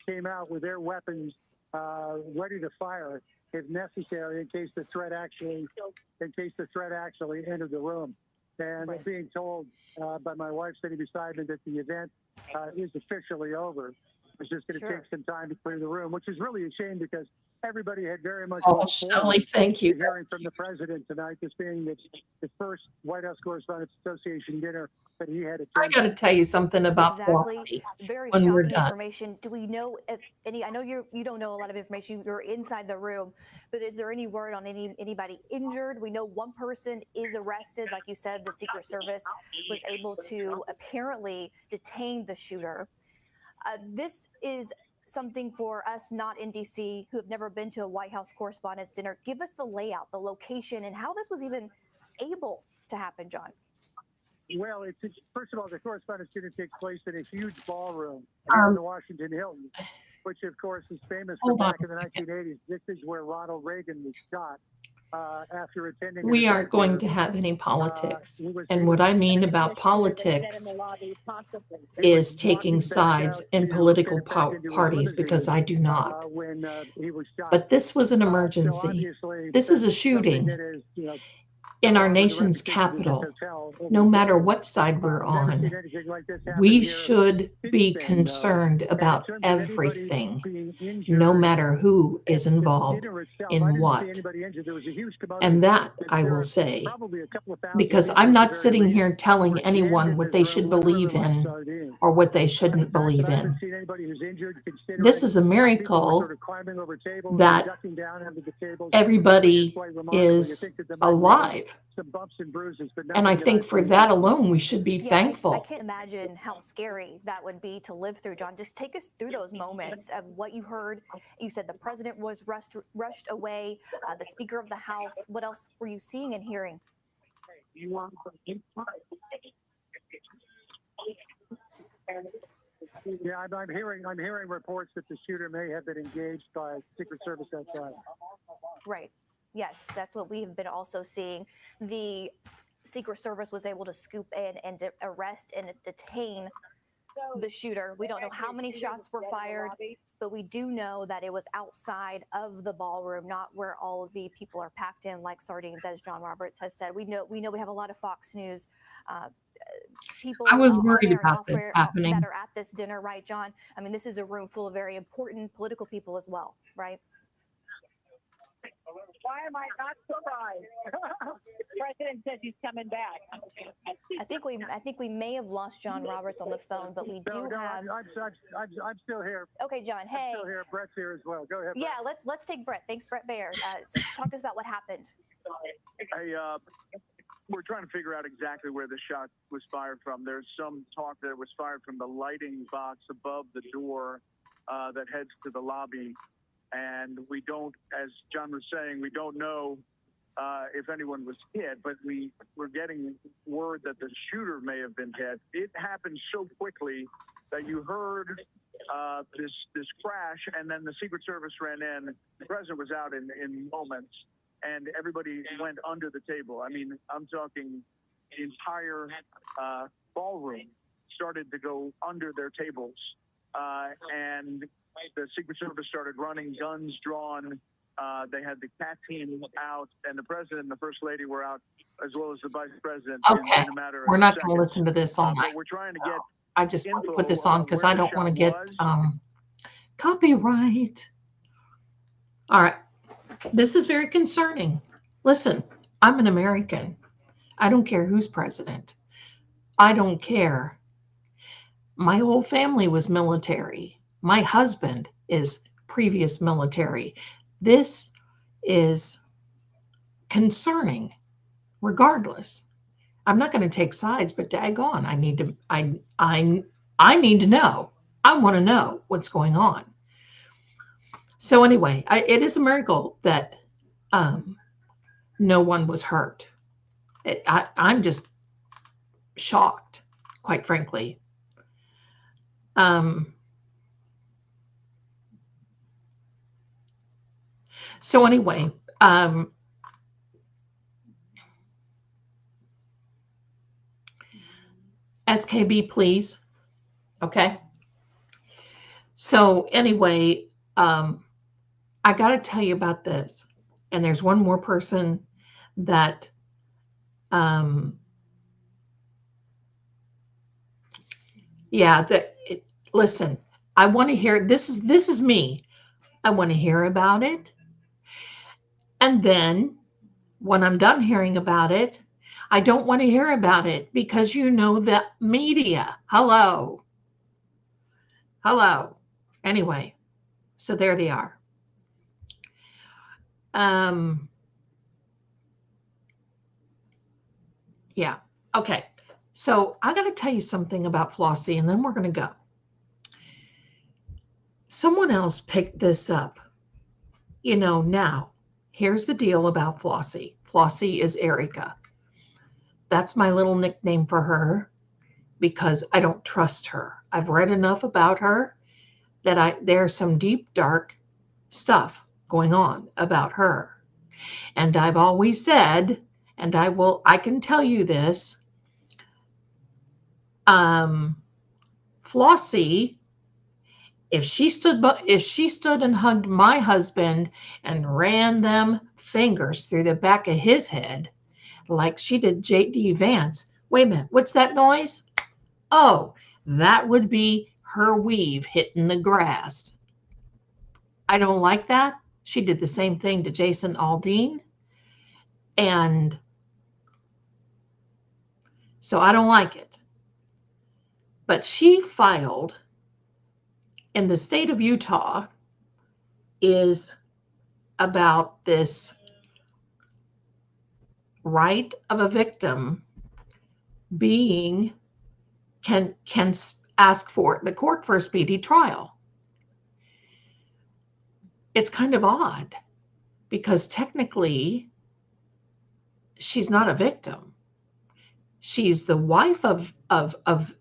came out with their weapons ready to fire if necessary in case the threat actually entered the room. And being told by my wife sitting beside me that the event is officially over. It's just going to take some time to clear the room, which is really a shame because everybody had very much Shelley, thank you. Hearing from the president tonight, this being the first White House Correspondents Association dinner that he had attended. I got to tell you something about Exactly. Very when we're shocking done. information. Do we know if any? I know you don't know a lot of information. You're inside the room, but is there any word on anybody injured? We know one person is arrested. Like you said, the Secret Service was able to apparently detain the shooter. This is something for us not in D.C. who have never been to a White House Correspondents' dinner. Give us the layout, the location, and how this was even able to happen, John. Well, first of all, the Correspondents' dinner takes place in a huge ballroom in the Washington Hilton, which, of course, is famous from back in the 1980s. This is where Ronald Reagan was shot. After attending. We aren't going to have any politics. And what I mean about politics is taking sides in political parties, because I do not. But this was an emergency. This is a shooting. in our nation's capital, no matter what side we're on, we should be concerned about everything, no matter who is involved in what. And that I will say, because I'm not sitting here telling anyone what they should believe in or what they shouldn't believe in. This is a miracle that everybody is alive. And I think for that alone, we should be thankful. I can't imagine how scary that would be to live through, John. Just take us through those moments of what you heard. You said the president was rushed away, the Speaker of the House. What else were you seeing and hearing? Yeah, I'm hearing reports that the shooter may have been engaged by Secret Service outside. Right. Yes, that's what we have been also seeing. The Secret Service was able to scoop in and arrest and detain the shooter. We don't know how many shots were fired, but we do know that it was outside of the ballroom, not where all of the people are packed in like sardines, as John Roberts has said. We know we have a lot of Fox News people I was worried about this happening. that are at this dinner, right, John? I mean, this is a room full of very important political people as well, right? Why am I not surprised? The president says he's coming back. I think we may have lost John Roberts on the phone, but we do have. I'm still here. Okay, John. Hey. I'm still here. Brett's here as well. Go ahead. Brett. Yeah, let's take Brett. Thanks, Brett Baer. Talk to us about what happened. Hey, we're trying to figure out exactly where the shot was fired from. There's some talk that it was fired from the lighting box above the door that heads to the lobby. And we don't, as John was saying, we don't know if anyone was hit, but we're getting word that the shooter may have been hit. It happened so quickly that you heard this crash, and then the Secret Service ran in. The president was out in moments, and everybody went under the table. I mean, I'm talking the entire ballroom started to go under their tables, and the Secret Service started running, guns drawn. They had the CAT team out, and the president and the first lady were out, as well as the vice president. Okay, in a matter of we're not seconds. going to listen to this all night. But we're trying to get. I just want to put this on because I don't want to get copyright. All right, this is very concerning. Listen, I'm an American. I don't care who's president. I don't care. My whole family was military. My husband is previous military. This is concerning, regardless. I'm not going to take sides, but daggone, I need to. I need to know. I want to know what's going on. So anyway, it is a miracle that no one was hurt. I'm just shocked, quite frankly. So anyway, SKB, please. Okay. So anyway, I got to tell you about this. And there's one more person that listen, I want to hear this is me. I want to hear about it. And then when I'm done hearing about it, I don't want to hear about it because you know the media. Hello. Anyway, so there they are. Yeah. Okay. So I got to tell you something about Flossie, and then we're going to go. Someone else picked this up. Now, here's the deal about Flossie. Flossie is Erica. That's my little nickname for her because I don't trust her. I've read enough about her that there's some deep, dark stuff going on about her. And I've always said, and I can tell you this, Flossie, if she stood and hugged my husband and ran them fingers through the back of his head, like she did J.D. Vance. Wait a minute, what's that noise? Oh, that would be her weave hitting the grass. I don't like that. She did the same thing to Jason Aldean. And so I don't like it. But she filed in the state of Utah is about this right of a victim being can ask for the court for a speedy trial. It's kind of odd because technically she's not a victim. She's the wife of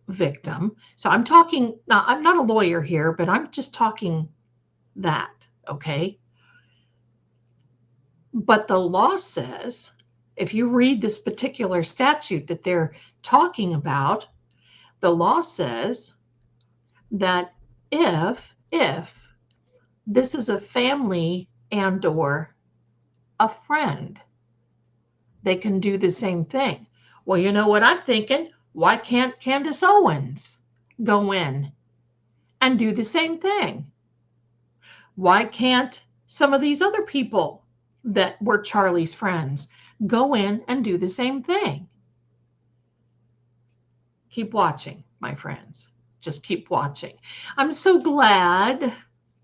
victim. So I'm talking, now I'm not a lawyer here, but I'm just talking that, okay? But the law says, if you read this particular statute that they're talking about, the law says that if this is a family and or a friend, they can do the same thing. Well, you know what I'm thinking? Why can't Candace Owens go in and do the same thing? Why can't some of these other people that were Charlie's friends go in and do the same thing? Keep watching, my friends. Just keep watching. I'm so glad.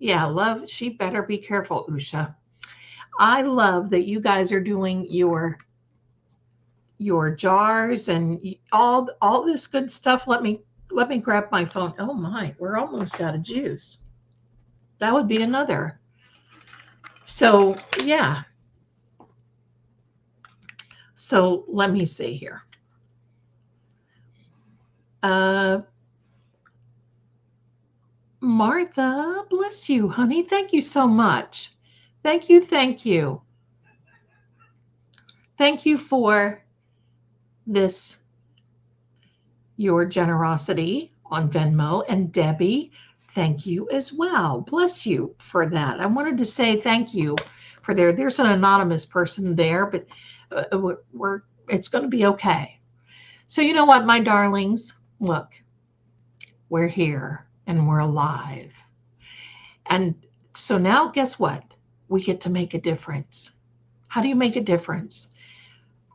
Yeah, love, she better be careful, Usha. I love that you guys are doing your jars and all this good stuff. Let me grab my phone. Oh my, we're almost out of juice. That would be another. So yeah. So let me see here. Martha, bless you, honey. Thank you so much. Thank you. Thank you. Thank you for this, your generosity on Venmo. And Debbie, thank you as well. Bless you for that. I wanted to say thank you for there's an anonymous person there, but it's going to be okay. So you know what, my darlings, look, we're here and we're alive. And so now guess what? We get to make a difference. How do you make a difference?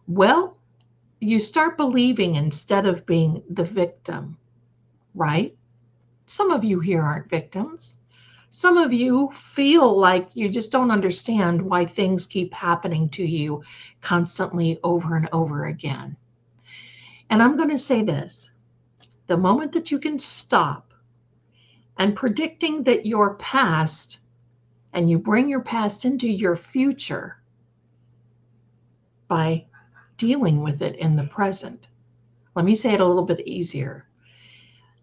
Well, you start believing instead of being the victim, right? Some of you here aren't victims. Some of you feel like you just don't understand why things keep happening to you constantly over and over again. And I'm going to say this, the moment that you can stop and predicting that your past and you bring your past into your future by dealing with it in the present. Let me say it a little bit easier.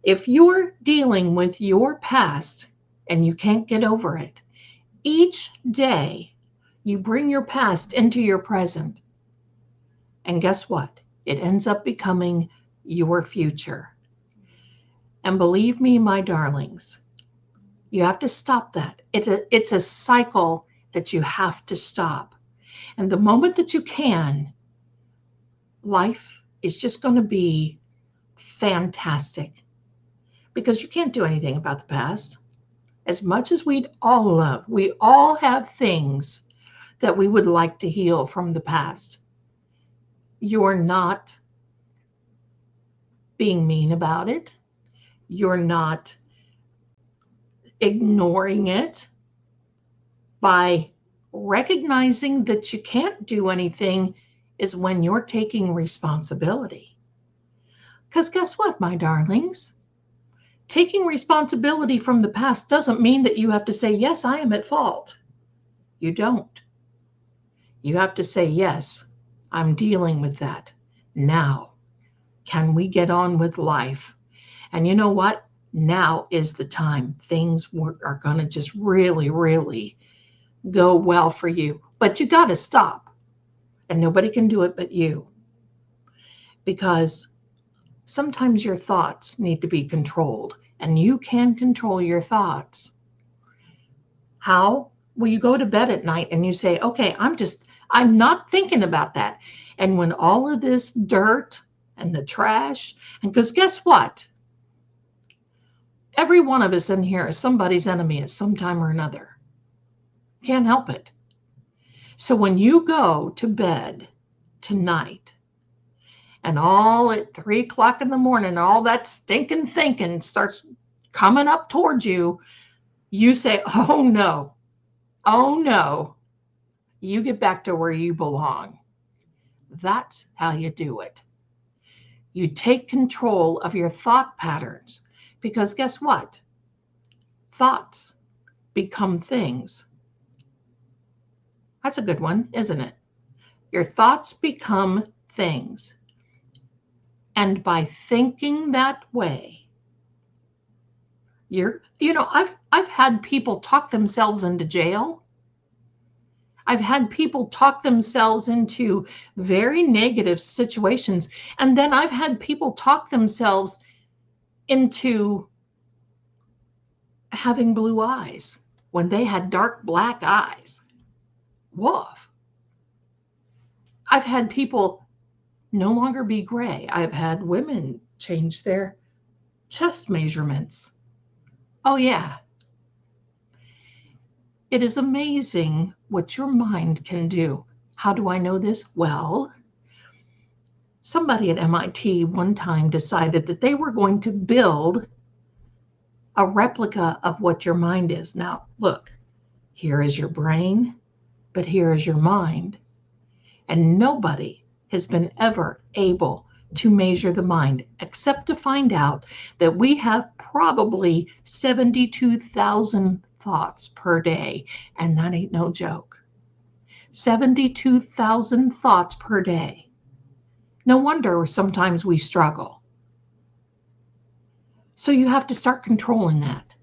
If you're dealing with your past and you can't get over it, each day you bring your past into your present. And guess what? It ends up becoming your future. And believe me, my darlings, you have to stop that. It's a cycle that you have to stop. And the moment that you can, life is just going to be fantastic because you can't do anything about the past. As much as we'd all love, we all have things that we would like to heal from the past. You're not being mean about it. You're not ignoring it. By recognizing that you can't do anything is when you're taking responsibility. Because guess what, my darlings? Taking responsibility from the past doesn't mean that you have to say, yes, I am at fault. You don't. You have to say, yes, I'm dealing with that. Now, can we get on with life? And you know what? Now is the time. Things are going to just really, really go well for you. But you got to stop. And nobody can do it but you. Because sometimes your thoughts need to be controlled. And you can control your thoughts. How? Well, you go to bed at night and you say, okay, I'm not thinking about that. And when all of this dirt and the trash, and because guess what? Every one of us in here is somebody's enemy at some time or another. Can't help it. So when you go to bed tonight and all at 3 o'clock in the morning, all that stinking thinking starts coming up towards you, you say, oh no, you get back to where you belong. That's how you do it. You take control of your thought patterns, because guess what? Thoughts become things. That's a good one, isn't it? Your thoughts become things. And by thinking that way, I've had people talk themselves into jail. I've had people talk themselves into very negative situations. And then I've had people talk themselves into having blue eyes when they had dark black eyes. Woof. I've had people no longer be gray. I've had women change their chest measurements. Oh, yeah. It is amazing what your mind can do. How do I know this? Well, somebody at MIT one time decided that they were going to build a replica of what your mind is. Now, look, here is your brain, but here is your mind. And nobody has been ever able to measure the mind, except to find out that we have probably 72,000 thoughts per day. And that ain't no joke. 72,000 thoughts per day. No wonder sometimes we struggle. So you have to start controlling that.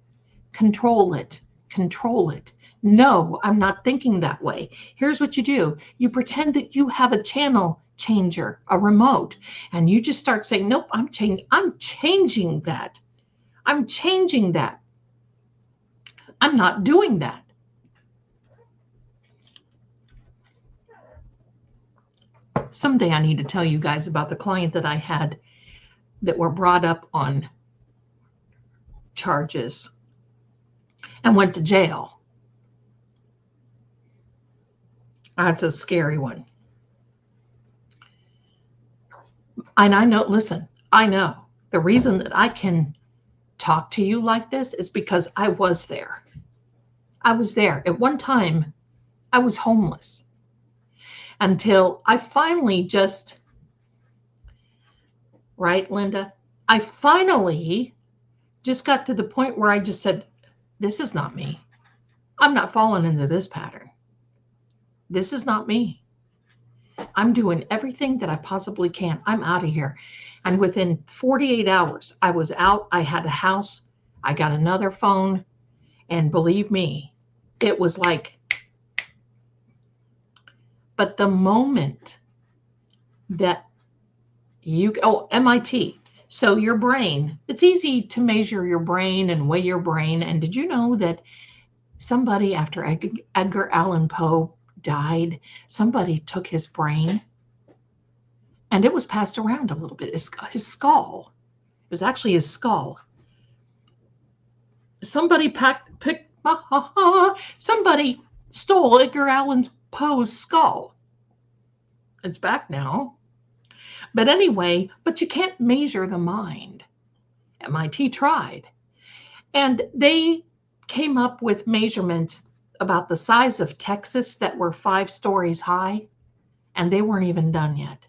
Control it. Control it. No, I'm not thinking that way. Here's what you do. You pretend that you have a channel changer, a remote, and you just start saying, nope, I'm changing that. I'm changing that. I'm not doing that. Someday I need to tell you guys about the client that I had that were brought up on charges and went to jail. That's a scary one. And I know, listen, I know the reason that I can talk to you like this is because I was there. I was there. At one time, I was homeless until I finally just, right, Linda? I finally just got to the point where I just said, this is not me. I'm not falling into this pattern. This is not me. I'm doing everything that I possibly can. I'm out of here. And within 48 hours, I was out. I had a house. I got another phone. And believe me, it was like, but the moment that MIT. So your brain, it's easy to measure your brain and weigh your brain. And did you know that somebody after Edgar Allan Poe died, somebody took his brain and it was passed around a little bit. His skull. It was actually his skull. Somebody somebody stole Edgar Allan Poe's skull. It's back now. But anyway, but you can't measure the mind. MIT tried. And they came up with measurements about the size of Texas that were 5 stories high, and they weren't even done yet.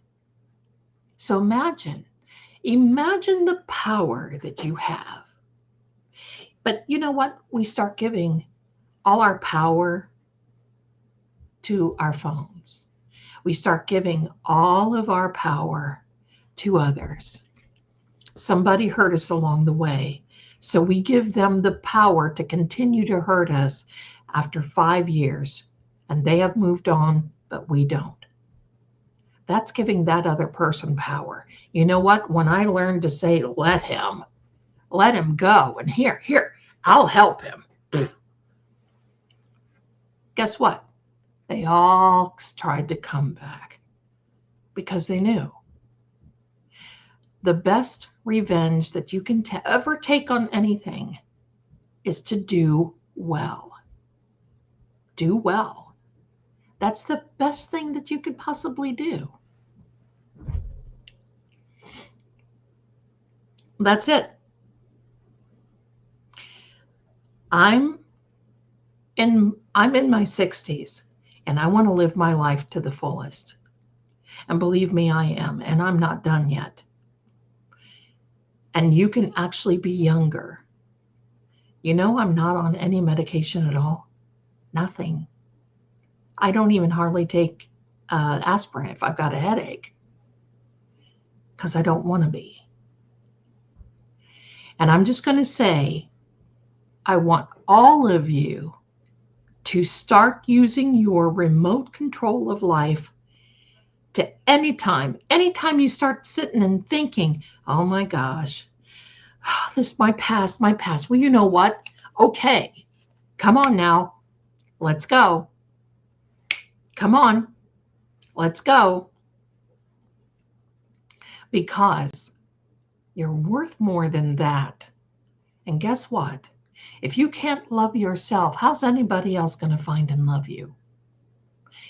So imagine the power that you have. But you know what? We start giving all our power to our phones. We start giving all of our power to others. Somebody hurt us along the way, so we give them the power to continue to hurt us after 5 years, and they have moved on, but we don't. That's giving that other person power. You know what? When I learned to say, let him go, and here, I'll help him. Guess what? They all tried to come back. because they knew. The best revenge that you can ever take on anything is to do well. Do well. That's the best thing that you could possibly do. That's it. I'm in my 60s, and I want to live my life to the fullest. And believe me, I am, and I'm not done yet. And you can actually be younger. You know, I'm not on any medication at all. Nothing. I don't even hardly take aspirin if I've got a headache, because I don't want to be. And I'm just going to say, I want all of you to start using your remote control of life to anytime you start sitting and thinking, oh my gosh, this is my past. Well, you know what? Okay, come on now. Let's go. Come on. Let's go. Because you're worth more than that. And guess what? If you can't love yourself, how's anybody else going to find and love you?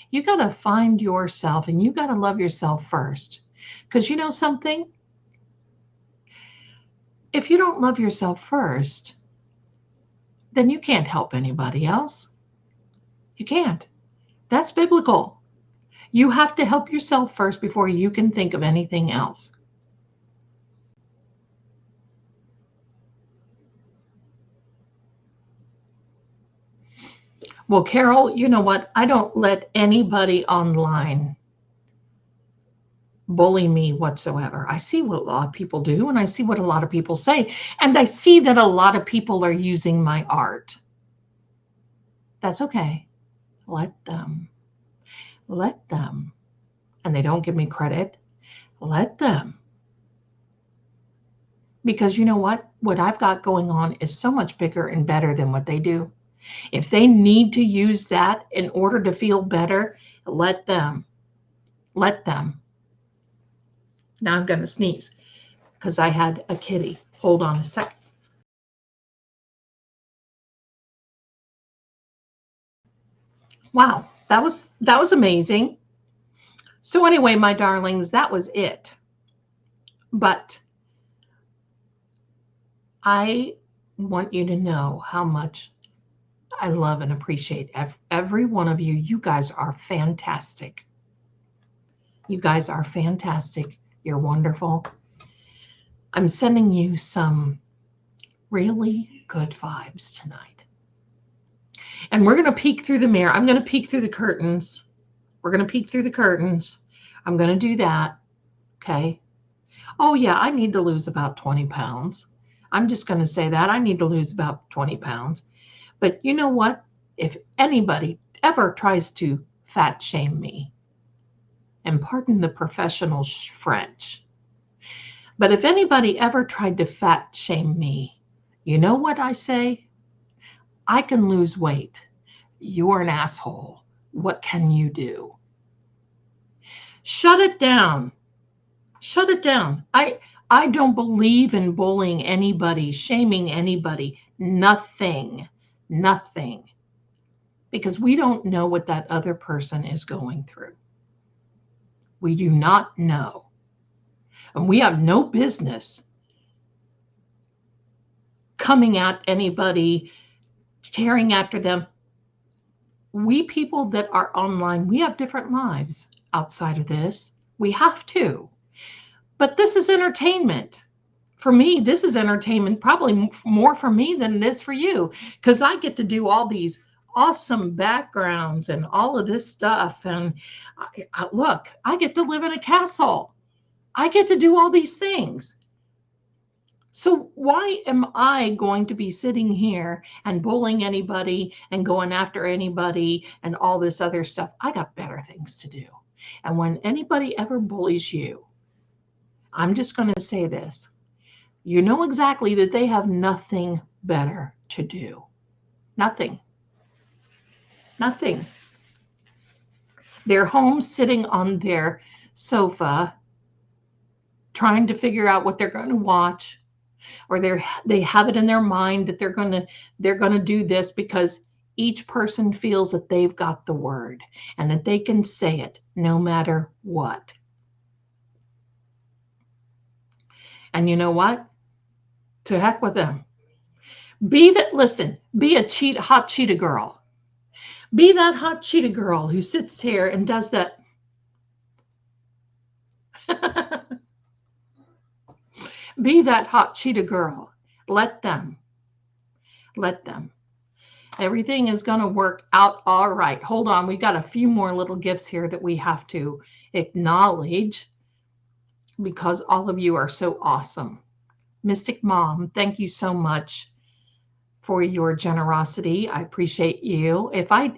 You got to find yourself, and you got to love yourself first. Because you know something? If you don't love yourself first, then you can't help anybody else. You can't. That's biblical. You have to help yourself first before you can think of anything else. Well, Carol, you know what? I don't let anybody online bully me whatsoever. I see what a lot of people do, and I see what a lot of people say, and I see that a lot of people are using my art. That's okay. Let them. Let them. And they don't give me credit. Let them. Because you know what? What I've got going on is so much bigger and better than what they do. If they need to use that in order to feel better, let them. Let them. Now I'm going to sneeze because I had a kitty. Hold on a second. Wow, that was amazing. So anyway, my darlings, that was it. But I want you to know how much I love and appreciate every one of you. You guys are fantastic. You guys are fantastic. You're wonderful. I'm sending you some really good vibes tonight. And we're going to peek through the mirror. I'm going to peek through the curtains. We're going to peek through the curtains. I'm going to do that. Okay. Oh, yeah, I need to lose about 20 pounds. I'm just going to say that. I need to lose about 20 pounds. But you know what? If anybody ever tries to fat shame me, and pardon the professional French, but if anybody ever tried to fat shame me, you know what I say? I can lose weight. You're an asshole. What can you do? Shut it down. Shut it down. I don't believe in bullying anybody, shaming anybody. Nothing. Nothing. Because we don't know what that other person is going through. We do not know. And we have no business coming at anybody, tearing after them. We people that are online, we have different lives outside of this. We have to. But this is entertainment. For me, this is entertainment, probably more for me than it is for you, because I get to do all these awesome backgrounds and all of this stuff. And look, I get to live in a castle. I get to do all these things. So why am I going to be sitting here and bullying anybody and going after anybody and all this other stuff? I got better things to do. And when anybody ever bullies you, I'm just going to say this. You know exactly that they have nothing better to do. Nothing. Nothing. They're home sitting on their sofa trying to figure out what they're going to watch, or they have it in their mind that they're going to do this because each person feels that they've got the word and that they can say it no matter what. And you know what? To heck with them. Be a hot cheetah girl. Be that hot cheetah girl who sits here and does that. Be that hot cheetah girl. Let them. Everything is going to work out all right. Hold on. We got a few more little gifts here that we have to acknowledge because all of you are so awesome. Mystic Mom, thank you so much for your generosity. I appreciate you. I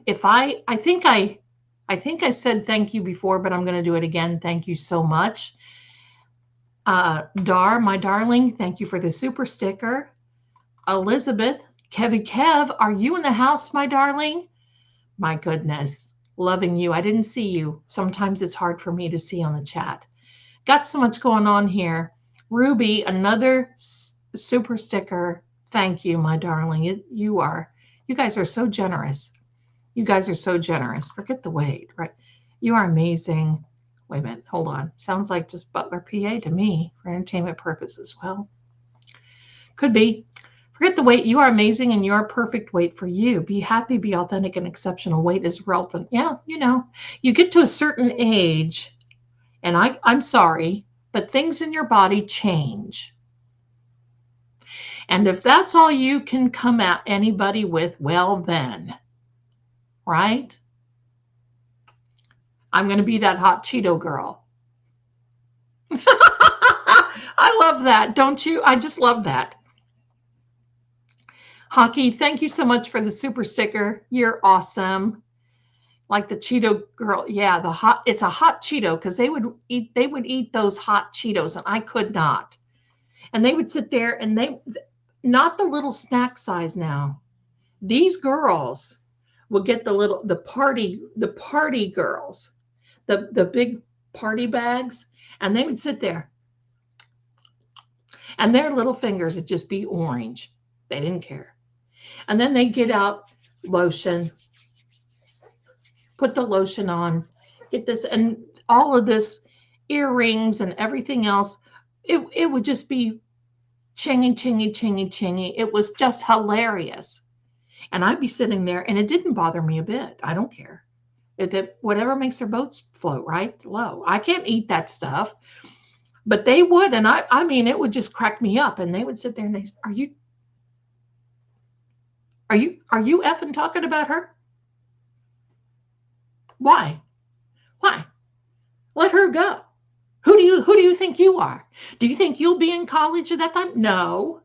think I said thank you before, but I'm going to do it again. Thank you so much. Dar, my darling, thank you for the super sticker. Elizabeth, Kev, are you in the house, my darling? My goodness, loving you. I didn't see you. Sometimes it's hard for me to see on the chat. Got so much going on here. Ruby, another super sticker. Thank you, my darling. You guys are so generous. You guys are so generous. Forget the weight, right? You are amazing. Wait a minute, hold on. Sounds like just Butler PA to me for entertainment purposes. Well, could be. Forget the weight. You are amazing and you're a perfect weight for you. Be happy, be authentic, and exceptional. Weight is relevant. Yeah, you get to a certain age, and I'm sorry, but things in your body change. And if that's all you can come at anybody with, well then, right? I'm going to be that hot Cheeto girl. I love that, don't you? I just love that. Hockey, thank you so much for the super sticker. You're awesome. Like the Cheeto girl. Yeah, it's a hot Cheeto because they would eat those hot Cheetos and I could not. And they would sit there and not the little snack size now. These girls would get the party girls, the big party bags, and they would sit there. And their little fingers would just be orange. They didn't care. And then they get out lotion, put the lotion on, get this, and all of this earrings and everything else. It would just be chingy. It was just hilarious. And I'd be sitting there and it didn't bother me a bit. I don't care. Whatever makes their boats float, right? Low. I can't eat that stuff. But they would, and I mean, it would just crack me up. And they would sit there and they say, Are you effing talking about her? Why? Let her go. Who do you think you are? Do you think you'll be in college at that time? No.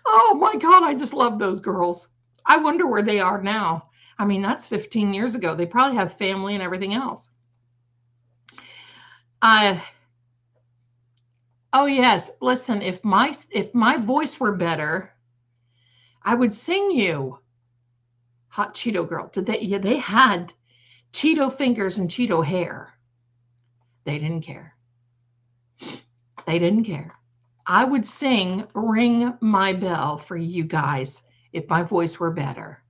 Oh my God, I just love those girls. I wonder where they are now. I mean, that's 15 years ago. They probably have family and everything else. Oh yes, listen, if my voice were better, I would sing you Hot Cheeto Girl. They had Cheeto fingers and Cheeto hair. They didn't care. I would sing Ring My Bell for you guys if my voice were better.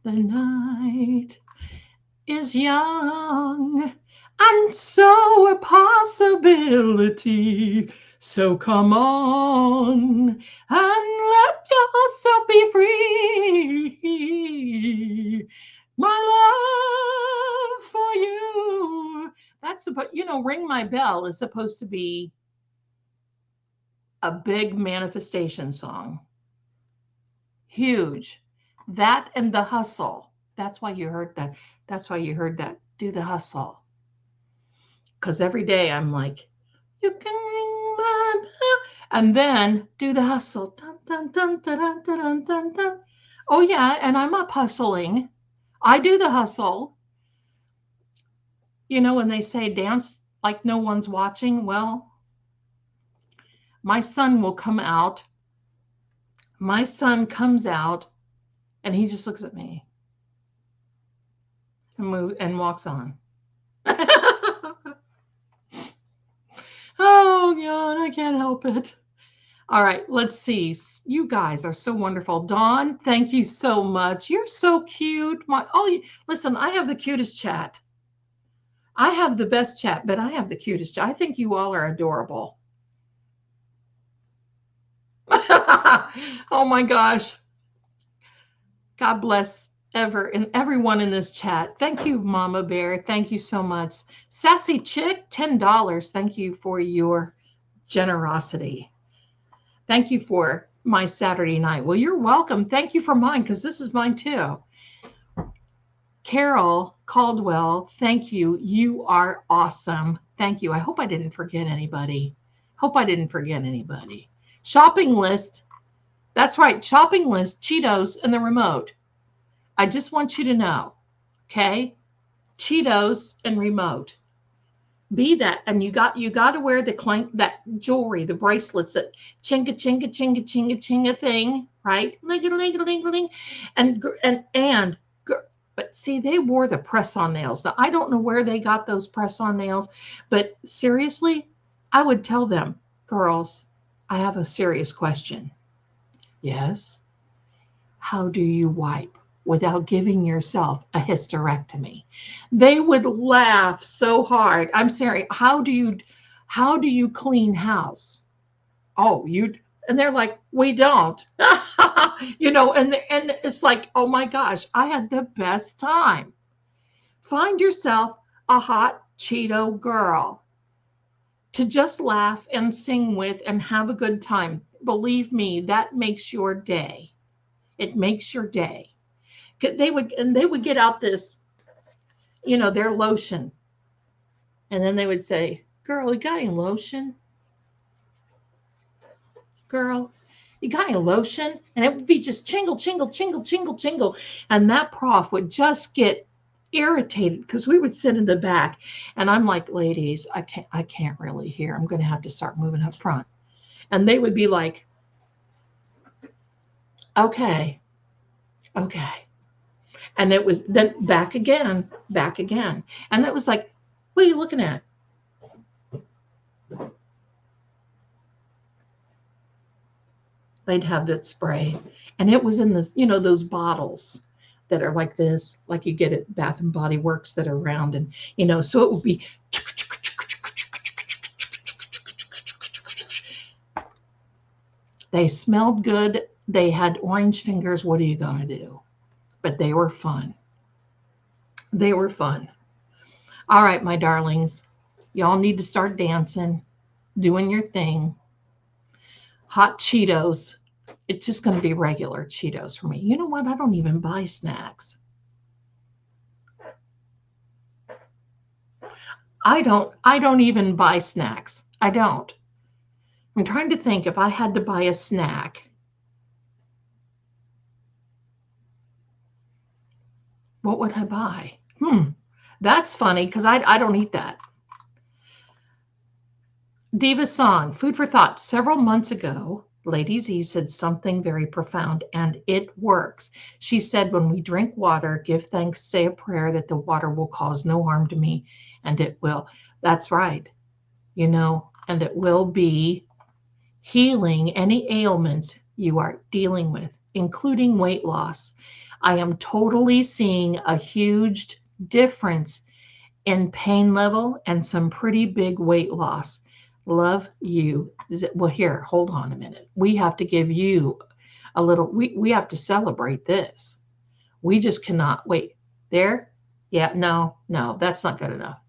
The night is young and so a possibility. So come on and let yourself be free. My love for you. That's supposed, Ring My Bell is supposed to be a big manifestation song. Huge. That and The Hustle. That's why you heard that. Do the hustle. Because every day I'm like, you can ring my bell. And then do the hustle. Dun, dun, dun, dun, dun, dun, dun, dun. Oh, yeah. And I'm up hustling. I do the hustle. When they say dance like no one's watching, well, my son will come out. My son comes out and he just looks at me and walks on. Oh, God, I can't help it. All right, let's see. You guys are so wonderful. Dawn, thank you so much. You're so cute. Listen, I have the cutest chat. I have the best chat, but I have the cutest chat. I think you all are adorable. Oh my gosh. God bless everyone in this chat. Thank you, Mama Bear. Thank you so much. Sassy Chick, $10. Thank you for your generosity. Thank you for my Saturday night. Well, you're welcome. Thank you for mine, because this is mine too. Carol Caldwell, thank you. You are awesome. Thank you. I hope I didn't forget anybody. Shopping list. That's right. Shopping list, Cheetos, and the remote. I just want you to know, okay? Cheetos and remote. Be that, and you got to wear that jewelry, the bracelets, that chinga chinga chinga chinga chinga thing, right? Ling ling ling ling, and but see, they wore the press-on nails. Now I don't know where they got those press-on nails, but seriously, I would tell them, girls, I have a serious question. Yes. How do you wipe without giving yourself a hysterectomy? They would laugh so hard. I'm serious. How do you clean house? Oh, and they're like, we don't. And it's like, oh my gosh, I had the best time. Find yourself a hot Cheeto girl to just laugh and sing with and have a good time. Believe me, that makes your day. It makes your day. They would get out this, their lotion. And then they would say, girl, you got any lotion? Girl, you got any lotion? And it would be just chingle, chingle, chingle, chingle, chingle. And that prof would just get irritated because we would sit in the back. And I'm like, ladies, I can't really hear. I'm going to have to start moving up front. And they would be like, okay. And it was then back again. And it was like, what are you looking at? They'd have that spray. And it was in this, those bottles that are like this, like you get at Bath and Body Works that are round. And, so it would be. They smelled good. They had orange fingers. What are you going to do? But they were fun. All right, my darlings. Y'all need to start dancing, doing your thing. Hot Cheetos. It's just going to be regular Cheetos for me. You know what? I don't even buy snacks. I don't even buy snacks. I don't. I'm trying to think if I had to buy a snack. What would I buy? That's funny because I don't eat that. Diva San, food for thought. Several months ago, Lady Z said something very profound, and it works. She said, when we drink water, give thanks, say a prayer that the water will cause no harm to me, and it will. That's right. And it will be healing any ailments you are dealing with, including weight loss. I am totally seeing a huge difference in pain level and some pretty big weight loss. Love you. Well, here, hold on a minute. We have to give you a little, we have to celebrate this. We just cannot wait. There? Yeah, no, that's not good enough.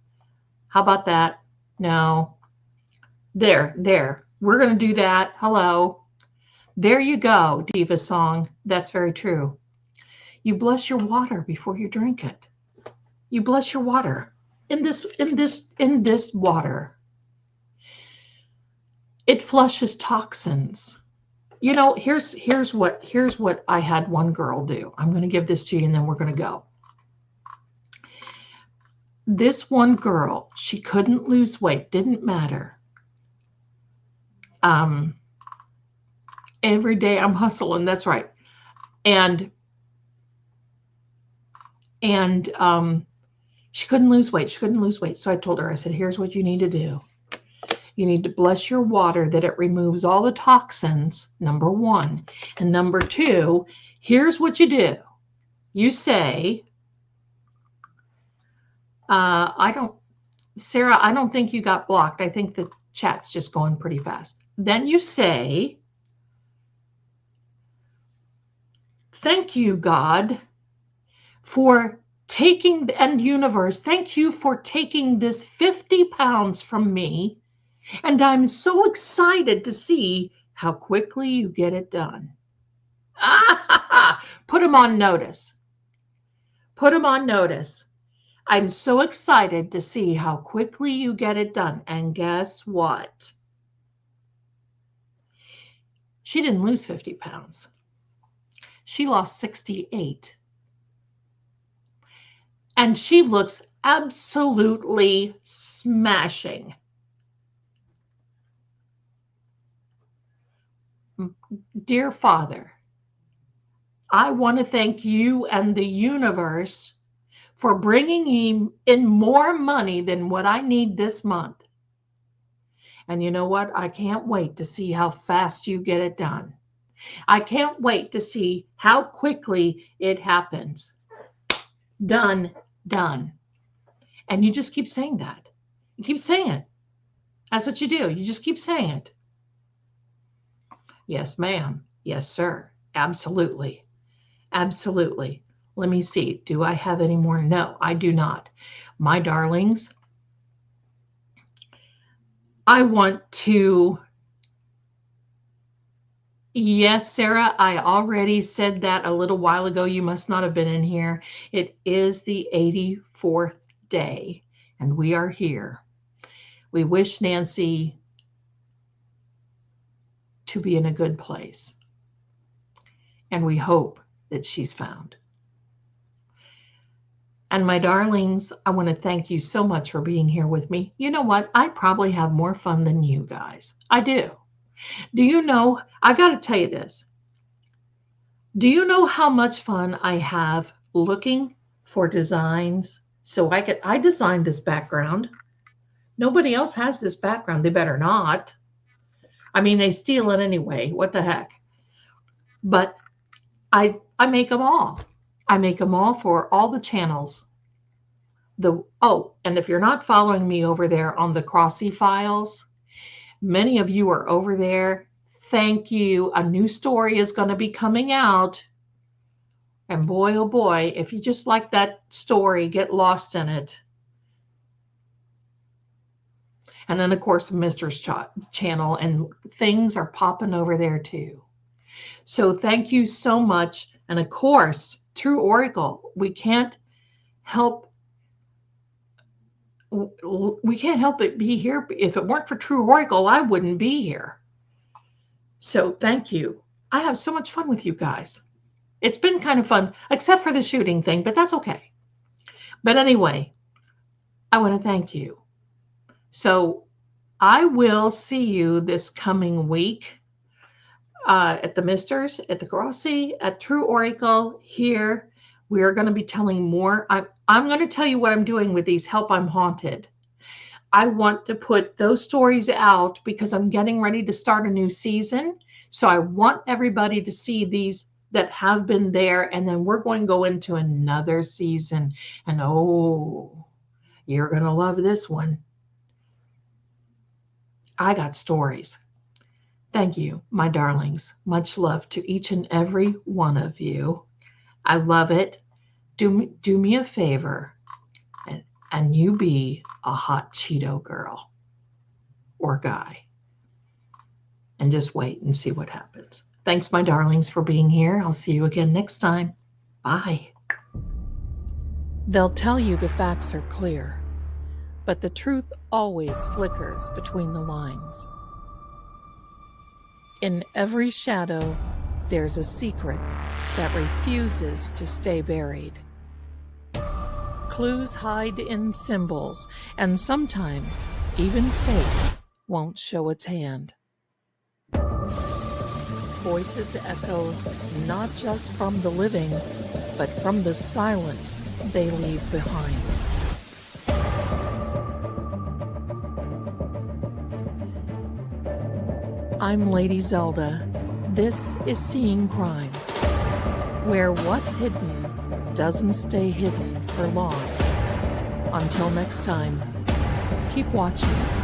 How about that? No. There. We're going to do that. Hello. There you go, Diva Song. That's very true. You bless your water before you drink it. You bless your water. In this water, it flushes toxins. Here's what I had one girl do. I'm going to give this to you and then we're going to go. This one girl, she couldn't lose weight, didn't matter. Every day I'm hustling. That's right. And she couldn't lose weight. She couldn't lose weight. So I told her, I said, here's what you need to do. You need to bless your water that it removes all the toxins, number one. And number two, here's what you do. You say, Sarah, I don't think you got blocked. I think the chat's just going pretty fast. Then you say, thank you, God, for taking, and universe, thank you for taking this 50 pounds from me. And I'm so excited to see how quickly you get it done. Put them on notice. Put them on notice. I'm so excited to see how quickly you get it done. And guess what? She didn't lose 50 pounds. She lost 68. And she looks absolutely smashing. Dear Father, I want to thank you and the universe for bringing me in more money than what I need this month. And you know what? I can't wait to see how fast you get it done. I can't wait to see how quickly it happens. Done, done. And you just keep saying that. You keep saying it. That's what you do. You just keep saying it. Yes, ma'am. Yes, sir. Absolutely. Absolutely. Let me see. Do I have any more? No, I do not. My darlings, I want to... Yes, Sarah, I already said that a little while ago. You must not have been in here. It is the 84th day, and we are here. We wish Nancy to be in a good place, and we hope that she's found. And my darlings, I want to thank you so much for being here with me. You know what? I probably have more fun than you guys. I do. Do you know, I got to tell you this. Do you know how much fun I have looking for designs? So I designed this background. Nobody else has this background. They better not. I mean, they steal it anyway. What the heck? But I make them all. I make them all for all the channels. And if you're not following me over there on the Crossy Files, many of you are over there. Thank you. A new story is going to be coming out. And boy, oh boy, if you just like that story, get lost in it. And then, of course, Mr's channel, and things are popping over there too. So thank you so much. And of course, True Oracle, we can't help it be here. If it weren't for True Oracle, I wouldn't be here. So thank you. I have so much fun with you guys. It's been kind of fun, except for the shooting thing, but that's okay. But anyway, I want to thank you. So I will see you this coming week at the Misters, at the Grossi, at True Oracle here. We are going to be telling more. I'm going to tell you what I'm doing with these Help I'm Haunted. I want to put those stories out because I'm getting ready to start a new season. So I want everybody to see these that have been there. And then we're going to go into another season. And oh, you're going to love this one. I got stories. Thank you, my darlings. Much love to each and every one of you. I love it. Do me a favor and you be a hot Cheeto girl or guy. And just wait and see what happens. Thanks, my darlings, for being here. I'll see you again next time. Bye. They'll tell you the facts are clear, but the truth always flickers between the lines. In every shadow, there's a secret that refuses to stay buried. Clues hide in symbols, and sometimes even fate won't show its hand. voices echo not just from the living, but from the silence they leave behind. I'm Lady Zelda. This is Seeing Crime, where what's hidden doesn't stay hidden for long. Until next time, keep watching.